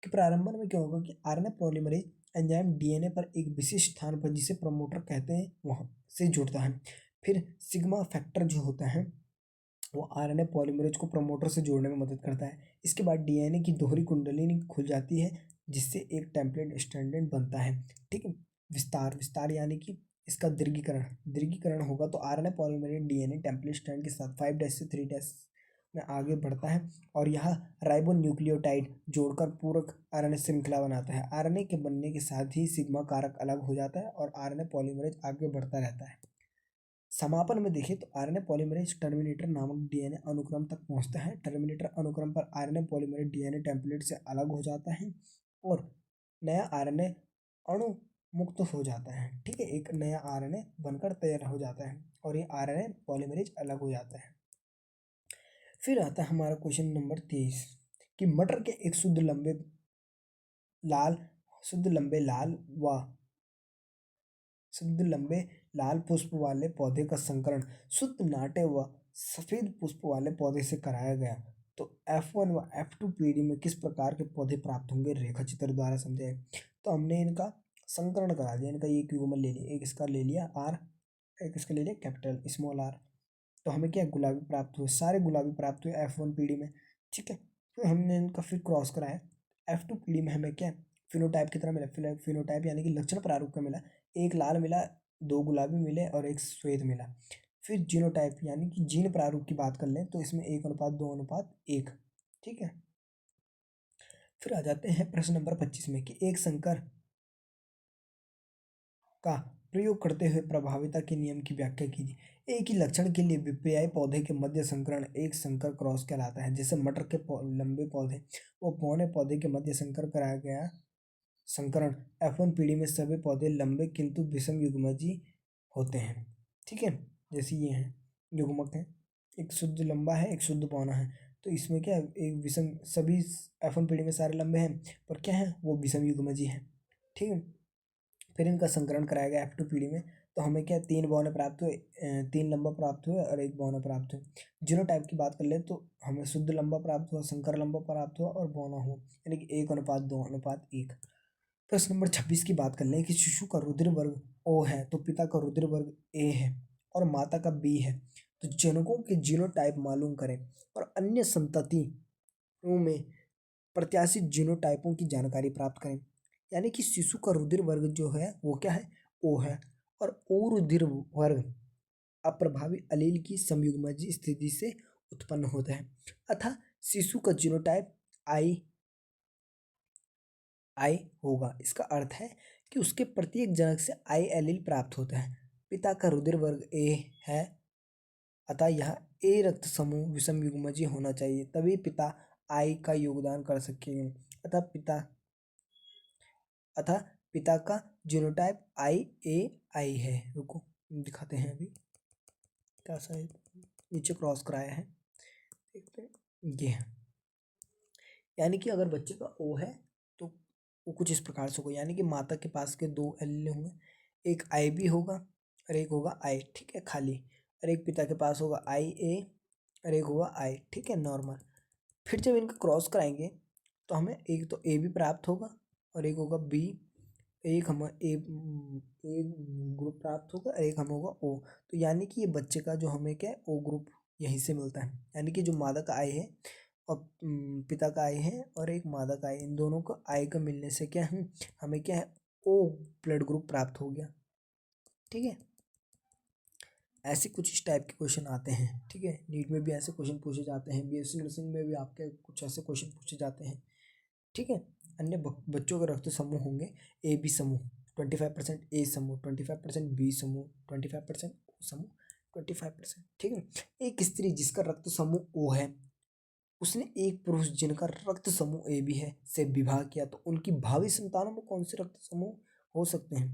कि प्रारंभन में क्या होगा कि आरएनए पॉलीमरेज एंजाइम डीएनए पर एक विशिष्ट स्थान पर, जिसे प्रमोटर कहते हैं, वहां से जुड़ता है। फिर सिग्मा फैक्टर जो होता है वो आरएनए पॉलीमरेज को प्रमोटर से जोड़ने में मदद करता है। इसके बाद डीएनए की दोहरी कुंडली खुल जाती है, जिससे एक टेम्पलेट स्ट्रैंड बनता है। ठीक है, विस्तार यानी कि इसका दीर्घीकरण होगा तो RNA polymerase DNA template strand के साथ 5' से 3' में आगे बढ़ता है और यह राइबोन्यूक्लियोटाइड जोड़कर पूरक आरएनए श्रृंखला बनाता है। आरएनए के बनने के साथ ही सिग्मा कारक अलग हो जाता है और आरएनए पॉलीमरेज आगे बढ़ता रहता है। समापन में देखें तो आरएनए पॉलीमरेज टर्मिनेटर नामक डीएनए अनुक्रम तक पहुंचता है। टर्मिनेटर अनुक्रम पर आरएनए पॉलीमरेज डीएनए टेम्पलेट से अलग हो जाता है और नया आरएनए अणु मुक्त हो जाता है। ठीक है, एक नया आरएनए बनकर तैयार हो जाता है और ये आरएनए पॉलीमरेज अलग हो जाता है। फिर आता है हमारा क्वेश्चन नंबर 23 कि मटर के एक शुद्ध लंबे लाल पुष्प वाले पौधे का संकरण शुद्ध नाटे व सफेद पुष्प वाले पौधे से कराया गया तो F1 व F2 पीढ़ी में किस प्रकार के पौधे प्राप्त होंगे, रेखा चित्र द्वारा समझाए। तो हमने इनका संकरण करा दिया, इनका एक युग्मन ले लिया, एक इसका ले लिया R, एक इसका ले लिया कैपिटल स्मॉल r, तो हमें क्या गुलाबी प्राप्त हुए, सारे गुलाबी प्राप्त हुए F1 पीढ़ी में। ठीक है, फिर हमने इनका फिर क्रॉस कराया, F2 पीढ़ी में हमें क्या फिनोटाइप की तरह मिला, फिनोटाइप यानी कि लक्षण प्रारूप का मिला, एक लाल मिला, दो गुलाबी मिले और एक श्वेत मिला। फिर जीनोटाइप यानी कि जीन प्रारूप की बात कर लें तो इसमें 1:2:1। ठीक है, फिर आ जाते हैं प्रश्न नंबर 25 में कि एक संकर का प्रयोग करते हुए प्रभाविता के नियम की व्याख्या कीजिए। एक ही लक्षण के लिए विपर्यायी पौधे के मध्य संकरण एक संकर क्रॉस कहलाता है। जैसे मटर के लंबे पौधे व पौने पौधे के मध्य संकर कराया गया संकरण F1 पीढ़ी में सभी पौधे लंबे किंतु विषम युग्मजी होते हैं। ठीक है, जैसे ये हैं युग्मक हैं, एक शुद्ध लंबा है, एक शुद्ध पौना है, तो इसमें क्या एक विषम, सभी F1 पीढ़ी में सारे लंबे हैं पर क्या है वो विषम युग्मजी हैं। ठीक है, फिर इनका संकरण कराया गया F2 पीढ़ी में, तो हमें क्या 3 बौने प्राप्त हुए, 3 लंबा प्राप्त हुए और 1 बौना प्राप्त हुए। जीनोटाइप की बात कर ले तो हमें शुद्ध लंबा प्राप्त हुआ, संकर लंबा प्राप्त हुआ और बौना हुआ, यानी कि 1:2:1। प्रश्न नंबर 26 की बात कर लें कि शिशु का रुधिर वर्ग O है तो पिता का रुधिर वर्ग A है और माता का B है, तो जनकों के जीनोटाइप मालूम करें और अन्य संततियों में प्रत्याशित जीनोटाइपों की जानकारी प्राप्त करें। यानी कि शिशु का रुधिर वर्ग जो है वो क्या है, O है, और O रुधिर वर्ग अप्रभावी अलील की संयुग्मजीय स्थिति से उत्पन्न होता है। अतः शिशु का जीनोटाइप आई आई होगा। इसका अर्थ है कि उसके प्रत्येक जनक से आई एलील प्राप्त होता है। पिता का रुधिर वर्ग ए है, अतः यह ए रक्त समूह विषम युग्मजीय होना चाहिए, तभी पिता आई का योगदान कर सकेंगे। अतः पिता का जीनोटाइप आई है। रुको दिखाते हैं अभी क्या सा है, नीचे क्रॉस कराया है, देखते हैं ये है। यानी कि अगर बच्चे का ओ है तो वो कुछ इस प्रकार से होगा, यानी कि माता के पास के दो एलील होंगे, एक आई बी होगा और एक होगा आई, ठीक है, खाली, और एक पिता के पास होगा आई ए और एक होगा आई, ठीक है, नॉर्मल। फिर जब इनका क्रॉस कराएंगे तो हमें एक तो ए बी प्राप्त होगा और एक होगा बी, एक हम ए ग्रुप प्राप्त होगा और एक हम होगा ओ। तो यानी कि ये बच्चे का जो हमें क्या है ओ ग्रुप यहीं से मिलता है, यानी कि जो मादा का आई है और पिता का आई है और एक मादा का आई, इन दोनों का आई का मिलने से क्या है हमें क्या है ओ ब्लड ग्रुप प्राप्त हो गया, ठीक है। ऐसे कुछ इस टाइप के क्वेश्चन आते हैं, ठीक है। नीट में भी ऐसे क्वेश्चन पूछे जाते हैं, बीएससी नर्सिंग में भी आपके कुछ ऐसे क्वेश्चन पूछे जाते हैं, ठीक है। अन्य बच्चों के रक्त समूह होंगे ए बी समूह 25% ए समूह, 25% बी समूह, 25% ओ समूह, 25%, ठीक है। एक स्त्री जिसका रक्त समूह ओ है उसने एक पुरुष जिनका रक्त समूह ए बी है से विवाह किया, तो उनकी भावी संतानों में कौन से रक्त समूह हो सकते हैं?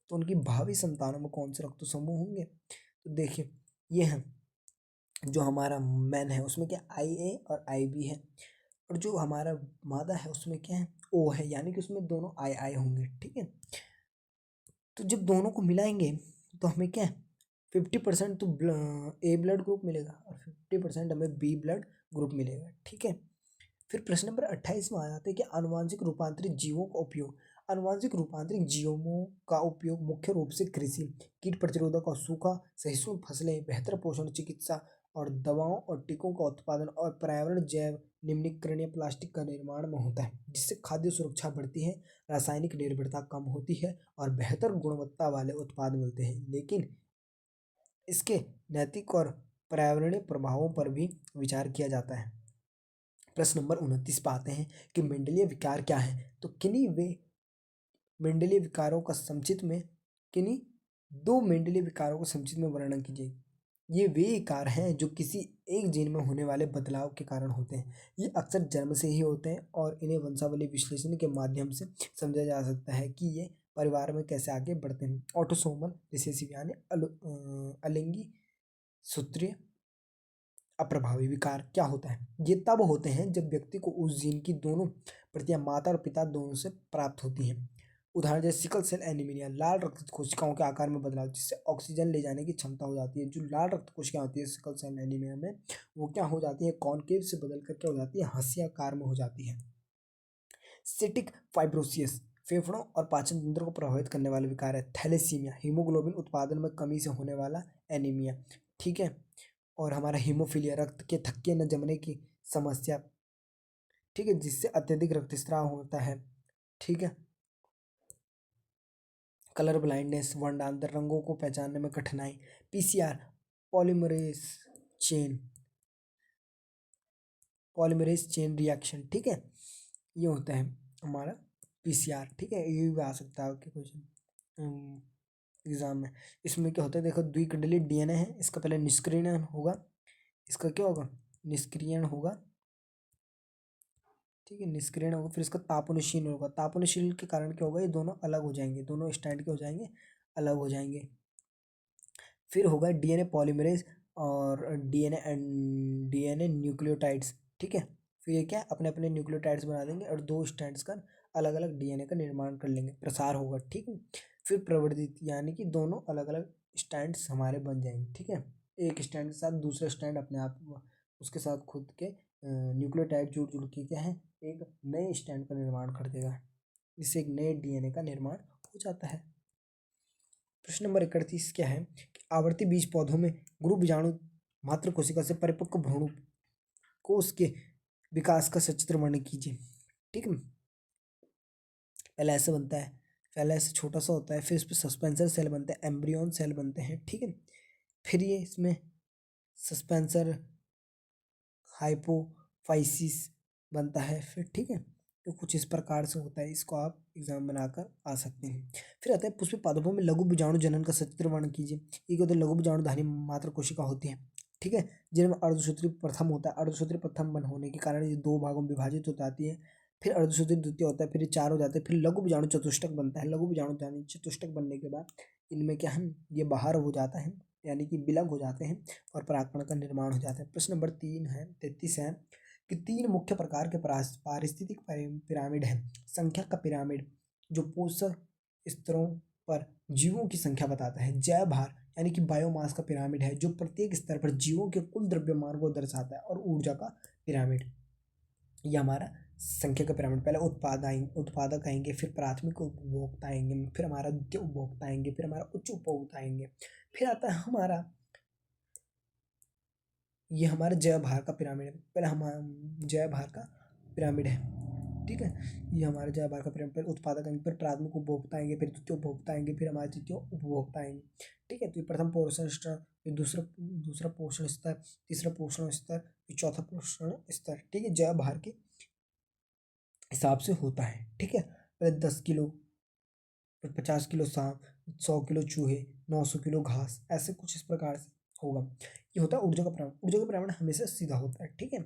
तो उनकी भावी संतानों में कौन से रक्त समूह होंगे? तो देखिए ये है जो हमारा मैन है उसमें क्या आई ए और आई बी है, और जो हमारा मादा है उसमें क्या है ओ है, यानी कि उसमें दोनों आई आई होंगे, ठीक है। तो जब दोनों को मिलाएंगे तो हमें क्या है 50% तो ए ब्लड ग्रुप मिलेगा और 50% हमें बी ब्लड ग्रुप मिलेगा, ठीक है। फिर प्रश्न नंबर 28 में आ जाते हैं कि आनुवांशिक रूपांतरित जीवों का उपयोग। आनुवांशिक रूपांतरित जीवों का उपयोग मुख्य रूप से कृषि, कीट प्रतिरोधक और सूखा सहिष्णु फसलें, बेहतर पोषण, चिकित्सा और दवाओं और टीकों का उत्पादन और पर्यावरण जैव निम्नीकरणीय प्लास्टिक का निर्माण में होता है, जिससे खाद्य सुरक्षा बढ़ती है, रासायनिक निर्भरता कम होती है और बेहतर गुणवत्ता वाले उत्पाद मिलते हैं। लेकिन इसके नैतिक और पर्यावरणीय प्रभावों पर भी विचार किया जाता है। प्रश्न नंबर 29 पे आते हैं कि मेंडेलिय विकार क्या है। तो मेंडेलिय विकारों का संक्षिप्त में किन्हीं दो मेंडेलिय विकारों को संक्षिप्त में वर्णन कीजिए। ये वे विकार हैं जो किसी एक जीन में होने वाले बदलाव के कारण होते हैं। ये अक्सर जन्म से ही होते हैं और इन्हें वंशावली विश्लेषण के माध्यम से समझा जा सकता है कि ये परिवार में कैसे आगे बढ़ते हैं। ऑटोसोमल रिसेसिव यानी अलिंगी सूत्रीय अप्रभावी विकार क्या होता है? ये तब होते हैं जब व्यक्ति को उस जीन की दोनों प्रतियां माता और पिता दोनों से प्राप्त होती हैं। उदाहरण जैसे सिकल सेल एनीमिया, लाल रक्त कोशिकाओं के आकार में बदलाव जिससे ऑक्सीजन ले जाने की क्षमता हो जाती है। जो लाल रक्त कोशिकाएं होती है सिकल सेल एनीमिया में वो क्या हो जाती है कॉनकेव से बदल कर क्या हो जाती है हंसियाकार में हो जाती है। सिटिक फाइब्रोसिस फेफड़ों और पाचन तंत्र को प्रभावित करने वाला विकार है। थैलेसीमिया हीमोग्लोबिन उत्पादन में कमी से होने वाला एनीमिया, ठीक है। और हमारा हीमोफीलिया रक्त के थक्के न जमने की समस्या, ठीक है, जिससे अत्यधिक रक्तस्राव होता है, ठीक है। कलर ब्लाइंडनेस वर्णांतर रंगों को पहचानने में कठिनाई। पीसीआर पॉलीमरेज चेन रिएक्शन, ठीक है, ये होता है हमारा पीसीआर, ठीक है। ये भी आ सकता है आपके क्वेश्चन एग्जाम में। इसमें क्या होता है देखो द्विकुंडलीय डीएनए है, इसका पहले निष्क्रियण होगा, इसका क्या होगा निष्क्रियण होगा, ठीक है, निष्क्रियण होगा। फिर इसका तापनशील होगा, तापनशील के कारण क्या होगा ये दोनों अलग हो जाएंगे, दोनों स्टैंड के हो जाएंगे, अलग हो जाएंगे। फिर होगा डीएनए पॉलीमरेज और डीएनए न्यूक्लियोटाइड्स, ठीक है। फिर ये क्या अपने अपने न्यूक्लियोटाइड्स बना देंगे और दो स्टैंड्स का अलग अलग डीएनए का निर्माण कर लेंगे, प्रसार होगा, ठीक है। फिर प्रवर्धित यानी कि दोनों अलग अलग स्टैंड्स हमारे बन जाएंगे, ठीक है। एक स्टैंड के साथ दूसरा स्टैंड अपने आप उसके साथ खुद के न्यूक्लियोटाइड जुड़ जुड़ के क्या है एक नए स्टैंड का निर्माण कर देगा, जिससे एक नए डीएनए का निर्माण हो जाता है। प्रश्न नंबर 31 क्या है कि आवर्ती बीज पौधों में गुरु बीजाणु मात्र कोशिका से परिपक्व भ्रूण कोष के विकास का सचित्र वर्णन कीजिए, ठीक है। पहले ऐसे बनता है, पहले ऐसे छोटा सा होता है, फिर इस पर सस्पेंसर सेल बनते हैं, एम्ब्रियोन सेल बनते हैं, ठीक है। फिर ये इसमें सस्पेंसर हाइपोफाइसिस बनता है फिर, ठीक है। तो कुछ इस प्रकार से होता है, इसको आप एग्जाम बनाकर आ सकते हैं। फिर आता है पुष्प पादपों में लघु बीजाणु जनन का सचित्र वर्णन कीजिए। ये क्या होता है, लघु बीजाणु धानी मात्र कोशिका होती है, ठीक है, जिनमें अर्धसूत्री प्रथम होता है। अर्धसूत्री प्रथम बन होने के कारण ये दो भागों में विभाजित हो जाती है। फिर अर्धसूत्री द्वितीय होता है, फिर ये चार हो जाते हैं, फिर लघु बीजाणु चतुष्टक बनता है। लघु बीजाणु धानी चतुष्टक बनने के बाद इनमें क्या है, ये बाहर हो जाता है, यानी कि विलग हो जाते हैं और परागकण का निर्माण हो जाता है। प्रश्न नंबर 33 है कि तीन मुख्य प्रकार के पारिस्थितिक पिरामिड है। संख्या का पिरामिड जो पोषक स्तरों पर जीवों की संख्या बताता है। जैव भार यानी कि बायोमास का पिरामिड है जो प्रत्येक स्तर पर जीवों के कुल द्रव्यमान को दर्शाता है। और ऊर्जा का पिरामिड, ये हमारा संख्या का पिरामिड। पहले उत्पादक आएंगे, फिर प्राथमिक उपभोक्ता आएंगे, फिर हमारा द्वितीय उपभोक्ता आएंगे, फिर हमारा उच्च उपभोक्ता आएंगे, फिर आता है हमारा ये हमारे जय भार का पिरामिड है। पहले हमारा जय भार का पिरामिड है, ठीक है। ये हमारे जय भार का पिरामिड, फिर उत्पादक आएंगे, फिर प्राथमिक उपभोक्ता आएंगे, फिर द्वितीय उपभोक्ता आएंगे, फिर हमारे तृतीय उपभोक्ता आएंगे, ठीक है। तो ये प्रथम पोषण स्तर, ये दूसरा पोषण स्तर, तीसरा पोषण स्तर, ये चौथा पोषण स्तर, ठीक है, जय भार के हिसाब से होता है, ठीक है। पहले 10 किलो, फिर 50 किलो सांप, 100 किलो चूहे, 900 किलो घास, ऐसे कुछ इस प्रकार से होगा। ये होता है ऊर्जा का पिरामिड। ऊर्जा का पिरामिड हमेशा सीधा होता है, ठीक है,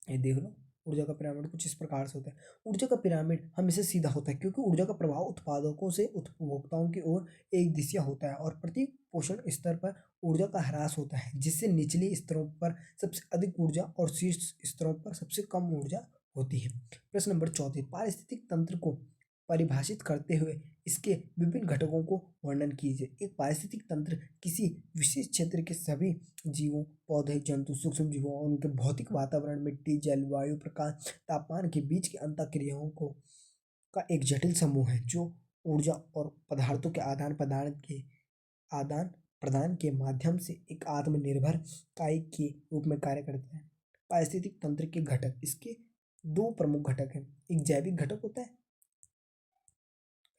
ये देख लो। ऊर्जा का पिरामिड कुछ इस प्रकार से होता है। ऊर्जा का पिरामिड हमेशा सीधा होता है क्योंकि ऊर्जा का प्रभाव उत्पादकों से उपभोक्ताओं की ओर एक दिशा होता है और प्रत्येक पोषण स्तर पर ऊर्जा का ह्रास होता है, जिससे निचले स्तरों पर सबसे अधिक ऊर्जा और शीर्ष स्तरों पर सबसे कम ऊर्जा होती है। प्रश्न नंबर 14, पारिस्थितिक तंत्र को परिभाषित करते हुए इसके विभिन्न घटकों को वर्णन कीजिए। एक पारिस्थितिक तंत्र किसी विशेष क्षेत्र के सभी जीवों, पौधे, जंतु, सूक्ष्म जीवों और उनके भौतिक वातावरण, मिट्टी, जल, वायु, प्रकाश, तापमान के बीच की अंतःक्रियाओं को का एक जटिल समूह है जो ऊर्जा और पदार्थों के आदान प्रदान के माध्यम से एक आत्मनिर्भर इकाई के रूप में कार्य करता है। पारिस्थितिक तंत्र के घटक, इसके दो प्रमुख घटक हैं। एक जैविक घटक होता है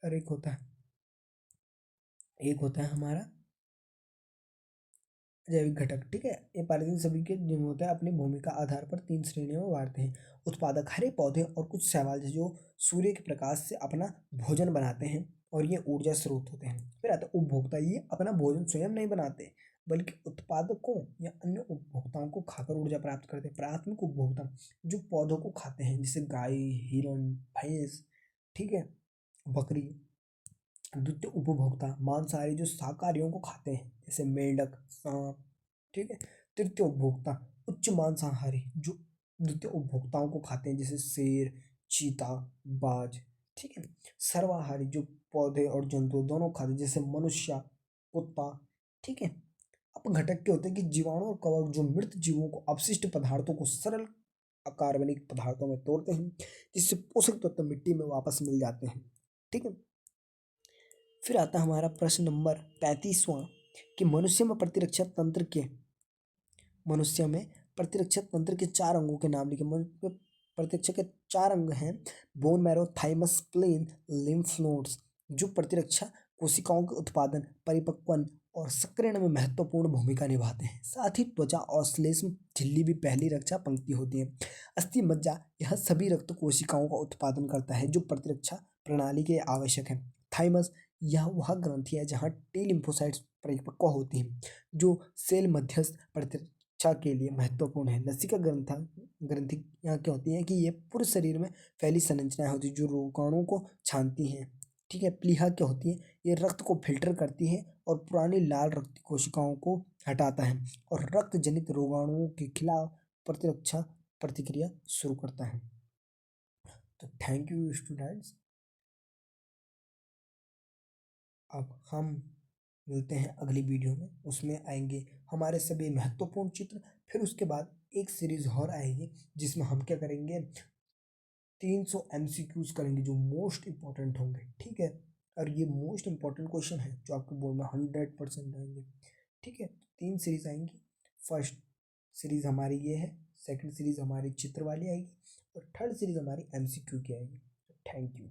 और एक होता है हमारा जैविक घटक, ठीक है। ये पारिस्थितिक सभी के जिन होता है अपनी भूमिका आधार पर तीन श्रेणियों में बांटते हैं। उत्पादक हरे पौधे और कुछ शैवाल जो सूर्य के प्रकाश से अपना भोजन बनाते हैं और ये ऊर्जा स्रोत होते हैं। फिर आता है उपभोक्ता, ये अपना भोजन स्वयं नहीं बनाते बल्कि उत्पादकों या अन्य उपभोक्ताओं को खाकर ऊर्जा प्राप्त करते हैं। प्राथमिक उपभोक्ता जो पौधों को खाते हैं जैसे गाय, हिरण, भैंस, ठीक है, बकरी। द्वितीय उपभोक्ता मांसाहारी जो शाकाहारियों को खाते हैं जैसे मेंढक, सांप, ठीक है। तृतीय उपभोक्ता उच्च मांसाहारी जो द्वितीय उपभोक्ताओं को खाते हैं जैसे शेर, चीता, बाज, ठीक है। सर्वाहारी जो पौधे और जंतु दोनों खाते हैं जैसे मनुष्य, कुत्ता, ठीक है। अब घटक के होते हैं कि जीवाणु और कवक जो मृत जीवों को अपशिष्ट पदार्थों को सरल अकार्बनिक पदार्थों में तोड़ते हैं जिससे पोषक तत्व मिट्टी में वापस मिल जाते हैं, ठीक है। फिर आता है हमारा प्रश्न नंबर 35वां कि मनुष्य में प्रतिरक्षा तंत्र के चार अंगों के नाम लिखे। प्रतिरक्षा के चार अंग हैं bone marrow, thymus, spleen, lymph nodes जो प्रतिरक्षा कोशिकाओं के उत्पादन, परिपक्वन और सक्रियण में महत्वपूर्ण भूमिका निभाते हैं। साथ ही त्वचा और श्लेष्म झिल्ली भी पहली रक्षा पंक्ति होती है। अस्थि मज्जा यह सभी रक्त कोशिकाओं का उत्पादन करता है जो प्रतिरक्षा प्रणाली के आवश्यक है। थाइमस यह वह ग्रंथि है जहाँ टी लिम्फोसाइट्स परिपक्व होती हैं जो सेल मध्यस्थ प्रतिरक्षा के लिए महत्वपूर्ण है। लसिका ग्रंथि यहाँ क्या होती है कि ये पूरे शरीर में फैली संरचनाएं होती है जो रोगाणु को छानती हैं, ठीक है। प्लीहा क्या होती है, ये रक्त को फिल्टर करती है और पुरानी लाल रक्त कोशिकाओं को हटाता है और रक्त जनित रोगाणुओं के खिलाफ प्रतिरक्षा प्रतिक्रिया शुरू करता है। तो थैंक यू स्टूडेंट्स, अब हम मिलते हैं अगली वीडियो में, उसमें आएंगे हमारे सभी महत्वपूर्ण चित्र। फिर उसके बाद एक सीरीज और आएगी जिसमें हम क्या करेंगे, 300 MCQs करेंगे जो मोस्ट इंपॉर्टेंट होंगे, ठीक है। और ये मोस्ट इंपॉर्टेंट क्वेश्चन है जो आपके बोर्ड में 100% आएंगे, ठीक है। तीन सीरीज आएंगी, फर्स्ट सीरीज हमारी ये है, सेकंड सीरीज हमारी चित्र वाली आएगी और थर्ड सीरीज हमारी MCQ की आएगी। Thank you.